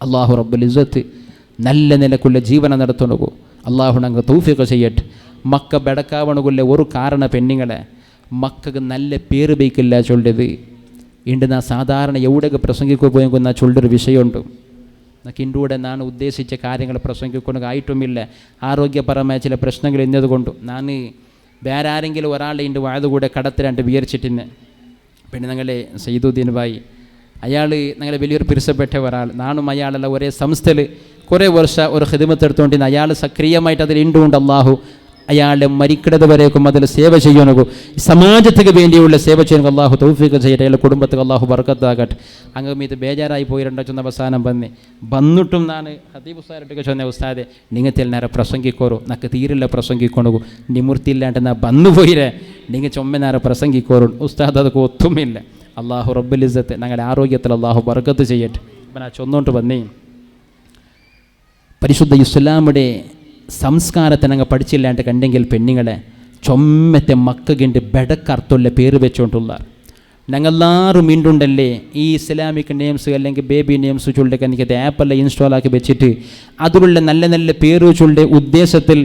അള്ളാഹു റബ്ബുൽ ഇസ്സത്ത് നല്ല നിലക്കുള്ള ജീവന നടത്തുന്നു. അള്ളാഹു ഞങ്ങൾ തൗഫീഖ് ചെയ്യട്ടെ. മക്ക ബെടക്കാവണകുള്ള ഒരു കാരണ പെണ്ണുങ്ങളെ മക്കൾക്ക് നല്ല പേര് ബൈക്കില്ല ചൊല്ലത് ഉണ്ട്. നാ സാധാരണ എവിടെയൊക്കെ പ്രസംഗിക്കുക പോയെങ്കിൽ നാ ചൊല്ലൊരു വിഷയമുണ്ട്. നമുക്ക് ഇൻ്റെ ഞാൻ ഉദ്ദേശിച്ച കാര്യങ്ങൾ പ്രസംഗിക്കുന്നത് ആയിട്ടുമില്ല. ആരോഗ്യപരമായ ചില പ്രശ്നങ്ങൾ എന്നതുകൊണ്ട് ഞാൻ വേറെ ആരെങ്കിലും ഒരാളുടെ ഇൻ്റെ വായതുകൂടെ കടത്തിലാണ്ട് വിചാരിച്ചിട്ടിന്ന്. പിന്നെ ഞങ്ങളെ സയ്യിദുദ്ദീൻ ഭായി അയാൾ ഞങ്ങളെ വലിയൊരു പിരിസപ്പെട്ട ഒരാൾ. നാനും അയാളെല്ലാം ഒരേ സംസ്ഥയിൽ കുറേ വർഷം ഒരു ഖിദ്മത്ത് എടുത്തുകൊണ്ടിരുന്ന അയാൾ സക്രിയമായിട്ട് അതിൽ ഇണ്ടുകൊണ്ട് അള്ളാഹു അയാളുടെ മരിക്കുന്നത് വരേക്കും അതിൽ സേവ ചെയ്യാനൊക്കെ സമാജത്തിന് വേണ്ടിയുള്ള സേവ ചെയ്യാൻ അള്ളാഹു തൗഫീഖ് ചെയ്യട്ടെ. അയാളുടെ കുടുംബത്തിൽ അള്ളാഹു ബർക്കത്താകട്ടെ. അങ്ങ് ഇത് ബേജാറായി പോയിരണ്ടോ ചെന്ന അവസാനം വന്നിട്ടും ഞാൻ ഹദീബ് ഉസ്താദൊക്കെ ചൊന്ന ഉസ്താദെ നിങ്ങൾ നേരെ പ്രസംഗിക്കോറോ നക്ക് തീരില്ല പ്രസംഗിക്കൊണു നിവൃത്തിയില്ലാണ്ട് നാ വന്നു പോയിരേ നിങ്ങൾ ചൊമ്മ നേരെ പ്രസംഗിക്കോറും ഉസ്താദ് അതൊക്കെ ഒത്തുമില്ല. അള്ളാഹു റബ്ബുൽ ഇസ്സത്ത് ഞങ്ങളുടെ ആരോഗ്യത്തിൽ അള്ളാഹു ബർക്കത്ത് ചെയ്യട്ടെ. അപ്പം ഞാൻ ചൊന്നോട്ട് വന്നേ പരിശുദ്ധ ഇസ്ലാമുടെ സംസ്കാരത്തെ ഞങ്ങൾ പഠിച്ചില്ലാണ്ട് കണ്ടെങ്കിൽ പെണ്ണുങ്ങളെ ചൊമ്മത്തെ മക്കകിൻ്റെ ബെടക്കർത്ഥമുള്ള പേര് വെച്ചുകൊണ്ടുള്ള ഞങ്ങളെല്ലാവരും മീണ്ടുണ്ടല്ലേ ഈ ഇസ്ലാമിക് നെയിംസ് അല്ലെങ്കിൽ ബേബി നെയിംസ് ചൊല്ലൊക്കെ എനിക്കത് ആപ്പെല്ലാം ഇൻസ്റ്റാൾ ആക്കി വെച്ചിട്ട് അതിലുള്ള നല്ല നല്ല പേര് ചൊല്ലെ ഉദ്ദേശത്തിൽ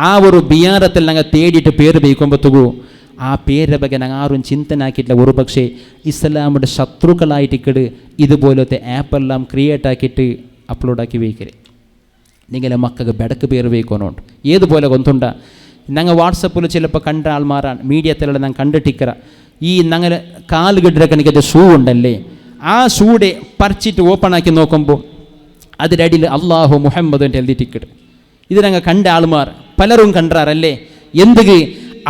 ആ ഒരു ബിയാറത്തിൽ ഞങ്ങൾ തേടിയിട്ട് പേര് വയ്ക്കുമ്പോഴത്തേക്കു ആ പേരെ ಬಗ್ಗೆ ഞങ്ങൾ ആരും ചിന്തനാക്കിയിട്ടില്ല. ഒരു പക്ഷേ ഇസ്ലാമുടെ ശത്രുക്കളായിട്ടിക്കട് ഇതുപോലത്തെ ആപ്പെല്ലാം ക്രിയേറ്റ് ആക്കിയിട്ട് അപ്ലോഡാക്കി വയ്ക്കരുത്. നിങ്ങളെ മക്കൾക്ക് ബെടക്ക് പേര് വയ്ക്കണോണ്ട് ഏതുപോലെ കൊന്തുണ്ട ഞങ്ങൾ വാട്സപ്പിൽ ചിലപ്പോൾ കണ്ട ആൾമാരാണ് മീഡിയത്തിലുള്ള ഞാൻ കണ്ടിട്ടിക്കറ ഈ ഞങ്ങൾ കാലുകെട്ടിടക്ക് എനിക്കത് ഷൂ ഉണ്ടല്ലേ ആ ഷൂടെ പറിച്ചിട്ട് ഓപ്പൺ ആക്കി നോക്കുമ്പോൾ അതിരടിയിൽ അള്ളാഹു മുഹമ്മദ് എഴുതി ടിക്കറ്റ്. ഇത് ഞങ്ങൾ കണ്ട ആൾമാർ പലരും കണ്ടാറല്ലേ. എന്തുകി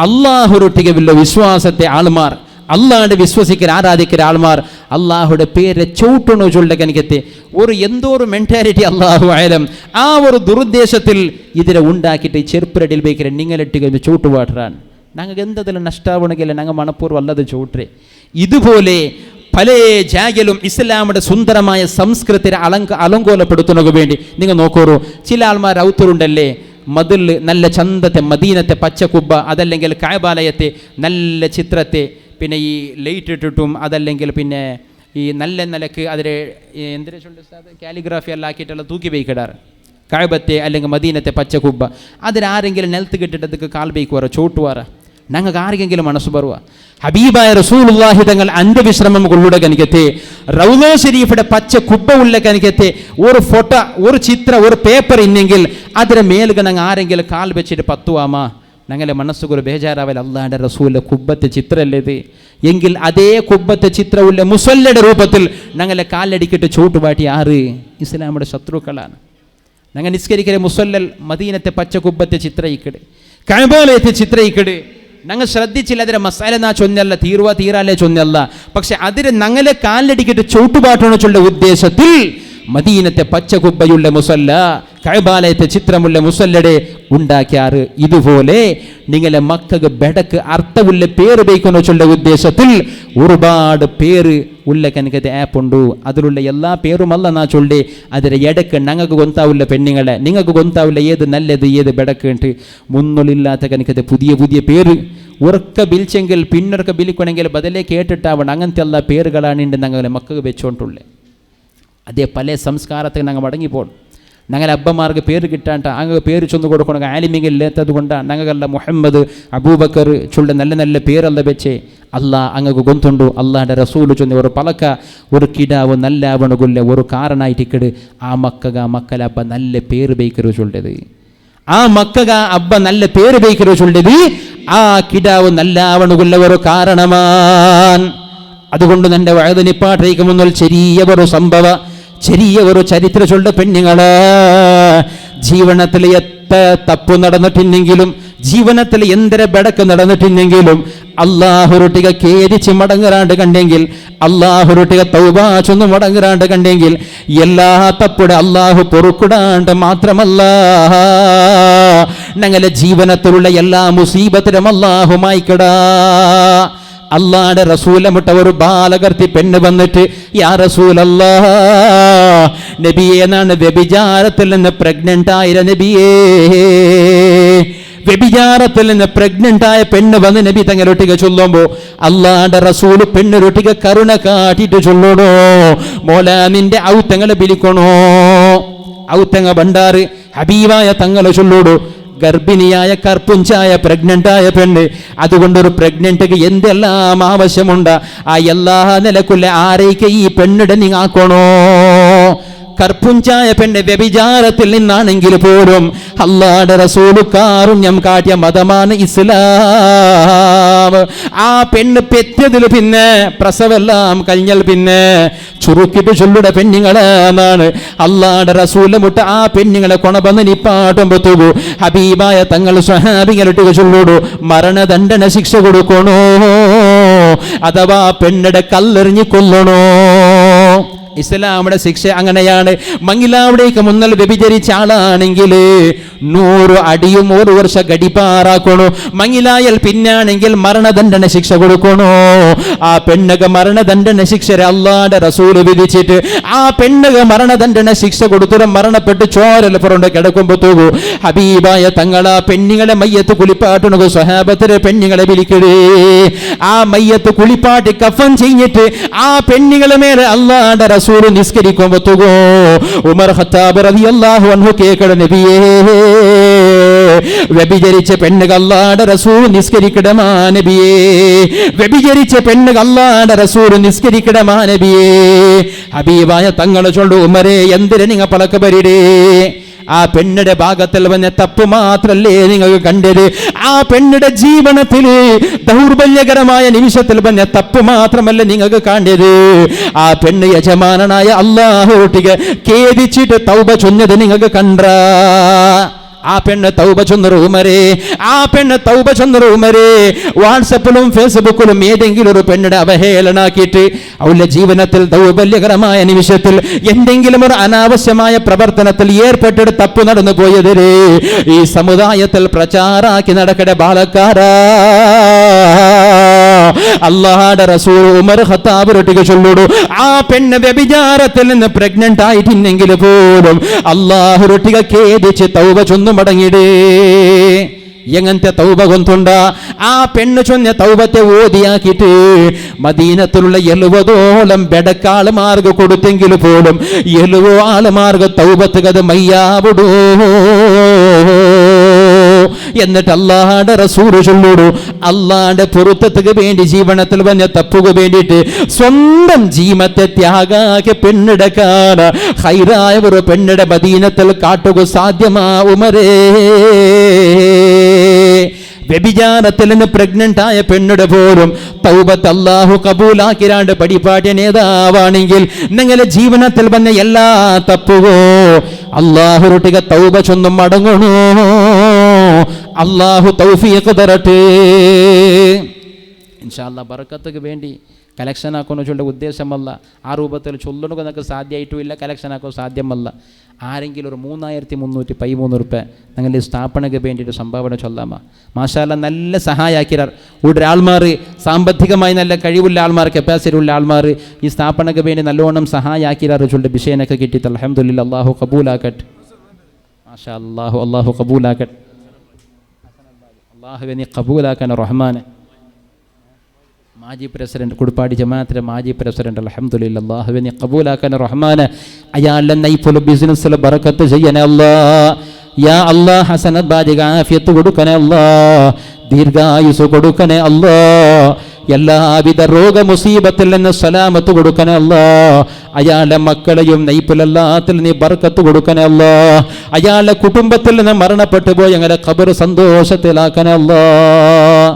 അള്ളാഹുരൊട്ടിಗೆ വിശ്വാസത്തെ ആൾമാർ അള്ളാഹുടെ വിശ്വസിക്കുന്ന ആരാധിക്കുന്ന ആൾമാർ അള്ളാഹുടെ പേരെ ചൂട്ടണോ ചൊല്ലൊക്കെ എനിക്കെത്തി ഒരു എന്തോ ഒരു മെൻറ്റാലിറ്റി അള്ളാഹു ആയാലും ആ ഒരു ദുരുദ്ദേശത്തിൽ ഇതിനെ ഉണ്ടാക്കിയിട്ട് ചെറുപ്പരടിയിൽ ബേക്കിற നിങ്ങളിട്ടിക ചൂട്ടുപാട്ടാണ് ഞങ്ങൾക്ക് എന്തെങ്കിലും നഷ്ടാവണമെങ്കിൽ ഞങ്ങൾ മണപ്പൂർവ്വം അല്ലത് ചൂട്ടേ. ഇതുപോലെ പല ജാഗലും ഇസ്ലാമിയുടെ സുന്ദരമായ സംസ്കൃതിയെ അലങ്കോലപ്പെടുത്തുന്നതിന് വേണ്ടി നിങ്ങൾ നോക്കൂ. ചില ആൾമാർ ഔത്തറുണ്ടല്ലേ മതിൽ നല്ല ചന്തത്തെ മദീനത്തെ പച്ചക്കുബ്ബ അതല്ലെങ്കിൽ കായബാലയത്തെ നല്ല ചിത്രത്തെ പിന്നെ ഈ ലൈറ്റ് ഇട്ടിട്ടും അതല്ലെങ്കിൽ പിന്നെ ഈ നല്ല നിലക്ക് അതിലെ എന്തിനാ ചൊല്ലി കാലിഗ്രാഫി എല്ലാം ആക്കിയിട്ടുള്ള തൂക്കി വയ്ക്കിടാറ് കായബത്തെ അല്ലെങ്കിൽ മദീനത്തെ പച്ചക്കുബ്ബ അതിലാരെങ്കിലും നിലത്ത് കിട്ടിട്ടതൊക്കെ കാൽ ബൈക്കുവാറ ചോട്ടുവാറ ഞങ്ങൾക്ക് ആരെങ്കിലും മനസ്സ് ബറുക. ഹബീബായ റസൂലുള്ളാഹി തങ്ങൾ അന്ത്യവിശ്രമം കൊള്ളുടെ കനിക്കത്തെ റൗള ഷരീഫിയുടെ പച്ച കുബ്ബ ഉള്ള കനിക്കത്തെ ഒരു ഫോട്ടോ ഒരു ചിത്രം ഒരു പേപ്പർ ഇന്നെങ്കിൽ അതിന് മേലുക ഞങ്ങൾ ആരെങ്കിലും കാൽ വെച്ചിട്ട് പത്തുവാമാ ഞങ്ങളെ മനസ്സുകൊരു ബേജാറാവൽ അള്ളാഹുവിൻ്റെ റസൂലിൻ്റെ കുബ്ബത്തെ ചിത്രമല്ലേ ഇത് എങ്കിൽ അതേ കുബ്ബത്തെ ചിത്രമുള്ള മുസല്ലയുടെ രൂപത്തിൽ ഞങ്ങളെ കാലടിക്കിട്ട് ചൂട്ടുപാട്ടി ആറ് ഇസ്ലാമിയുടെ ശത്രുക്കളാണ്. ഞങ്ങൾ നിസ്കരിക്കുന്ന മുസല്ലൽ മദീനത്തെ പച്ച കുബ്ബത്തെ ചിത്രയിക്കട് കഅബാലയത്തെ ചിത്രയിക്കട് ഞങ്ങൾ ശ്രദ്ധിച്ചില്ല. അതിലെ മസാല നാ ചൊന്നല്ല തീരാലേ ചൊന്നല്ല. പക്ഷെ അതിന് ഞങ്ങളെ കാലടിക്കിട്ട് ചൂട്ടുപാട്ടണ ചൊല്ല ഉദ്ദേശത്തിൽ മദീനത്തെ പച്ചകുബ്ബയുള്ള മുസല്ല കഅബാലയത്തെ ചിത്രമുള്ള മുസല്ലടെ ഉണ്ടാക്കിയാറ്. ഇതുപോലെ നിങ്ങളെ മക്കൾക്ക് ബെടക്ക് അർത്ഥമുള്ള പേര് വയ്ക്കുന്ന ചൊല്ല ഉദ്ദേശത്തിൽ ഒരുപാട് പേര് ഉള്ള കനക്കത്തെ ആപ്പ് ഉണ്ട്. അതിലുള്ള എല്ലാ പേരുമല്ല നാ ചൊല്ലേ അതിലെ ഇടക്ക് ഞങ്ങൾക്ക് ഗൊന്താവില്ല പെണ്ണുങ്ങളെ നിങ്ങൾക്ക് ഗൊന്താവില്ല ഏത് നല്ലത് ഏത് ബെടക്ക് ഉണ്ട് മുന്നൊളില്ലാത്ത കനക്കത്തെ പുതിയ പുതിയ പേര് ഉറക്ക ബിൽച്ചെങ്കിൽ പിന്നൊറക്ക ബിലിക്കണമെങ്കിൽ ബദലേ കേട്ടിട്ടാവണം അങ്ങനത്തെ എല്ലാ പേരുകളാണ് ഉണ്ട് ഞങ്ങളെ മക്കൾക്ക് വെച്ചുകൊണ്ടുള്ളത്. അതേ പല സംസ്കാരത്തെ ഞങ്ങൾ മടങ്ങിപ്പോണം. ഞങ്ങളുടെ അബ്ബമാർക്ക് പേര് കിട്ടാണ്ട അങ്ങ് പേര് ചൊന്ന് കൊടുക്കണം ആലിമിങ്ങില്ലാത്തത് കൊണ്ടാണ് ഞങ്ങൾക്കല്ല മുഹമ്മദ് അബൂബക്കർ ചൊല്ല നല്ല നല്ല പേരല്ല വെച്ചേ അല്ലാ അങ്ങക്ക് ഗൊന്തുണ്ടു അല്ലാൻ്റെ റസൂല് ചൊന്നി ഒരു പലക്ക ഒരു കിടാവ് നല്ല അവണുകൊല്ല ഒരു കാരണായിട്ടിക്കട് ആ മക്കല അബ്ബ നല്ല പേര് ബൈക്കരു ചൊല്ലത് ആ മക്കക അബ്ബ നല്ല പേര് ബൈക്കരു ചൊല്ലത് ആ കിടാവ് നല്ല അവണുകൊല്ല ഒരു കാരണമാൻ അതുകൊണ്ട് എൻ്റെ വഴുതനിപ്പാട്ടേക്കുമെന്നാൽ ചെറിയ ഒരു ചരിത്ര ചൊല്ല പെണ്ണുങ്ങള് ജീവനത്തിൽ എത്ര തപ്പു നടന്നിട്ടുണ്ടെങ്കിലും ജീവനത്തിൽ എന്തൊരു ബടക്ക് നടന്നിട്ടുണ്ടെങ്കിലും അള്ളാഹുരുട്ടിക ഖേദിച്ച് മടങ്ങാണ്ട് കണ്ടെങ്കിൽ അള്ളാഹുരുട്ടിക തൗബ ചൊന്ന് മടങ്ങാണ്ട് കണ്ടെങ്കിൽ എല്ലാ തപ്പുടെ അള്ളാഹു പൊറുക്കിടാണ്ട് മാത്രമല്ല ഞങ്ങളുടെ ജീവനത്തിലുള്ള എല്ലാ മുസീബത്തിലും അള്ളാഹു മായ്ക്കടാ അള്ളാന്റെ റസൂല മുട്ട ഒരു ബാലകർത്തി പെണ്ണ് വന്നിട്ട് യാ റസൂലല്ലാ നബിയേ എന്നാണ് വ്യഭിചാരത്തിൽ നിന്ന് പ്രഗ്നന്റ് ആയിര നബിയേ വ്യഭിചാരത്തിൽ നിന്ന് പ്രഗ്നന്റ് ആയ പെണ്ണ് വന്ന് നബി തങ്ങളൊട്ടിക ചൊല്ലുമ്പോ അള്ളാന്റെ റസൂല് പെണ്ണൊരൊട്ടിക കരുണ കാട്ടിട്ട് ചൊല്ലണോ മോല നിന്റെ ഔത്തങ്ങളെ വിളിക്കണോ ഔത്തങ്ങ ഭണ്ടാറ് ഹബീബായ തങ്ങളെ ചൊല്ലോടു ഗർഭിണിയായ കർപ്പുഞ്ചായ പ്രഗ്നന്റായ പെണ്ണ് അതുകൊണ്ടൊരു പ്രഗ്നന്റിക്ക് എന്തെല്ലാം ആവശ്യമുണ്ട് ആ എല്ലാ നിലക്കുള്ള ആരേക്ക് ഈ പെണ്ണിടെ നീങ്ങാക്കണോ കർപ്പുഞ്ചായ പെണ്ണ് വ്യഭിചാരത്തിൽ നിന്നാണെങ്കിൽ പോലും അല്ലാഹുവിന്റെ റസൂല് കാരുണ്യം കാട്ടിയ മതമാണ് ഇസ്ലാം ആ പെണ്ണ് പെറ്റതിൽ പിന്നെ പ്രസവെല്ലാം കഴിഞ്ഞാൽ പിന്നെ ചുരുക്കിട്ട് ചൊല്ലുടെ പെണ്ണുങ്ങളാണ് അല്ലാഹുവിന്റെ റസൂല് മുട്ട ആ പെണ്ണുങ്ങളെ കൊണപന്ന് നിപ്പാട്ടുമ്പോ ഹബീബായ തങ്ങൾ സ്വഹാബികളിട്ട് ചൊല്ലുടു മരണദണ്ഡന ശിക്ഷ കൊടുക്കണോ അഥവാ പെണ്ണിടെ കല്ലെറിഞ്ഞ് കൊല്ലണോ ഇസ്ലാമിന്റെ ശിക്ഷ അങ്ങനെയാണ് മംഗിലാവിടേക്ക് മുന്നൽ വ്യഭിചരിച്ച ആളാണെങ്കിൽ 100 അടിയും 1 വർഷ ഗടിപ്പാറാക്കണോ മംഗിലായൽ പിന്നാണെങ്കിൽ മരണദണ്ഡന ശിക്ഷ കൊടുക്കണോ ആ പെണ്ണക മരണദണ്ഡന ശിക്ഷ അല്ലാഹുവിന്റെ റസൂല് വിധിച്ചിട്ട് ആ പെണ്ണക മരണദണ്ഡന ശിക്ഷ കൊടുത്തിട്ട് മരണപ്പെട്ട് ചോരൽ പുറണ്ട് കിടക്കുമ്പോ തൂകൂ ഹബീബായ തങ്ങളാ പെണ്ണുങ്ങളെ മയ്യത്ത് കുളിപ്പാട്ടണോ സ്വഹാബത്തിലെ പെണ്ണുങ്ങളെ വിളിക്കടേ ആ മയ്യത്ത് കുളിപ്പാട്ടി കഫൻ ചെയ്തിട്ട് ആ പെണ്ണുങ്ങളെ മേലെ അല്ലാഹുവിന്റെ റസൂല് നിസ്കരിക്കുമ്പോ തൂകോ ഉമർ ഖത്താബ് റളിയല്ലാഹു അൻഹു കേക്കട നബിയേ വ്യഭിചരിച്ച പെണ്ണുകൾ അല്ലാഹുവിന്റെ റസൂൽ നിസ്കരിക്കടമാ നബിയേ വ്യഭിചരിച്ച പെണ്ണുകൾ അല്ലാഹുവിന്റെ റസൂൽ നിസ്കരിക്കടമാ നബിയേ ഹബീബായ തങ്ങളെ ചൊല്ലു ഉമരേ എന്തിനെ നിങ്ങ പലക്ക പരിടേ ആ പെണ്ണിന്റെ ഭാഗത്തിൽ വന്ന തപ്പ് മാത്രല്ലേ നിങ്ങൾക്ക് കണ്ടത് ആ പെണ്ണിന്റെ ജീവനത്തിൽ ദൗർബല്യകരമായ നിമിഷത്തിൽ വന്ന തപ്പ് മാത്രമല്ല നിങ്ങൾക്ക് കണ്ടത് ആ പെണ്ണ് യജമാനനായ അല്ലാഹുവിനെ ഖേദിച്ചിട്ട് തൗബ ചൊന്നത് നിങ്ങൾക്ക് കണ്ട ആ പെണ്ണ് തൗബ ചൊന്നൊരു ഉമരേ ആ പെണ്ണ് തൗബ ചൊന്നൊരു ഉമരേ വാട്സപ്പിലും ഫേസ്ബുക്കിലും ഏതെങ്കിലും ഒരു പെണ്ണിടെ അവഹേളനാക്കിയിട്ട് അവളുടെ ജീവനത്തിൽ ദൗർബല്യകരമായ നിമിഷത്തിൽ എന്തെങ്കിലും ഒരു അനാവശ്യമായ പ്രവർത്തനത്തിൽ ഏർപ്പെട്ടിട്ട് തപ്പു നടന്നു പോയതിരെ ഈ സമുദായത്തിൽ പ്രചാരാക്കി നടക്കടെ ബാലക്കാരാ അല്ലാഹുവിന്റെ റസൂൽ ഉമർ ഖത്താബ് റൊട്ടിക്ക് ചൊല്ലുടു ആ പെണ്ണ് വ്യഭിചാരത്തിൽ നിന്ന് പ്രഗ്നന്റ് ആയിട്ടുണ്ടെങ്കിൽ പോലും അല്ലാഹു റൊട്ടിക ഖേദിച്ച് തൗബ ചൊന്നു മടങ്ങിടേ എങ്ങനത്തെ തൗബ കൊന്തുണ്ട ആ പെണ്ണ് ചൊന്ന തൗബത്തെ ഓതിയാക്കിയിട്ട് മദീനത്തിലുള്ള 70ഓളം ബെടക്കാളുമാർക്ക് കൊടുത്തെങ്കിൽ പോലും 70 ആളുമാർക്ക് തൗബത്തുകത് മയ്യാവിടൂ എന്നിട്ട് അല്ലാഹുവിന്റെ റസൂല് ചൊല്ലുടു അല്ലാഹുവിന്റെ പൊരുത്തത്തിന് വേണ്ടി ജീവനത്തിൽ വന്ന തപ്പുക വേണ്ടിയിട്ട് സ്വന്തം ജീവത്തെ ത്യാഗാക്കി പെണ്ണിടക്കാൻ ഹൈറായ ഒരു പെണ്ണിടെ മദീനത്തിൽ കാട്ടുക സാധ്യമാ ഉമരേ വ്യഭിചാരത്തിൽ നിന്ന് പ്രഗ്നന്റ് ആയ പെണ്ണിടെ പോലും തൗബത്ത് അല്ലാഹു കബൂലാക്കിരാണ്ട് പടിപാട്ടിയ നേതാവാണെങ്കിൽ നിങ്ങളുടെ ജീവനത്തിൽ വന്ന എല്ലാ തപ്പുകോ അല്ലാഹുവിന്റെ തൗബ ചൊന്നും മടങ്ങണോ അല്ലാഹു തൗഫീഖ് തരട്ടെ ഇൻഷാ അല്ലാഹ് ബർക്കത്തുക്ക് വേണ്ടി കലക്ഷൻ ആക്കുമെന്ന് ചൊല്ലുന്ന ഉദ്ദേശമല്ല ആ രൂപത്തിൽ ചൊല്ലണക്ക് നമുക്ക് സാധ്യമായിട്ടുമില്ല കലക്ഷൻ ആക്കാൻ സാധ്യമല്ല ആരെങ്കിലും ഒരു 3313 രൂപ ഞങ്ങളുടെ സ്ഥാപനക്ക് വേണ്ടിയിട്ട് സംഭാവന ചൊല്ലാമ മാഷാ അല്ലാഹ് നല്ല സഹായാക്കിയാർ ഒരാൾമാർ സാമ്പത്തികമായി നല്ല കഴിവുള്ള ആൾമാർ കപ്പാസിറ്റി ഉള്ള ആൾമാർ ഈ സ്ഥാപനക്ക് വേണ്ടി നല്ലോണം സഹായാക്കിയാർ ചൊല്ലുന്ന വിഷയനൊക്കെ കിട്ടിയിട്ട് അൽഹംദുലില്ലാഹ് അല്ലാഹു കബൂലാക്കട്ടെ മാഷാ അല്ലാഹു അല്ലാഹു കബൂലാക്കട്ടെ അല്ലാഹുവേ നീ കബൂലാക്കാൻ റഹ്മാനെ മാജി പ്രസിഡന്റ്, കുടുപ്പാടി ജമാഅത്തിലെ മാജി പ്രസിഡന്റ്, അൽഹംദുലില്ലാ അല്ലാഹുവേ നീ ഖബൂലാക്കണേ റഹ്മാനെ. അയാളുടെ നൈഫുൽ ബിസിനസ്സിൽ ബറക്കത്ത് ചെയ്യണേ അല്ലാഹ്. യാ അല്ലാഹ് ഹസനത്ത് ബാജിക ആഫിയത്ത് കൊടുക്കണേ അല്ലാഹ്, ദീർഘായുസ് കൊടുക്കണേ അല്ലാഹ്, എല്ലാവിധ രോഗമുസീബത്തിൽ നിന്ന് സലാമത്ത് കൊടുക്കണേ അല്ലാഹ്. അയാളുടെ മക്കളെയും നൈഫുലല്ലാത്തിൽ നീ ബർക്കത്ത് കൊടുക്കണേ അല്ലാഹ്. അയാളുടെ കുടുംബത്തിൽ നിന്ന് മരണപ്പെട്ടു പോയി അങ്ങനെ ഖബർ സന്തോഷത്തിലാക്കണേ അല്ലാഹ്.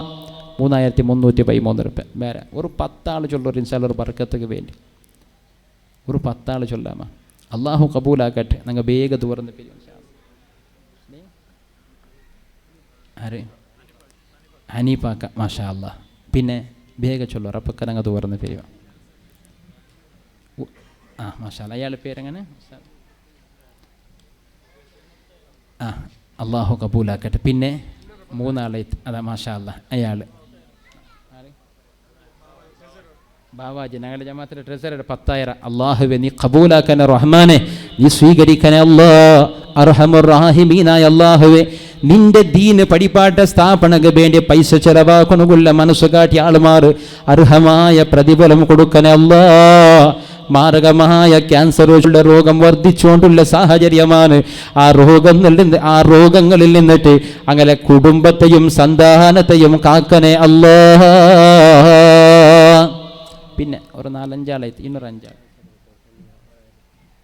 3313 രൂപ വേറെ ഒരു 10 ആൾ ചൊല്ലൊരു ഇൻഷാല്ലാ ഒരു ബർക്കത്തുക്ക് വേണ്ടി ഒരു 10 ആൾ ചൊല്ലാമ. അള്ളാഹു കബൂലാക്കട്ടെ. ഞങ്ങൾ വേഗം തുറന്ന് പിരിയും. ആര് ഹനീഫാക്ക മാഷാ അല്ലാ. പിന്നെ വേഗം ചൊല്ലു ഉറപ്പൊക്കെ ഞങ്ങൾ തുറന്ന് പിരിയും. മാഷാ അല്ലാ. അയാളുടെ പേരെങ്ങനെ? അള്ളാഹു കബൂലാക്കട്ടെ. പിന്നെ 3 ആളെ അതാ മാഷാ അല്ലാ. അയാൾ ബാവാജി ഞങ്ങളുടെ ജമാഅത്തിലെ ട്രഷറർ 10,000. അല്ലാഹുവേ നീ ഖബൂലാക്കണേ റഹ്മാനെ, നീ സ്വീകരിക്കണേ അല്ലാഹ്. അർഹമുർ റഹീമീനായ അല്ലാഹുവേ നിന്റെ ദീന് പഠിപ്പാട്ട സ്ഥാപനക്ക് വേണ്ടി പൈസ ചെലവാക്കണുള്ള മനസ്സ് കാട്ടി ആളുമാർ അർഹമായ പ്രതിഫലം കൊടുക്കണേ അല്ലാഹ്. മാരകമായ ക്യാൻസറുള്ള രോഗം വർദ്ധിച്ചുകൊണ്ടുള്ള സാഹചര്യമാണ്. ആ രോഗങ്ങളിൽ നിന്നിട്ട് അങ്ങനെ കുടുംബത്തെയും സന്താനത്തെയും കാക്കണേ അല്ലാഹ്. പിന്നെ ഒരു 4-5 ആളായി ഇന്നൊരു 5 ആൾ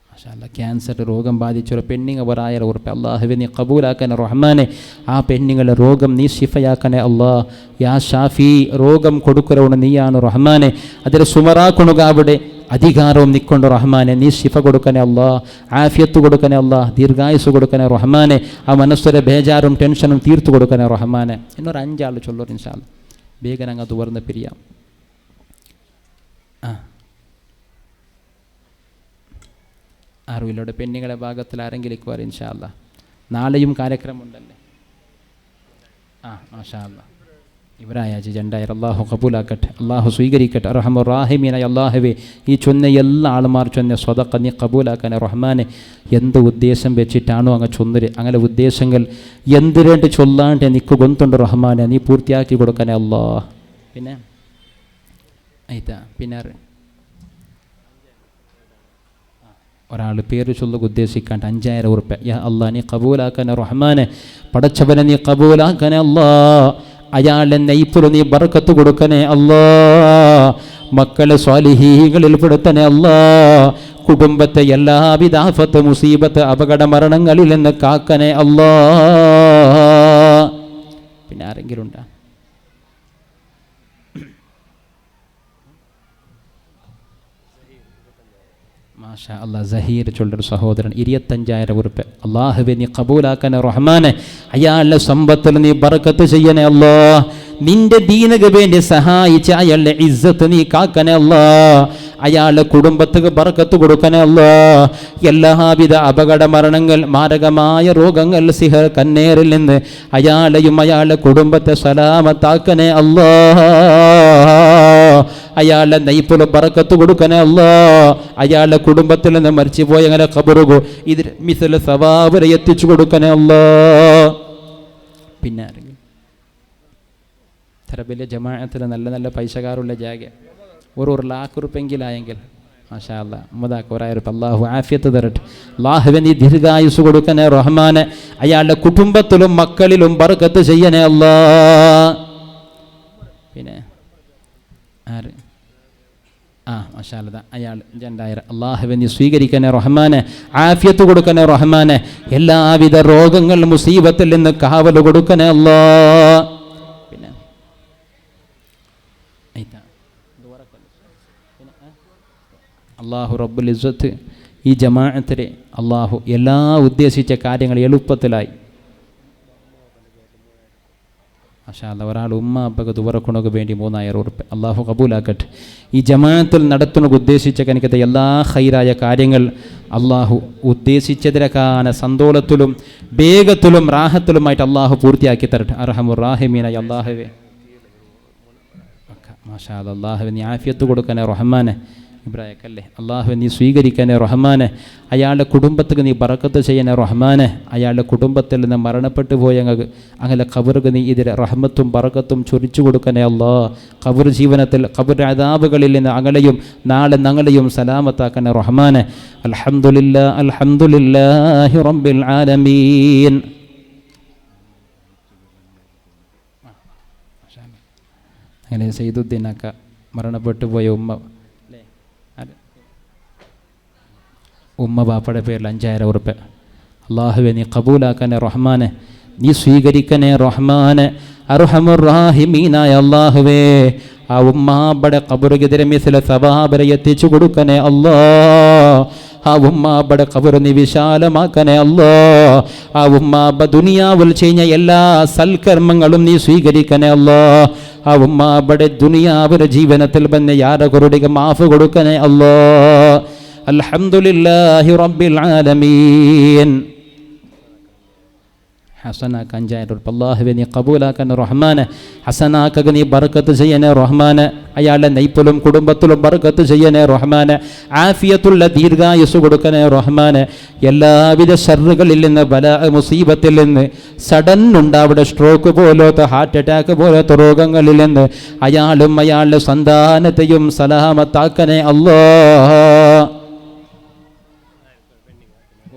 മാഷാ അല്ലാ. ക്യാൻസർ രോഗം ബാധിച്ചൊരു പെണ്ണിങ്ങ ഒരായിരം ഉറുപ്പ് അല്ലാഹുവേ നീ ഖബൂലാക്കണേ റഹ്മാനെ. ആ പെണ്ണുങ്ങളെ രോഗം നീ ശിഫയാക്കണേ അല്ലാഹ്. യാ ഷാഫി രോഗം കൊടുക്കുറവണ് നീയാണ് റഹ്മാനെ. അതിൽ സുമറാക്കുണുക അവിടെ അധികാരവും നിക്കൊണ്ട് റഹ്മാനെ നീ ശിഫ കൊടുക്കണേ അല്ലാഹ്. ആഫിയത്ത് കൊടുക്കണേ അല്ലാഹ്, ദീർഘായുസ് കൊടുക്കണേ റഹ്മാനെ. ആ മനസ്സിലെ ബേജാറും ടെൻഷനും തീർത്തു കൊടുക്കണേ റഹ്മാനെ. എന്നൊരു 5 ആൾ ചൊല്ലൂർ ഇൻഷാ അല്ലാ. വേഗം അങ്ങ് തുറന്ന് പിരിയാം. അറിവിലൂടെ പെണ്ണുങ്ങളുടെ ഭാഗത്തിൽ ആരെങ്കിലും വരും ഇൻഷാ അല്ലാ. നാളെയും കാര്യക്രമം ഉണ്ടല്ലേ? മാഷാ അല്ലാ. ഇവരായാജി 2000 അല്ലാഹു കബൂലാക്കട്ടെ, അല്ലാഹു സ്വീകരിക്കട്ടെ. അർഹമുർ റഹീമീനായ അല്ലാഹുവേ ഈ ചൊന്ന എല്ലാ ആളുമാർ ചൊന്ന സ്വതക്ക നീ കബൂലാക്കണേ റഹ്മാനെ. എന്ത് ഉദ്ദേശം വെച്ചിട്ടാണോ അങ്ങ് ചൊന്നര് അങ്ങനെ ഉദ്ദേശങ്ങൾ എന്തിരണ്ട് ചൊല്ലാണ്ട് നിക്ക് ഗൊന്തുണ്ട് റഹ്മാനെ നീ പൂർത്തിയാക്കി കൊടുക്കണേ അല്ലാഹ്. പിന്നെ പിന്നെ ഒരാൾ പേര് ചൊല്ലുക ഉദ്ദേശിക്കാണ്ട് 5000 ഉറുപ്പ. യാ അല്ലാ നീ കബൂലാക്കണേ റഹ്മാനെ. പടച്ചവനെ നീ കബൂലാക്കണേ അല്ലാഹ്. അയാളുടെ നൈഫില് നീ ബർക്കത്ത് കൊടുക്കണേ അല്ലാഹ്. മക്കളെ സ്വാലിഹീകളിൽ പെടുത്തണേ അല്ലാഹ്. കുടുംബത്തെ എല്ലാവിധ ആഫത്ത് മുസീബത്ത് അപകട മരണങ്ങളിൽ നിന്ന് കാക്കണേ അല്ലാഹ്. പിന്നെ ആരെങ്കിലും ഉണ്ടാ? മാഷാ അല്ലാ. സഹീർ ചൊല്ലൊരു സഹോദരൻ 25,000 ഉറുപ്പ. അല്ലാഹുവേ നീ ഖബൂലാക്കണേ റഹ്മാനെ. അയാളുടെ സമ്പത്തിൽ നീ ബർക്കത്ത് ചെയ്യണേ അല്ലാഹ്. നിന്റെ ദീനക്ക് വേണ്ടി സഹായിച്ച് അയാളുടെ ഇസ്സത്ത് നീ കാക്കണേ അല്ലാഹ്. അയാളുടെ കുടുംബത്തിന് ബർക്കത്ത് കൊടുക്കണേ അല്ലാഹ്. എല്ലാവിധ അപകട മരണങ്ങൾ മാരകമായ രോഗങ്ങൾ സിഹർ കന്നേറിൽ നിന്ന് അയാളെയും അയാളുടെ കുടുംബത്തെ സലാമത്താക്കണേ അല്ലാഹ്. അയാളുടെ നൈഫിൽ ബർക്കത്ത് കൊടുക്കണേ അല്ലാഹ്. അയാളുടെ കുടുംബത്തിൽ നിന്ന് മരിച്ചുപോയി അങ്ങനെ ഖബറുകോ ഇതിൽ മിസൽ സവാബ് എത്തിച്ചു കൊടുക്കണേ അല്ലാഹ്. പിന്നെ ഇത്ര വലിയ ജമാഅത്തിൽ നല്ല നല്ല പൈസക്കാരുള്ള ജാഗ ഒരു लाख ഉറുപ്പെങ്കിലായെങ്കിൽ മാഷാ അല്ലാ മുതാക്ക് 1000 ഉറുപ്പ. അല്ലാഹു ആഫിയത്ത് തരട്ടെ. അല്ലാഹുവേ നീ ദീർഘായുസ് കൊടുക്കണേ റഹ്മാനെ. അയാളുടെ കുടുംബത്തിലും മക്കളിലും ബർക്കത്ത് ചെയ്യണേ അല്ലാഹ്. പിന്നെ ആര് മാഷാ അല്ലാ അയാൾ 2000. അല്ലാഹുവേ നീ സ്വീകരിക്കണേ റഹ്മാനെ. ആഫിയത്ത് കൊടുക്കണേ റഹ്മാനെ. എല്ലാവിധ രോഗങ്ങൾ മുസീബത്തിൽ നിന്ന് കാവൽ കൊടുക്കണേ അല്ലാഹ്. പിന്നെ അല്ലാഹു റബ്ബുൽ ഇസ്സത്ത് ഈ ജമാഅത്തിലെ അല്ലാഹു എല്ലാ ഉദ്ദേശിച്ച കാര്യങ്ങൾ എളുപ്പത്തിലായി മാഷാ അല്ലാ. ഒരാൾ ഉമ്മ അപ്പക്ക് തുറക്കണക്ക് വേണ്ടി 3000 ഉറുപ്പ. അല്ലാഹു കബൂലാക്കട്ടെ. ഈ ജമാഅത്തിൽ നടത്തുന്ന ഉദ്ദേശിച്ച കനിക്കത്തെ എല്ലാ ഖൈറായ കാര്യങ്ങൾ അല്ലാഹു ഉദ്ദേശിച്ചതിനേക്കാന സന്തോളത്തിലും വേഗത്തിലും റാഹത്തിലുമായിട്ട് അല്ലാഹു പൂർത്തിയാക്കി തരട്ടെ. അർഹമുർ റഹീമീനായ അല്ലാഹുവേ മാഷാ അല്ലാ. അല്ലാഹുവേ നീ ആഫിയത്ത് കൊടുക്കണേ റഹ്മാനെ. ഇബ്രാഹിക്കല്ലേ. അള്ളാഹു നീ സ്വീകരിക്കണേ റഹ്മാനെ. അയാളുടെ കുടുംബത്തിന് നീ ബറക്കത്ത് ചെയ്യണേ റഹ്മാനെ. അയാളുടെ കുടുംബത്തിൽ നിന്ന് മരണപ്പെട്ടു പോയ അങ്ങനെ ഖബർക്ക് നീ ഇതിൽ റഹ്മത്തും ബറക്കത്തും ചൊരിച്ചു കൊടുക്കണേ അല്ലാ. ഖബർ ജീവനത്തിൽ ഖബർ അദാബുകളിൽ നിന്ന് അങ്ങളെയും നാളെ ഞങ്ങളെയും സലാമത്താക്കണേ റഹ്മാനെ. അൽഹംദുലില്ലാഹി റബ്ബിൽ ആലമീൻ. അങ്ങനെ സയ്യിദുദ്ദീനക്ക മരണപ്പെട്ടു പോയ ഉമ്മ ബാപ്പയുടെ പേരിൽ 5,000 ഉറുപ്പ്യ. അള്ളാഹുവെ നീ കബൂലാക്കണേ റഹ്മാനെ, നീ സ്വീകരിക്കണേ റഹ്മാനെ. അർഹമുർ റഹീമീനായ അള്ളാഹുവേ, ആ ഉമ്മാബടെ ഖബറുകെതിരെ മിസ്ല സവാബരെ എത്തിച്ചു കൊടുക്കണേ അല്ലാ. ആ ഉമ്മാബടെ ഖബർ നീ വിശാലമാക്കണേ അല്ലാ. ആ ഉമ്മാബ ദുനിയാവിൽ ചെയ്യുന്ന എല്ലാ സൽക്കർമ്മങ്ങളും നീ സ്വീകരിക്കണേ അല്ലാ. ആ ഉമ്മാബടെ ദുനിയാവിലെ ജീവനത്തിൽ വന്ന് യാരകുറുടിക്ക് മാഫ് കൊടുക്കണേ അല്ലാ. അൽഹംദുലില്ലാഹി റബ്ബിൽ ആലമീൻ. ഹസനാക്ക് 5,000 ഉറുപ്പ്യ. അല്ലാഹുവേ നീ കബൂലാക്കണേ റഹ്മാനെ. ഹസനാക്ക് നീ ബർക്കത്ത് ചെയ്യണേ റഹ്മാനെ. അയാളുടെ നെയ്പ്പിലും കുടുംബത്തിലും ബർക്കത്ത് ചെയ്യണേ റഹ്മാനെ. ആഫിയത്തുള്ള ദീർഘായുസ് കൊടുക്കണേ റഹ്മാനെ. എല്ലാവിധ ഷർറുകളിൽ നിന്ന് ബലാ മുസീബത്തിൽ നിന്ന് സഡൻ ഉണ്ടാവിടെ സ്ട്രോക്ക് പോലത്തെ ഹാർട്ട് അറ്റാക്ക് പോലത്തെ രോഗങ്ങളിൽ നിന്ന് അയാളും അയാളുടെ സന്താനത്തെയും സലാമത്താക്കണേ അല്ലാ.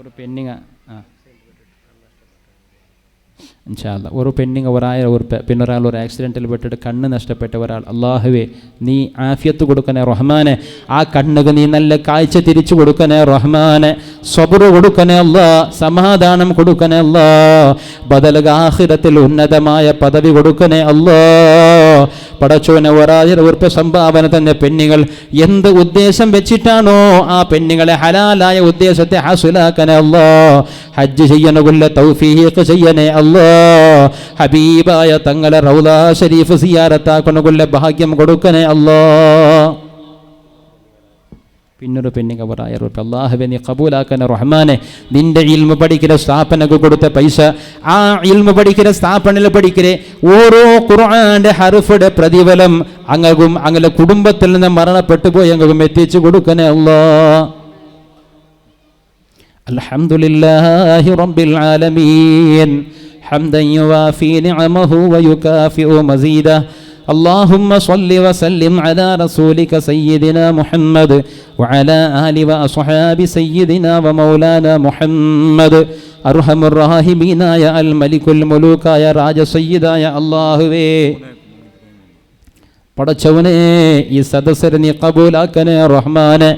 ഒരു പെണ്ണിങ്ങ ഇൻഷാ അല്ലാഹ് ഒരു പെണ്ണിങ് 1,000 ഉറുപ്പ്യ. പിന്നെ ഒരാൾ ഒരു ആക്സിഡൻറ്റിൽ പെട്ടിട്ട് കണ്ണ് നഷ്ടപ്പെട്ട ഒരാൾ. അള്ളാഹുവേ നീ ആഫിയത്ത് കൊടുക്കണേ റഹ്മാനെ. ആ കണ്ണുക്ക് നീ നല്ല കാഴ്ച തിരിച്ചു കൊടുക്കണേ റഹ്മാനെ. സബ്റ് കൊടുക്കണേ അല്ലാ. സമാധാനം കൊടുക്കണേ അല്ലാ. ബദൽ ആഖിറത്തിൽ ഉന്നതമായ പദവി കൊടുക്കണേ അല്ലാ. പടച്ചോനെ 1,000 ഉറുപ്പ്യ സംഭാവന തന്നെ പെണ്ണുങ്ങൾ എന്ത് ഉദ്ദേശം വെച്ചിട്ടാണോ ആ പെണ്ണുങ്ങളെ ഹലാലായ ഉദ്ദേശത്തെ ഹാസിലാക്കണേ അല്ലാ. ഹജ്ജ് ചെയ്യണകുള്ള തൗഫീഖ് ചെയ്യണേ അല്ലാ. ഹബീബായ തങ്ങളെ റൗള ശരീഫ് സിയാറത്താക്കണകുള്ള ഭാഗ്യം കൊടുക്കണേ അല്ലാ. പിന്നൊരു പെണ്ണിങ് 1,000 ഉറുപ്പ്യ. അല്ലാഹുവേ നീ കബൂലാക്കണേ റഹ്മാനെ. നിന്റെ ഇൽമ പഠിക്കുന്ന സ്ഥാപനക്ക് കൊടുത്ത പൈസ ആ ഇൽമ പഠിക്കുന്ന സ്ഥാപനത്തിൽ പഠിക്കരെ ഓരോ ഖുർആന്റെ ഹർഫുടെ പ്രതിഫലം അങ്ങും അങ്ങനെ കുടുംബത്തിൽ നിന്ന് മരണപ്പെട്ടു പോയി അങ്ങും എത്തിച്ചു കൊടുക്കണേ അല്ലാ. അൽഹംദുലില്ലാഹി റബ്ബിൽ ആലമീൻ. ഹംദൻ യുവാഫി നിഅമഹു വയുകാഫിഉ മസീദഹു. اللهم صل وسلم على رسولك سيدنا محمد وعلى آل وأصحاب سيدنا ومولانا محمد. أرحم الراحمين يا الملك الملوك يا راج سيدا يا الله. പടച്ചവനെ ഈ സദസ്സരെ നീ കബൂലാക്കണേ റഹ്മാനെ.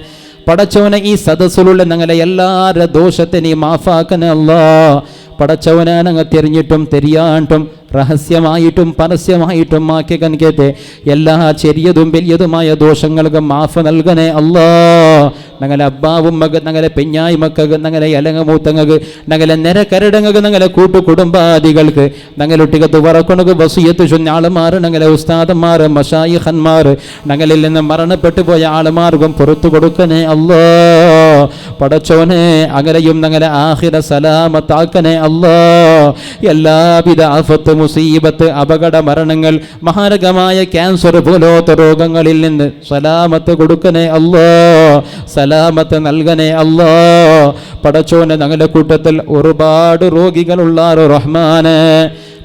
പടച്ചവനെ ഈ സദസ്സിലുള്ള ഞങ്ങളെ എല്ലാവരുടെ ദോഷത്തെ നീ മാഫാക്കണേ അല്ലാ. പടച്ചവനെ ഞങ്ങൾ തിരിഞ്ഞിട്ടും തെരിയാണ്ടും രഹസ്യമായിട്ടും പരസ്യമായിട്ടും ആക്കി കനിക്കത്തെ എല്ലാ ചെറിയതും വലിയതുമായ ദോഷങ്ങൾക്ക് മാഫ് നൽകണേ അല്ലാ. ഞങ്ങളെ അബ്ബാവും മക ഞങ്ങളെ പെഞ്ഞായി മക്കൾക്ക് ഞങ്ങളെ ഇലങ്ങമൂത്തങ്ങൾക്ക് ഞങ്ങളെ നിരക്കരടങ്ങൾക്ക് ഞങ്ങളെ കൂട്ടുകുടുംബാദികൾക്ക് ഞങ്ങളൊട്ടികത്ത് വറക്കണക്ക് വസിയത്ത് ചൊന്ന ആളുമാർ ഞങ്ങളെ ഉസ്താദന്മാർ മശായിഖന്മാർ ഞങ്ങളിൽ നിന്ന് മരണപ്പെട്ടു പോയ ആളുമാർക്കും പുറത്തു കൊടുക്കണേ അല്ലാ. പടച്ചോനെ അങ്ങനെയും ഞങ്ങളെ ആഖിറ സലാമത്താക്കണേ അല്ലാ. എല്ലാവിധ ആഫത്ത് മുസീബത്ത് അപകട മരണങ്ങൾ മാരകമായ ക്യാൻസർ പോലത്തെ രോഗങ്ങളിൽ നിന്ന് സലാമത്ത് കൊടുക്കണേ അല്ലാ. സലാമത്ത് നൽകണേ അല്ലാ. പടച്ചോനെ ഞങ്ങളുടെ കൂട്ടത്തിൽ ഒരുപാട് രോഗികളുള്ള റഹ്മാനെ.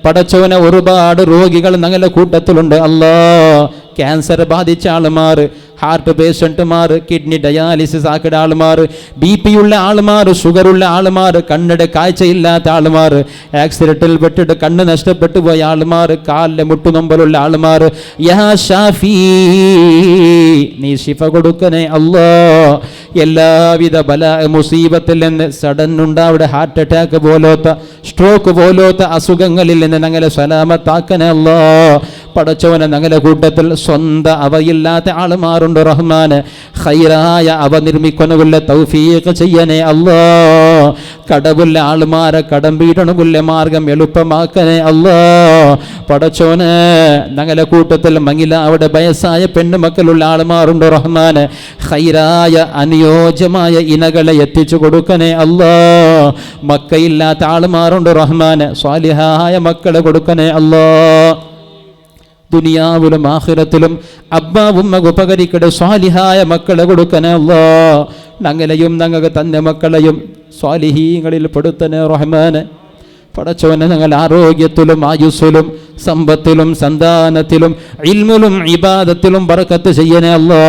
പടച്ചോനെ ഒരുപാട് രോഗികൾ ഞങ്ങളുടെ കൂട്ടത്തിലുണ്ട് അല്ലാ. ക്യാൻസർ ബാധിച്ച ആളുമാർ, ഹാർട്ട് പേഷ്യൻറ്റുമാർ, കിഡ്നി ഡയാലിസിസ് ആക്കിയ ആളുമാർ, BP ഉള്ള ആളുമാർ, ഷുഗറുള്ള ആളുമാർ, കണ്ണിടെ കാഴ്ചയില്ലാത്ത ആളുമാർ, ആക്സിഡൻറ്റിൽ പെട്ടിട്ട് കണ്ണ് നഷ്ടപ്പെട്ടു പോയ ആളുമാർ, കാലിലെ മുട്ടുനൊമ്പലുള്ള ആളുമാർ, യാ ഷാഫി നീ ശിഫ കൊടുക്കണേ അല്ലാ. എല്ലാവിധ ബലാ മുസീബത്തിൽ നിന്ന് സഡൻ ഉണ്ടാവിടെ ഹാർട്ട് അറ്റാക്ക് പോലത്തെ സ്ട്രോക്ക് പോലത്തെ അസുഖങ്ങളിൽ നിന്ന് ഞങ്ങളെ സലാമത്താക്കണേ അല്ലാ. പടച്ചവനെ ഞങ്ങളുടെ കൂട്ടത്തിൽ സ്വന്തം അവയില്ലാത്ത ആളുമാരുണ്ട് റഹ്മാന്. ഖൈറായ അവ നിർമ്മിക്കണകുള്ള തൗഫീഖ് ചെയ്യണേ അല്ലാ. കടവുള്ള ആളുമാരെ കടം വീടണകുള്ള മാർഗം എളുപ്പമാക്കണേ അല്ലാ. പടച്ചോന് ഞങ്ങളുടെ കൂട്ടത്തിൽ മങ്ങില അവിടെ വയസ്സായ പെണ്ണുമക്കളുള്ള ആളുമാരുണ്ട് റഹ്മാന്. ഖൈറായ അനുയോജ്യമായ ഇനകളെ എത്തിച്ചു കൊടുക്കണേ അല്ലാ. മക്കയില്ലാത്ത ആളുമാരുണ്ട് റഹ്മാന്. സ്വാലിഹായ മക്കളെ കൊടുക്കണേ അല്ലാ. ദുനിയാവിലും ആഖിറത്തിലും അബ്ബാവും ഉപകരിക്കടെ സ്വാലിഹായ മക്കളെ കൊടുക്കണേ അല്ലാ. ഞങ്ങളെയും ഞങ്ങൾക്ക് തന്നെ മക്കളെയും സ്വാലിഹീങ്ങളിൽ പെടുത്തണേ റഹ്മാനെ. പടച്ചോനെ, ഞങ്ങൾ ആരോഗ്യത്തിലും ആയുസ്സിലും സമ്പത്തിലും സന്താനത്തിലും ഇൽമിലും ഇബാദത്തിലും ബറക്കത്ത് ചെയ്യണേ അല്ലാ.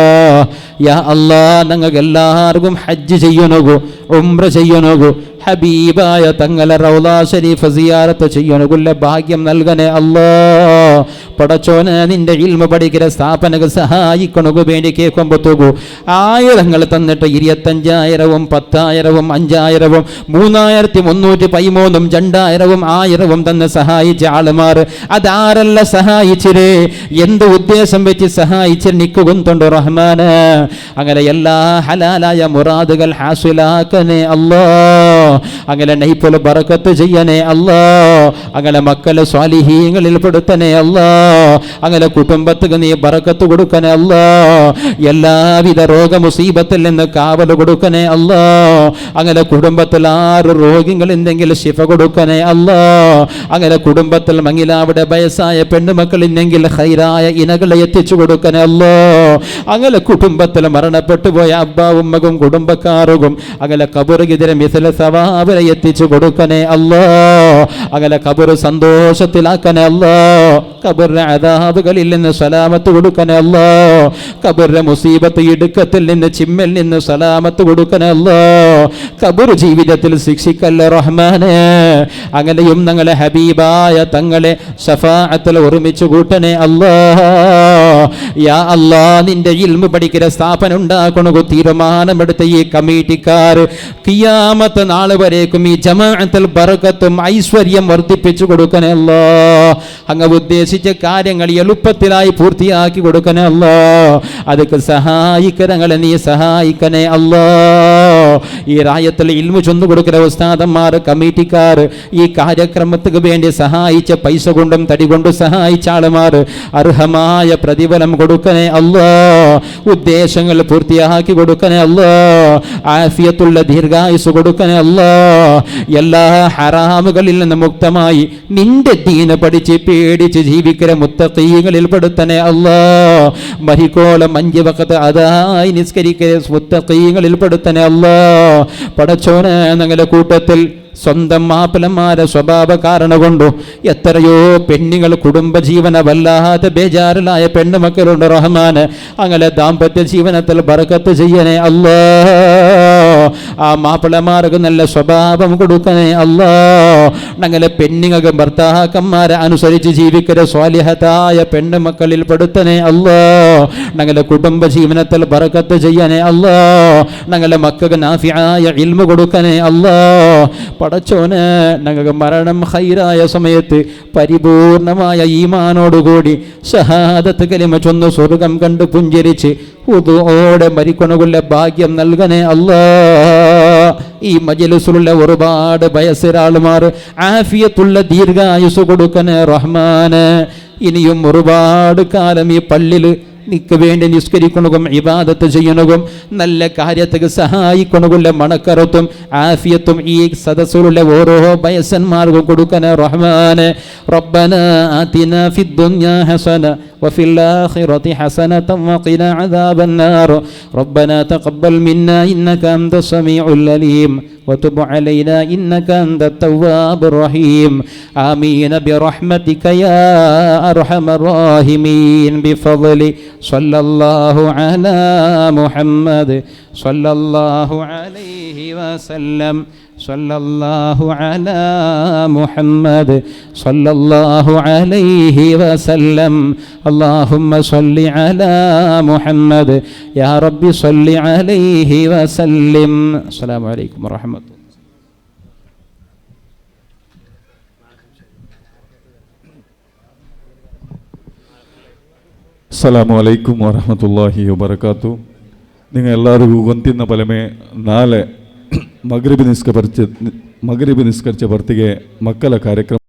യാ അല്ലാ, ഞങ്ങൾക്ക് എല്ലാവർക്കും ഹജ്ജ് ചെയ്യണകൂ, ഉംറ ചെയ്യണകൂ, ഹബീബായ തങ്ങളെ റൗള ശരീഫ് സിയാറത്ത് ചെയ്യണകുള്ള ഭാഗ്യം നൽകണേ അല്ലാ. പടച്ചോനെ, നിന്റെ ഇൽമ പഠിക്കുന്ന സ്ഥാപനങ്ങൾ സഹായിക്കണകു വേണ്ടി കേൾക്കുമ്പോഴത്തേക്കു ആയിരങ്ങൾ തന്നിട്ട് 25,000 10,000 5,000 3,313 2000 1000 തന്നെ സഹായിച്ച ആളുമാർ അതാരല്ല സഹായിച്ചിരേ, എന്ത് ഉദ്ദേശം വെച്ച് സഹായിച്ച് നിൽക്കുന്നുണ്ട് റഹ്മാന്. അങ്ങനെ എല്ലാ ഹലാലായ മുറാദുകൾ ഹാസിലാക്കണേ അല്ലാ. അങ്ങനെ നൈഫുൽ ബറക്കത്ത് ചെയ്യണേ അല്ലാ. അങ്ങനെ മക്കളെ സ്വാലിഹീങ്ങളിൽ പെടുത്തണേ അല്ലാ. അങ്ങനെ കുടുംബത്തിന് നീ ബറക്കത്ത് കൊടുക്കണേ അല്ലാ. എല്ലാവിധ രോഗമുസീബത്തിൽ നിന്ന് കാവൽ കൊടുക്കണേ അല്ലാ. അങ്ങനെ കുടുംബത്തിൽ 6 രോഗികൾ എന്തെങ്കിലും ശിഫ കൊടുക്കണേ അല്ലാ. അങ്ങനെ കുടുംബത്തിൽ മങ്ങിലാവിടെ വയസ്സായ പെണ്ണുമക്കൾ ഇല്ലെങ്കിൽ ഹൈറായ ഇനകളെ എത്തിച്ചു കൊടുക്കണേ അല്ലാ. അങ്ങനെ കുടുംബത്തിൽ മരണപ്പെട്ടു പോയ അബ്ബാവും മകും കുടുംബക്കാർക്കും അങ്ങനെ ഖബറിനെതിരെ മിഥല സവാബിനെ എത്തിച്ചു കൊടുക്കണേ അല്ലാ. അങ്ങനെ ഖബർ സന്തോഷത്തിലാക്കണേ അല്ലാ. ഖബറിന്റെ അദാബുകളിൽ നിന്ന് സലാമത്ത് കൊടുക്കണേ അല്ലാ. ഖബറിന്റെ മുസീബത്ത് ഇടുക്കത്തിൽ നിന്ന് ചിമ്മൽ നിന്ന് സലാമത്ത് കൊടുക്കണേ അല്ലാ. ഖബർ ജീവിതത്തിൽ ശിക്ഷിക്കല്ലേ റഹ്മാനെ. അങ്ങനെയും ഞങ്ങളെ ഹബീബായ തങ്ങളെ ശഫാഅത്തിൽ ഒരുമിച്ച് കൂട്ടണേ അല്ലാ. യാ അല്ലാ, നിന്റെ ഇൽമു പഠിക്കുന്ന സ്ഥാപനം ഉണ്ടാക്കണു തീരുമാനമെടുത്ത ഈ കമ്മിറ്റിക്കാർ ഖിയാമത്ത് നാൾ വരേക്കും ഈ ജമാഅത്തിൽ ബറക്കത്തും ഐശ്വര്യം വർദ്ധിപ്പിച്ചു കൊടുക്കണേ അല്ലാ. അങ്ങ് ഉദ്ദേശിച്ച കാര്യങ്ങൾ എളുപ്പത്തിലായി പൂർത്തിയാക്കി കൊടുക്കണേ അല്ലാ. അതൊക്കെ സഹായിക്കണങ്ങളെ നീ സഹായിക്കണേ അല്ലാ. ഈ റായത്തിൽ ഇൽമു ചൊന്നു കൊടുക്കുന്ന ഉസ്താദന്മാർ കമ്മിറ്റിക്കാർ ഈ കാര്യക്രമത്തിന് വേണ്ടി സഹായിച്ച പൈസ കൊണ്ടും തടി കൊണ്ടും സഹായിച്ച ആളുമാർ അർഹമായ പ്രതിഫലം കൊടുക്കണേ അല്ലാ. ഉദ്ദേശങ്ങൾ പൂർത്തിയാക്കി കൊടുക്കണേ അല്ലാ. ആഫിയത്തുള്ള ദീർഘായുസ് കൊടുക്കണേ അല്ലാ. എല്ലാ ഹറാമുകളിൽ നിന്ന് മുക്തമായി നിന്റെ ദീന പഠിച്ച് പേടിച്ച് ജീവിക്കുന്ന മുത്തഖീങ്ങളിൽ പെടുത്തണേ അല്ലാ. മരിക്കോളം 5 വഖത്ത് അതായി നിസ്കരിക്കുന്ന മുത്തഖീങ്ങളിൽ പെടുത്തണേ അല്ലാ. പടച്ചോനെ, ഞങ്ങളുടെ കൂട്ടത്തിൽ സ്വന്തം മാപ്പിളന്മാരെ സ്വഭാവ കാരണം കൊണ്ടു എത്രയോ പെണ്ണുങ്ങൾ കുടുംബജീവന വല്ലാതെ ബേജാറിലായ പെണ്ണുമക്കളുണ്ട് റഹ്മാന്. അങ്ങനെ ദാമ്പത്യ ജീവനത്തിൽ ബറക്കത്ത് ചെയ്യണേ അല്ലാ. ആ മാപ്പിളമാർക്ക് നല്ല സ്വഭാവം കൊടുക്കണേ അല്ലാ. ഞങ്ങളെ പെണ്ണുങ്ങൾക്ക് ഭർത്താക്കന്മാരെ അനുസരിച്ച് ജീവിക്കുന്ന സ്വാലിഹത്തായ പെണ്ണുമക്കളിൽ പെടുത്തണേ അല്ലാ. ഞങ്ങളുടെ കുടുംബജീവനത്തിൽ ബറക്കത്ത് ചെയ്യണേ അല്ലാ. ഞങ്ങളെ മക്കൾക്ക് നാഫിയായ ഇൽമു കൊടുക്കണേ അല്ലാ. പടച്ചോന്, ഞങ്ങൾക്ക് മരണം ഹൈറായ സമയത്ത് പരിപൂർണമായ ഈമാനോടുകൂടി ഷഹാദത്ത് കലിമ ചൊന്ന് സ്വർഗം കണ്ട് പുഞ്ചരിച്ച് ഉദുഓടെ മരിക്കണകുള്ള ഭാഗ്യം നൽകണേ അല്ലാ. ഈ മജ്‌ലിസിലുള്ള ഒരുപാട് വയസ്സരാളുമാർ ആഫിയത്തുള്ള ദീർഘായുസ് കൊടുക്കണേ റഹ്മാന്. ഇനിയും ഒരുപാട് കാലം ഈ പള്ളിയിൽ നിക്ക് വേണ്ടി നിസ്കരിക്കണകും ഇബാദത്ത് ചെയ്യണകും നല്ല കാര്യത്തിന് സഹായിക്കണകുള്ള മണക്കറത്തും ആഫിയത്തും ഈ സദസ്സിലുള്ള ഓരോ വയസ്സന്മാർക്കും കൊടുക്കണേ റഹ്മാനെ. റബ്ബനാ ആതിനാ ഫിദ്ദുനിയാ ഹസന വഫിൽ ആഖിറതി ഹസനതൻ വഖിനാ അദാബന്നാർ. റബ്ബനാ തഖബ്ബൽ മിന്നാ ഇന്നക അൻതസ് സമീഉൽ അലീം وتب علينا إنك أنت التواب الرحيم. آمين برحمتك يا أرحم الراحمين. بفضل صلى الله على محمد صلى الله عليه وسلم. صلى الله على محمد صلى الله عليه وسلم. اللهم صل على محمد يا رب صل عليه وسلم. السلام عليكم ورحمة الله. അസ്സലാമു അലൈക്കും വറഹ്മത്തുള്ളാഹി വബറകാതുഹു. നിങ്ങൾ എല്ലാവരും ಗೊಂತಿನ ಫಲಮೆ ನಾಳೆ ಮಗ್ರಿಬ್ ನಿಸ್ಕರಿച്ച ಬರ್ತಿಗೆ ಮಕ್ಕಳ ಕಾರ್ಯಕ್ರಮ